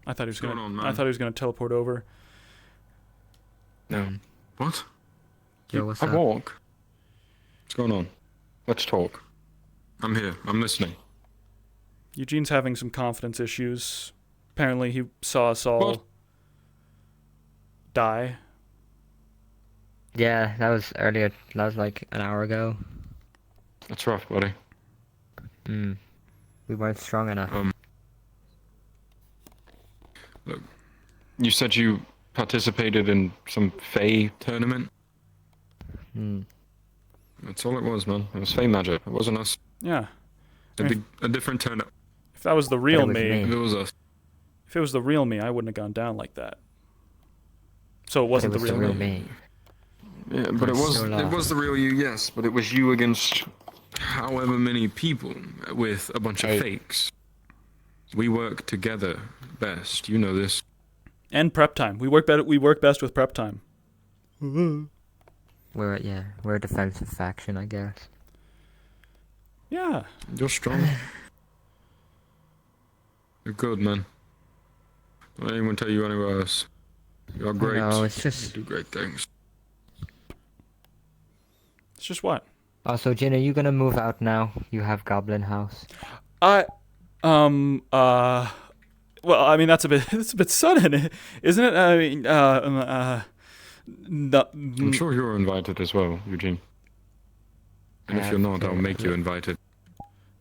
I thought he was What's going gonna. on, man? I thought he was gonna teleport over. No. What? Yo, what's I up? walk. What's going on? Let's talk. I'm here. I'm listening. Eugene's having some confidence issues. Apparently, he saw us all What? die. Yeah, that was earlier. That was like an hour ago. That's rough, buddy. We weren't strong enough. Look, you said you participated in some Fey tournament? That's all it was, man. It was Fey magic. It wasn't us. Yeah. A different turnip. If that was the real me, If it was us. if it was the real me, I wouldn't have gone down like that. So it wasn't It was the real me. Yeah, but it was So it was the real you, yes. But it was you against however many people with a bunch of fakes. We work together best. You know this. And prep time. We work better. We work best with prep time. We're a defensive faction, I guess. Yeah. You're strong. You're good, man. Don't let anyone tell you anywhere else. You're great. No, it's just... You do great things. It's just what? Also, Jin, are you gonna move out now? You have Goblin House. Well, I mean, that's a bit sudden, isn't it? I mean, I'm sure you're invited as well, Eugene. And if you're not, I'll make you invited.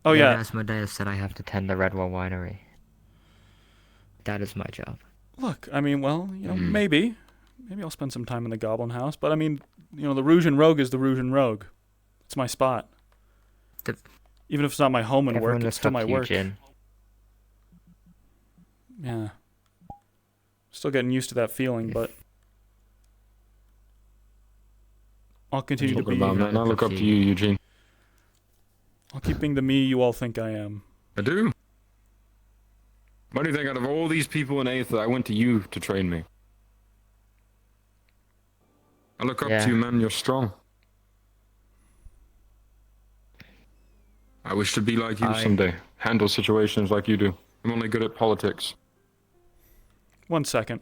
Oh yeah. Asmodeus said I have to tend the Redwall Winery. That is my job. Look, I mean, well, you know, maybe I'll spend some time in the Goblin House, but I mean, you know, the Rouge and Rogue is the Rouge and Rogue. It's my spot. Even if it's not my home and work, it's still my work. Yeah. Still getting used to that feeling, but I'll continue to be. Man. I look up to you, Eugene. I'll keep being the me you all think I am. I do. Why do you think out of all these people in Aether, I went to you to train me? I look up to you, man. You're strong. I wish to be like you someday. Handle situations like you do. I'm only good at politics. 1 second.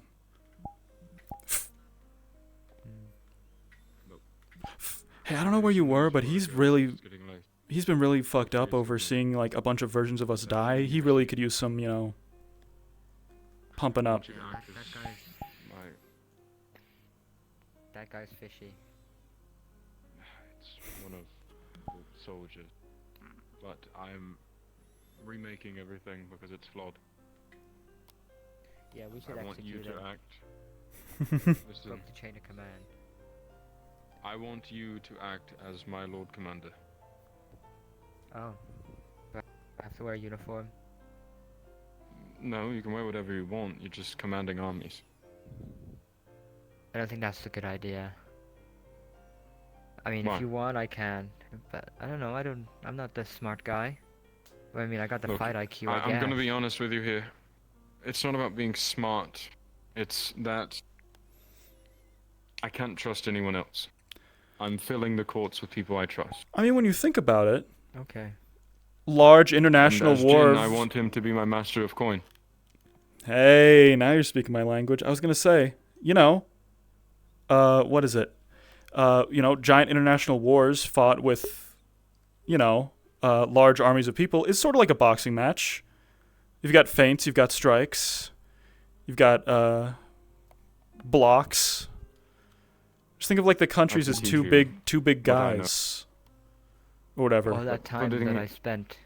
Hey, I don't know where you were, but he's been really fucked up over seeing like a bunch of versions of us die. He really could use some, you know, pumping up. That guy's fishy. It's one of the soldiers, but I'm remaking everything because it's flawed. Yeah, we should I want you execute to him. act. Listen, Broke the chain of command. I want you to act as my Lord Commander. Oh. I have to wear a uniform? No, you can wear whatever you want. You're just commanding armies. I don't think that's a good idea. I mean, Why? if you want, I can. But I don't know. I'm not the smart guy. I mean, I got the Look, fight IQ, I I'm guess. gonna be honest with you here. It's not about being smart. It's that I can't trust anyone else. I'm filling the courts with people I trust. I mean, when you think about it, Okay. large international and as war. Jin, I want him to be my master of coin. Hey, now you're speaking my language. I was gonna say, what is it? Giant international wars fought with, large armies of people is sort of like a boxing match. You've got feints, you've got strikes, you've got blocks. Just think of like the countries as two big guys, or whatever. All that time that I spent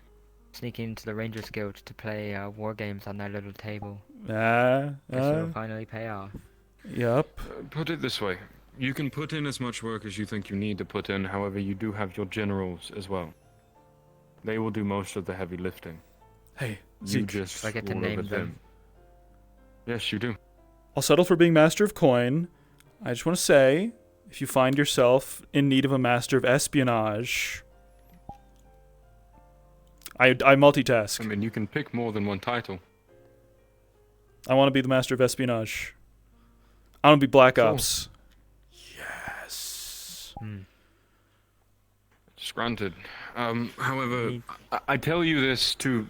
sneaking into the Rangers Guild to play war games on their little table. Guess it'll finally pay off. Yep. Put it this way. You can put in as much work as you think you need to put in, however, you do have your generals as well. They will do most of the heavy lifting. Hey, you Zeke. just I get to will name oversee them. Yes, you do. I'll settle for being Master of Coin. I just want to say, if you find yourself in need of a Master of Espionage, I multitask. I mean, you can pick more than one title. I want to be the Master of Espionage. I want to be Black Ops. Yes. It's granted. However, I tell you this to...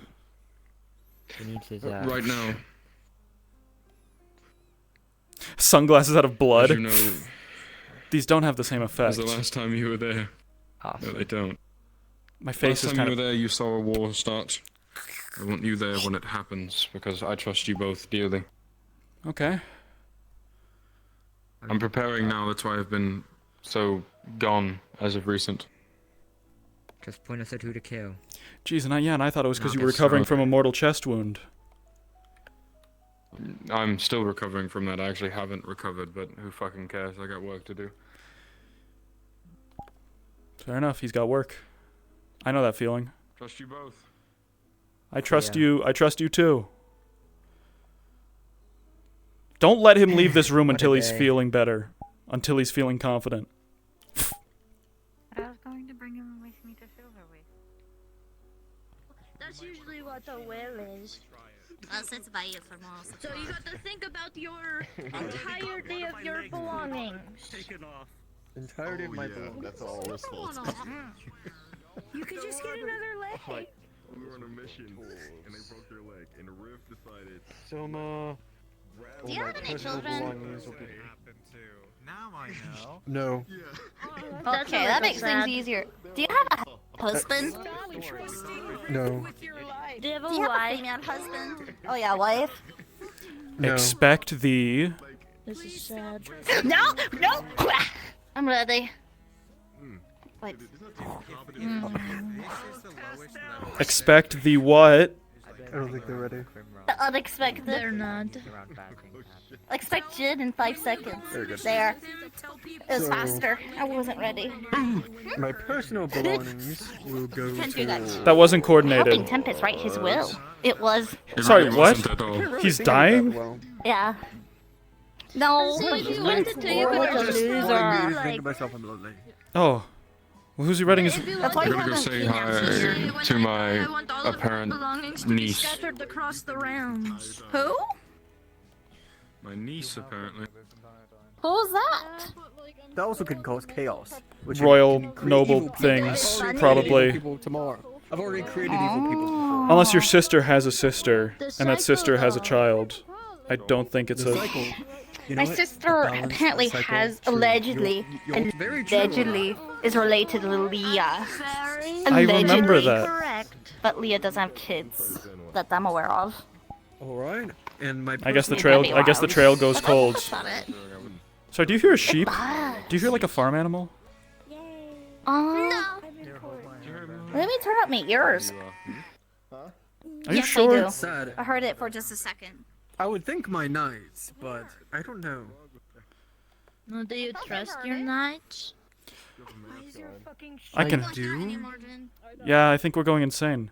right now. Sunglasses out of blood. As you know, these don't have the same effect. as the last time you were there. Awesome. No, they don't. My face last is time kind you of... were there, you saw a war start. I want you there when it happens, because I trust you both dearly. Okay. I'm preparing now, that's why I've been so gone as of recent. Just point us at who to kill. Jeez, and I thought it was because you were It's recovering so- from a mortal chest wound. I'm still recovering from that. I actually haven't recovered, but who fucking cares? I got work to do. Fair enough, he's got work. I know that feeling. Trust you both. I trust you. I trust you too. Don't let him leave this room What a until he's day. feeling better. Until he's feeling confident. I was going to bring him with me to Silverway. That's usually what the will is. It's by you for most. So you got to think about your entirety of your belongings. Take it off. Entirety of my belongings. That's all this fault. You could just get another leg. We were on a mission, and they broke their leg, and Riff decided... Soma... Do you have any children? Now I know. No. Okay, that makes things easier. Do you have a husband? No. Do you have a female husband? Oh yeah, wife. No. Expect the... This is sad. No! No! I'm ready. Wait. Expect the what? I don't think they're ready. The unexpected. They're not. Expect Jin in 5 seconds. There. It was So- faster. I wasn't ready. My personal belongings will go Can't to... do that. That wasn't Helping coordinated. Tempest write his will. It was. Sorry, what? He's dying? Yeah. No. So you went to take What a it loser. Think to myself, I'm lonely. Oh. Well, who's he writing his... That's why I'm you gonna go haven't say seen hi to my apparent niece. scattered across the realms. Who? My niece, apparently. Who's that? That also could cause chaos. Which Royal, can create noble evil people. things, I've already created probably. evil people tomorrow. I've already created evil people before. Unless your sister has a sister, and that sister has a child. I don't think it's The a... cycle. You know My what? sister The balance, apparently the cycle, has true. allegedly, You're very true. allegedly is related to Leah. I remember that. Correct. But Leah doesn't have kids that I'm aware of. Alright. And my I guess the personal- trail. I guess the trail goes cold. That's about it. Sorry, do you hear a sheep? Do you hear like a farm animal? No. Let me turn up my ears. Are you Yes, sure? I do. Sad. I heard it for just a second. I would think my knights, but I don't know. No, do you trust your knights? I can. do. Yeah, I think we're going insane.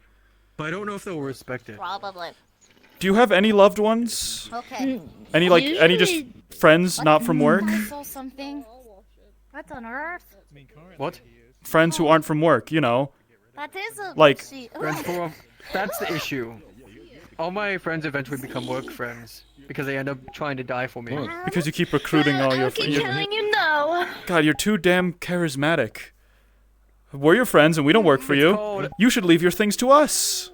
But I don't know if they'll respect it. Probably. Do you have any loved ones? Okay. Any any just friends not from work? I saw something. What on earth? What? Friends who aren't from work, you know. That is a Like- Friends for... That's the issue. All my friends eventually become work friends because they end up trying to die for me. Because you keep recruiting all your friends. you no. God, you're too damn charismatic. We're your friends and we don't work for you. You should leave your things to us.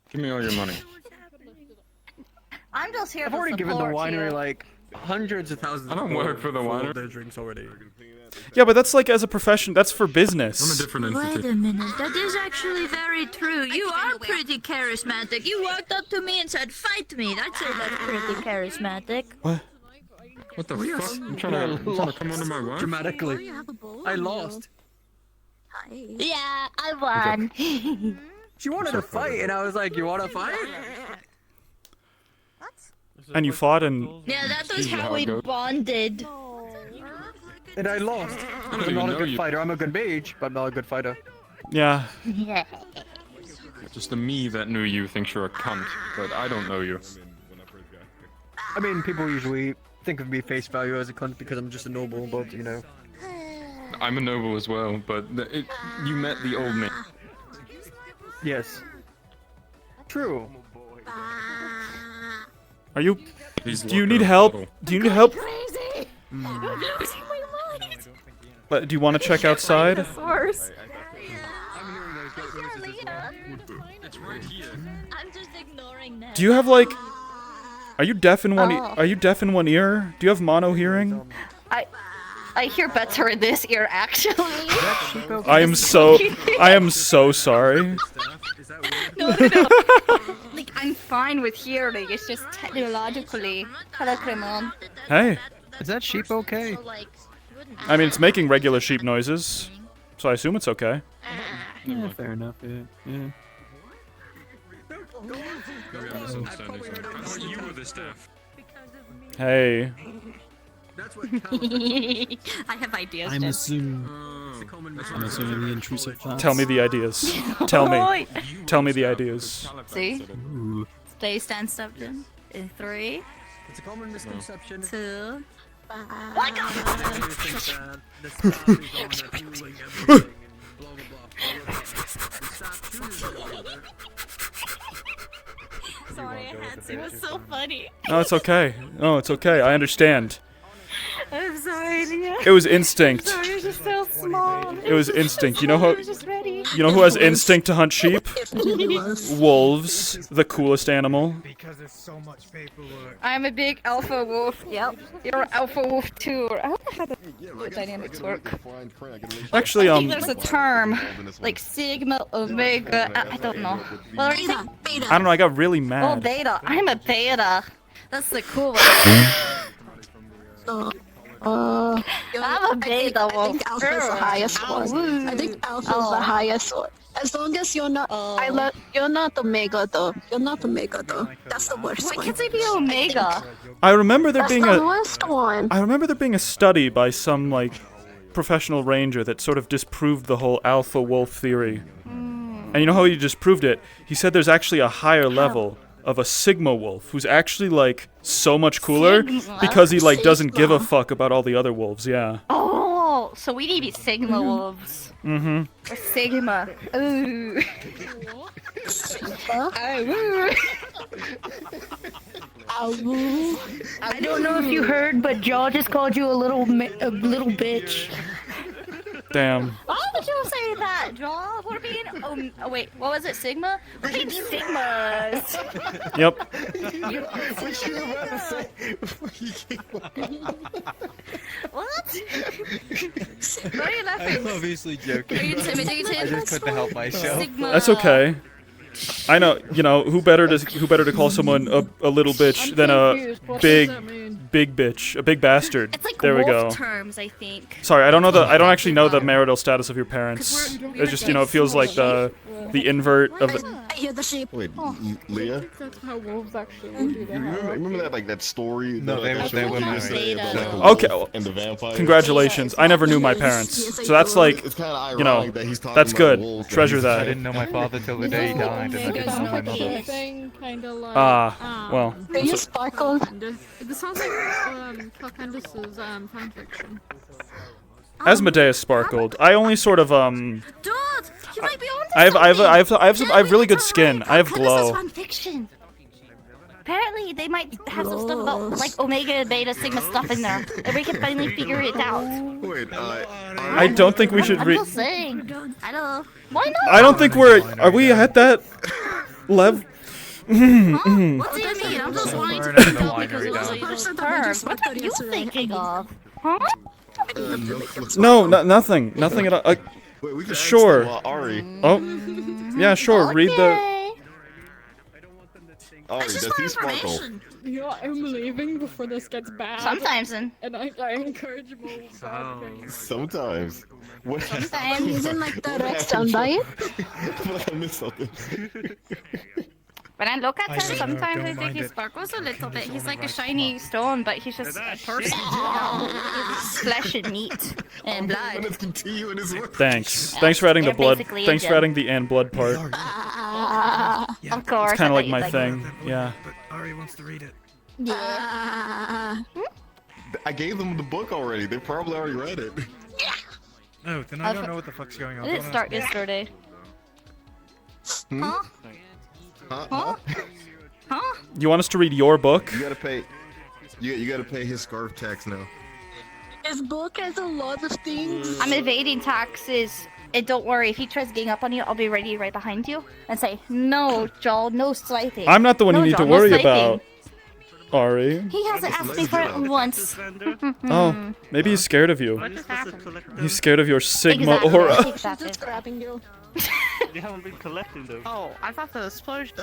Give me all your money. I'm just here I've to already given the support winery you. like hundreds of thousands. I don't work for the winery. Their drinks already. Yeah, but that's like as a profession. That's for business. I'm a different Wait entity. a minute, that is actually very true. You are pretty charismatic. You walked up to me and said, "Fight me." I'd say that's pretty charismatic. What? What the fuck? I'm trying to come under my wife? Dramatically. I lost. Yeah, I won. She wanted to fight, and I was like, "You want to fight?" And you fought and. Yeah, that was how we bonded. And I lost. don't I'm even not a know good you. fighter. I'm a good mage, but I'm not a good fighter. Yeah. Yeah. Just the me that knew you thinks you're a cunt, but I don't know you. I mean, people usually think of me face value as a cunt because I'm just a noble, but you know. I'm a noble as well, but you met the old me. Yes. True. Are you? He's Do you locked need up. help? Do you need help? Crazy. I'm losing my mind. But do you want to check outside? Source. It's right here. I'm just ignoring that. Do you have like? Are you deaf in one? Oh. Are you deaf in one ear? Do you have mono hearing? I hear better in this ear, actually. I am so sorry. No. Like, I'm fine with hearing. It's just technologically. Hello, Cremon. Hey. Is that sheep okay? I mean, it's making regular sheep noises, so I assume it's okay. Yeah, fair enough. Yeah. I thought you were the staff. Hey. I have ideas. I'm Jen. assuming the intrusive thoughts. Tell me the ideas. Tell me. Tell me the ideas. See? Stay stand up, Jen. In 3. It's a common misconception. 2. Sorry, I had to. It was so funny. No, it's okay. No, it's okay. I understand. I'm sorry, Leah. It was instinct. Sorry, you're just so small. It was instinct. You know who? I was just ready. You know who has instinct to hunt sheep? Wolves, the coolest animal. Because there's so much paperwork. I'm a big alpha wolf. Yep. You're an alpha wolf too. I wonder how the dynamics work. Actually, I think there's a term like sigma, omega. I don't know. Well, I don't know. I got really Oh, mad. beta. I'm a beta. That's the cool one. I'm a beta wolf. I think alpha is the highest one. I think alpha is the highest one. As long as you're not, you're not omega though. You're not omega though. That's the worst one. Why can't they be omega? I remember there That's being the a. worst one. I remember there being a study by some like professional ranger that sort of disproved the whole alpha wolf theory. And you know how he disproved it? He said there's actually a higher level of a sigma wolf who's actually like so much cooler because he like doesn't give a fuck about all the other wolves. Yeah. Oh, so we need to be sigma wolves. Mm-hmm. Or sigma. Ooh. I don't know if you heard, but Jaw just called you a little bitch. Damn. Why would you say that, Jaw? We're being oh wait, what was it? Sigma? We're being sigmas. Yep. What you were about to say? What? Why are you laughing? I'm obviously joking. Are you intimidated? I just couldn't help myself. Sigma. That's okay. I know, you know, who better to call someone a little bitch than a big bitch, a big bastard. It's like there we go. wolf terms, I think. Sorry, I don't actually know the marital status of your parents. It's just, you know, it feels like the invert of the. I hear the sheep. Wait, Leah? That's how wolves actually do that. Remember that that story? No, they were married. Okay, well, and the vampire. Congratulations. I never knew my parents, so that's like, you know, that's good. Treasure that. I didn't know my father till the day he died, and I didn't know my mother. Well. Are you Sparkle? This sounds like Calcandus's fanfiction. Asmodeus sparkled. I only sort of Dude, you might be on I have really good skin. I have glow. Fiction. Apparently, they might have some stuff about like omega and beta sigma stuff in there, and we can finally figure it out. Wait, I don't think we should I'm read. just saying. I don't. Why not? I don't think are we at that level? What do you mean? I'm just wanting to Burn the know because it was winery a person Terms, what are you thinking of? Huh? No, nothing. Nothing at all. Wait, we can Sure. ask Ari. Oh, yeah, sure. Read the. Ari, does he sparkle? You know, I'm leaving before this gets bad. Sometimes, then. And I encourage more bad things. Sometimes. What? Sometimes. In like the redstone diet. I missed something. When I look at him, don't sometimes I think mind he it. sparkles a little bit. He's like a shiny stone, but he's just a person. He's flesh and meat and blood. Let's continue in his work. Thanks. Thanks for adding the They're blood. basically a Thanks for gem. adding the and blood part. Of course. It's kind of I like my thought thing. Yeah. But Ari wants to read it. Yeah. I gave them the book already. They probably already read it. No, then I don't know what the fuck's going on. Did it Don't start ask me. yesterday? Huh? Huh? Huh? You want us to read your book? You gotta pay. You gotta pay his scarf tax now. His book has a lot of things. I'm evading taxes. And don't worry, if he tries getting up on you, I'll be ready right behind you and say, "No, Joel, no swiping." I'm not the one no, you need Joel, to worry no swiping. about. Ari. He hasn't asked me for it once. Oh, maybe he's scared of you. What just happened? He's scared of your Sigma Exactly. aura. Exactly. Just grabbing you. You haven't been collecting them. Oh, I thought the explosion.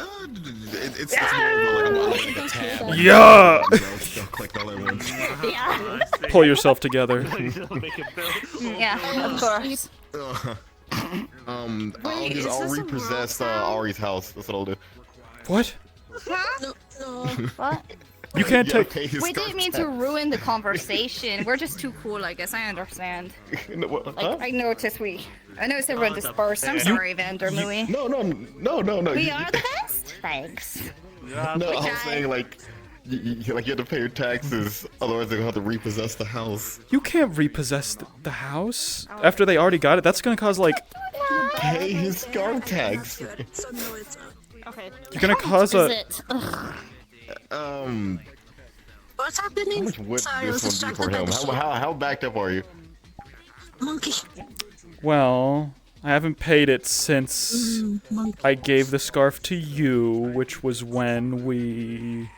It's more of like a tab. Yeah. Don't click all at once. Yeah. Pull yourself together. Yeah, of course. I'll repossess Ari's house. That's what I'll do. What? No. What? You can't gotta take. pay his We scarf didn't mean to ruin the conversation. We're just too cool, I guess. I understand. No, what, Like, huh? I noticed everyone dispersed. I'm sorry, Vander Mui. No. We are the best. Thanks. No, I was saying like, you have to pay your taxes, otherwise they're gonna have to repossess the house. You can't repossess the house after they already got it. That's gonna cause like. Pay his scarf tax. Okay. You're gonna cause a. What's happening? How much would Sorry, I was this one be for distracted by him? the shit. How backed up are you? Monkey. Well, I haven't paid it since Monkey. I gave the scarf to you, which was when we.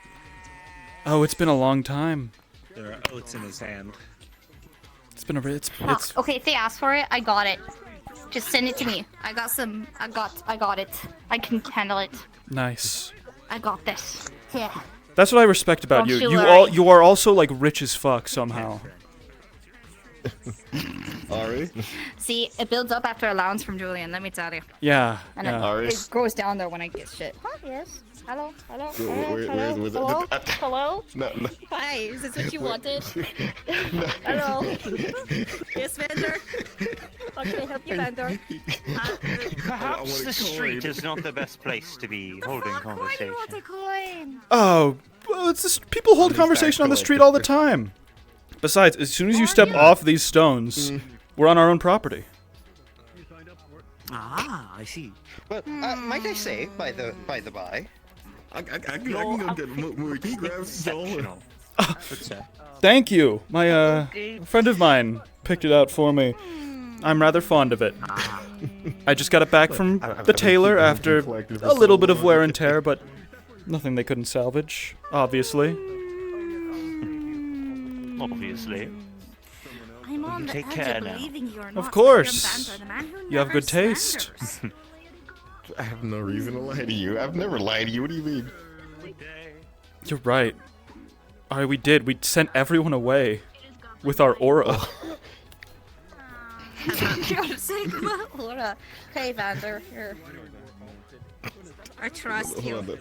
Oh, it's been a long time. There are oats in his hand. It's been a. It's. Okay, if they ask for it, I got it. Just send it to me. I got it. I can handle it. Nice. I got this. Yeah. That's what I respect about Don't you. you worry. You are also like rich as fuck somehow. Ari? See, it builds up after allowance from Julian, let me tell you. Yeah. And Yeah. it goes down there when I get shit. Huh? Yes. Hello? Hello? Hello? No. Hi, is this what you wanted? Hello? Yes, Vander? How can I help you, Vander? Perhaps the street is not the best place to be holding conversation. a coin? Oh, well, it's just people hold conversation on the street all the time. Besides, as soon as you step off these stones, we're on our own property. Ah, I see. But might I say, by the by, I can go get Mooey. Can you grab Joel? Thank you. My a friend of mine picked it out for me. I'm rather fond of it. I just got it back from the tailor after a little bit of wear and tear, but nothing they couldn't salvage, obviously. Obviously. I'm on the Take edge care of now. believing you are Of not course. Vander, the man who You have never good taste. slanders. I have no reason to lie to you. I've never lied to you. What do you mean? You're right. Alright, we did. We sent everyone away with our aura. You're Sigma Aura. Hey, Vander, here. I trust you. Hold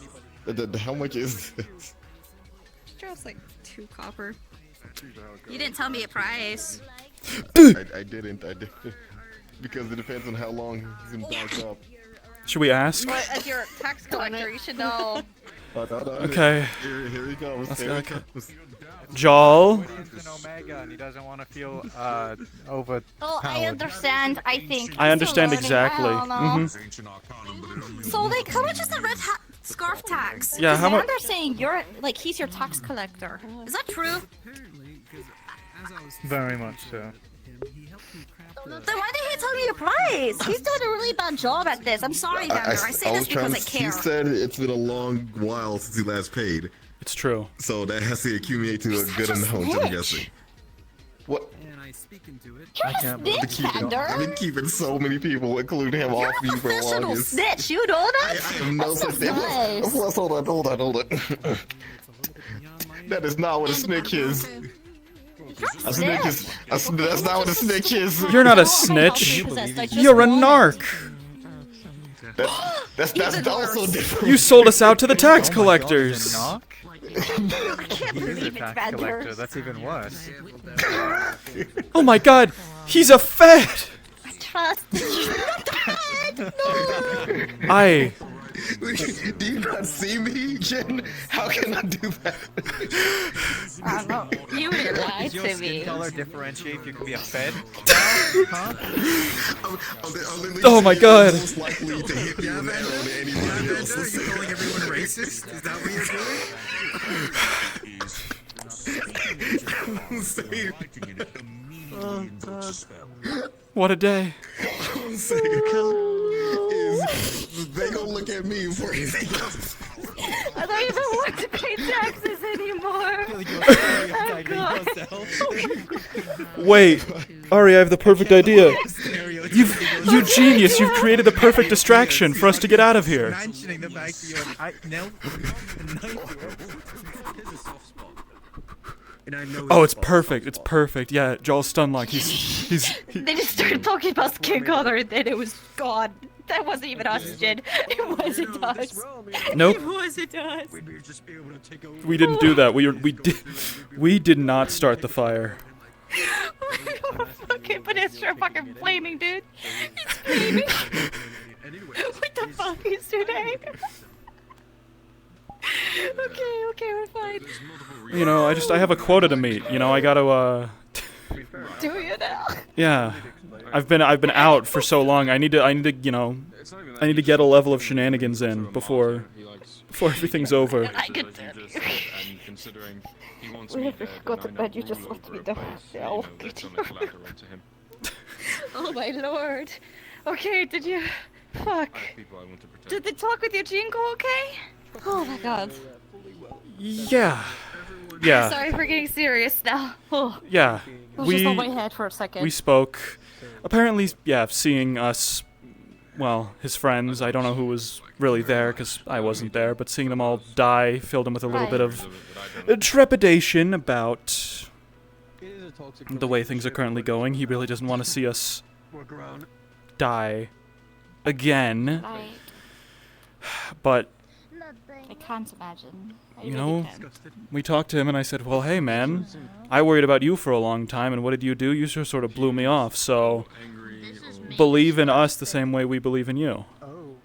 on. How much is this? It's like 2 copper. You didn't tell me a price. I didn't. Because it depends on how long he's been backed up. Should we ask? But as your tax collector, you should know. Okay. Here he comes. Let's Here go, he okay. comes. Jol. He's an Omega and he doesn't want to feel overpowered. Oh, I understand, I think. I understand Still exactly. learning. I don't know. So, like, how much is the red scarf tax? Yeah, how much- Vander's saying you're, like, he's your tax collector. Is that true? Very much so. Then why did he tell me a price? He's doing a really bad job at this. I'm sorry, Vander. I say this because I care. He said it's been a long while since he last paid. It's true. So that has to accumulate to a good amount, I'm guessing. What? You're a snitch, Vander. I've been keeping so many people, including him, off me for the longest. Snitch, you know that? I have no such thing. Plus, hold on. That is not what a snitch is. A snitch is. That's not what a snitch is. You're not a snitch. You're a narc. That's also different. You sold us out to the tax collectors. I can't believe it's Vander. That's even worse. Oh my god, he's a Fed! Trust you. Dad, no. Do you not see me, Jen? How can I do that? I don't know. You would lie Does your to skin me. color differentiate if you could be a Fed? Huh? Oh my god. Most likely to hit me with an arrow than anybody else. Are you calling everyone racist? Is that what you're doing? What a day. They gonna look at me for anything else. I don't even want to pay taxes anymore. Wait, Ari, I have the perfect idea. You genius, you've created the perfect distraction for us to get out of here. Mentioning the fact that Oh, it's perfect. It's perfect. Yeah, Joel's stun lock. He's. They just started talking about skin color and then it was gone. That wasn't even us, Jen. It wasn't us. Nope. It wasn't us. We didn't do that. We did not start the fire. Okay, but it's sure fucking flaming, dude. He's screaming. What the fuck is today? Okay, we're fine. You know, I have a quota to meet. You know, I gotta Do you now? Yeah. I've been out for so long. I need to you know, I need to get a level of shenanigans in before everything's over. I could go to bed, you just left me down. Oh, oh my lord. Okay, did you... Fuck. Did the talk with Eugene go okay? Oh my god. Yeah. Yeah. Sorry for getting serious now. Oh. Yeah. I was just on my head for a second. We spoke. Apparently, yeah, seeing us, well, his friends, I don't know who was really there because I wasn't there, but seeing them all die filled him with a little bit of trepidation about the way things are currently going. He really doesn't want to see us die again. Right. But, I can't imagine. you know, we talked to him and I said, well, hey man, I worried about you for a long time and what did you do? You just sort of blew me off, so believe in us the same way we believe in you.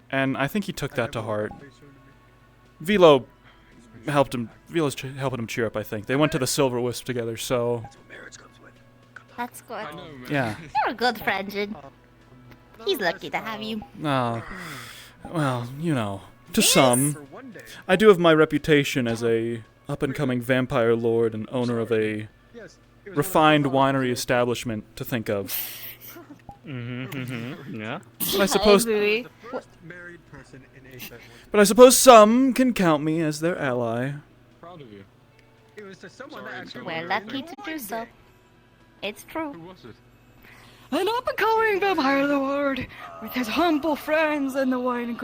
And I think he took that to heart. Velo's helping him cheer up, I think. They went to the Silver Wisp together, so... That's good. Yeah. You're a good friend, Jin. He's lucky to have you. Well, you know, to some. I do have my reputation as a up-and-coming vampire lord and owner of a refined winery establishment to think of. Yeah. But I suppose some can count me as their ally. Proud of you. We're lucky to do so. It's true. Who was it? An up-and-coming vampire lord with his humble friends and the wine and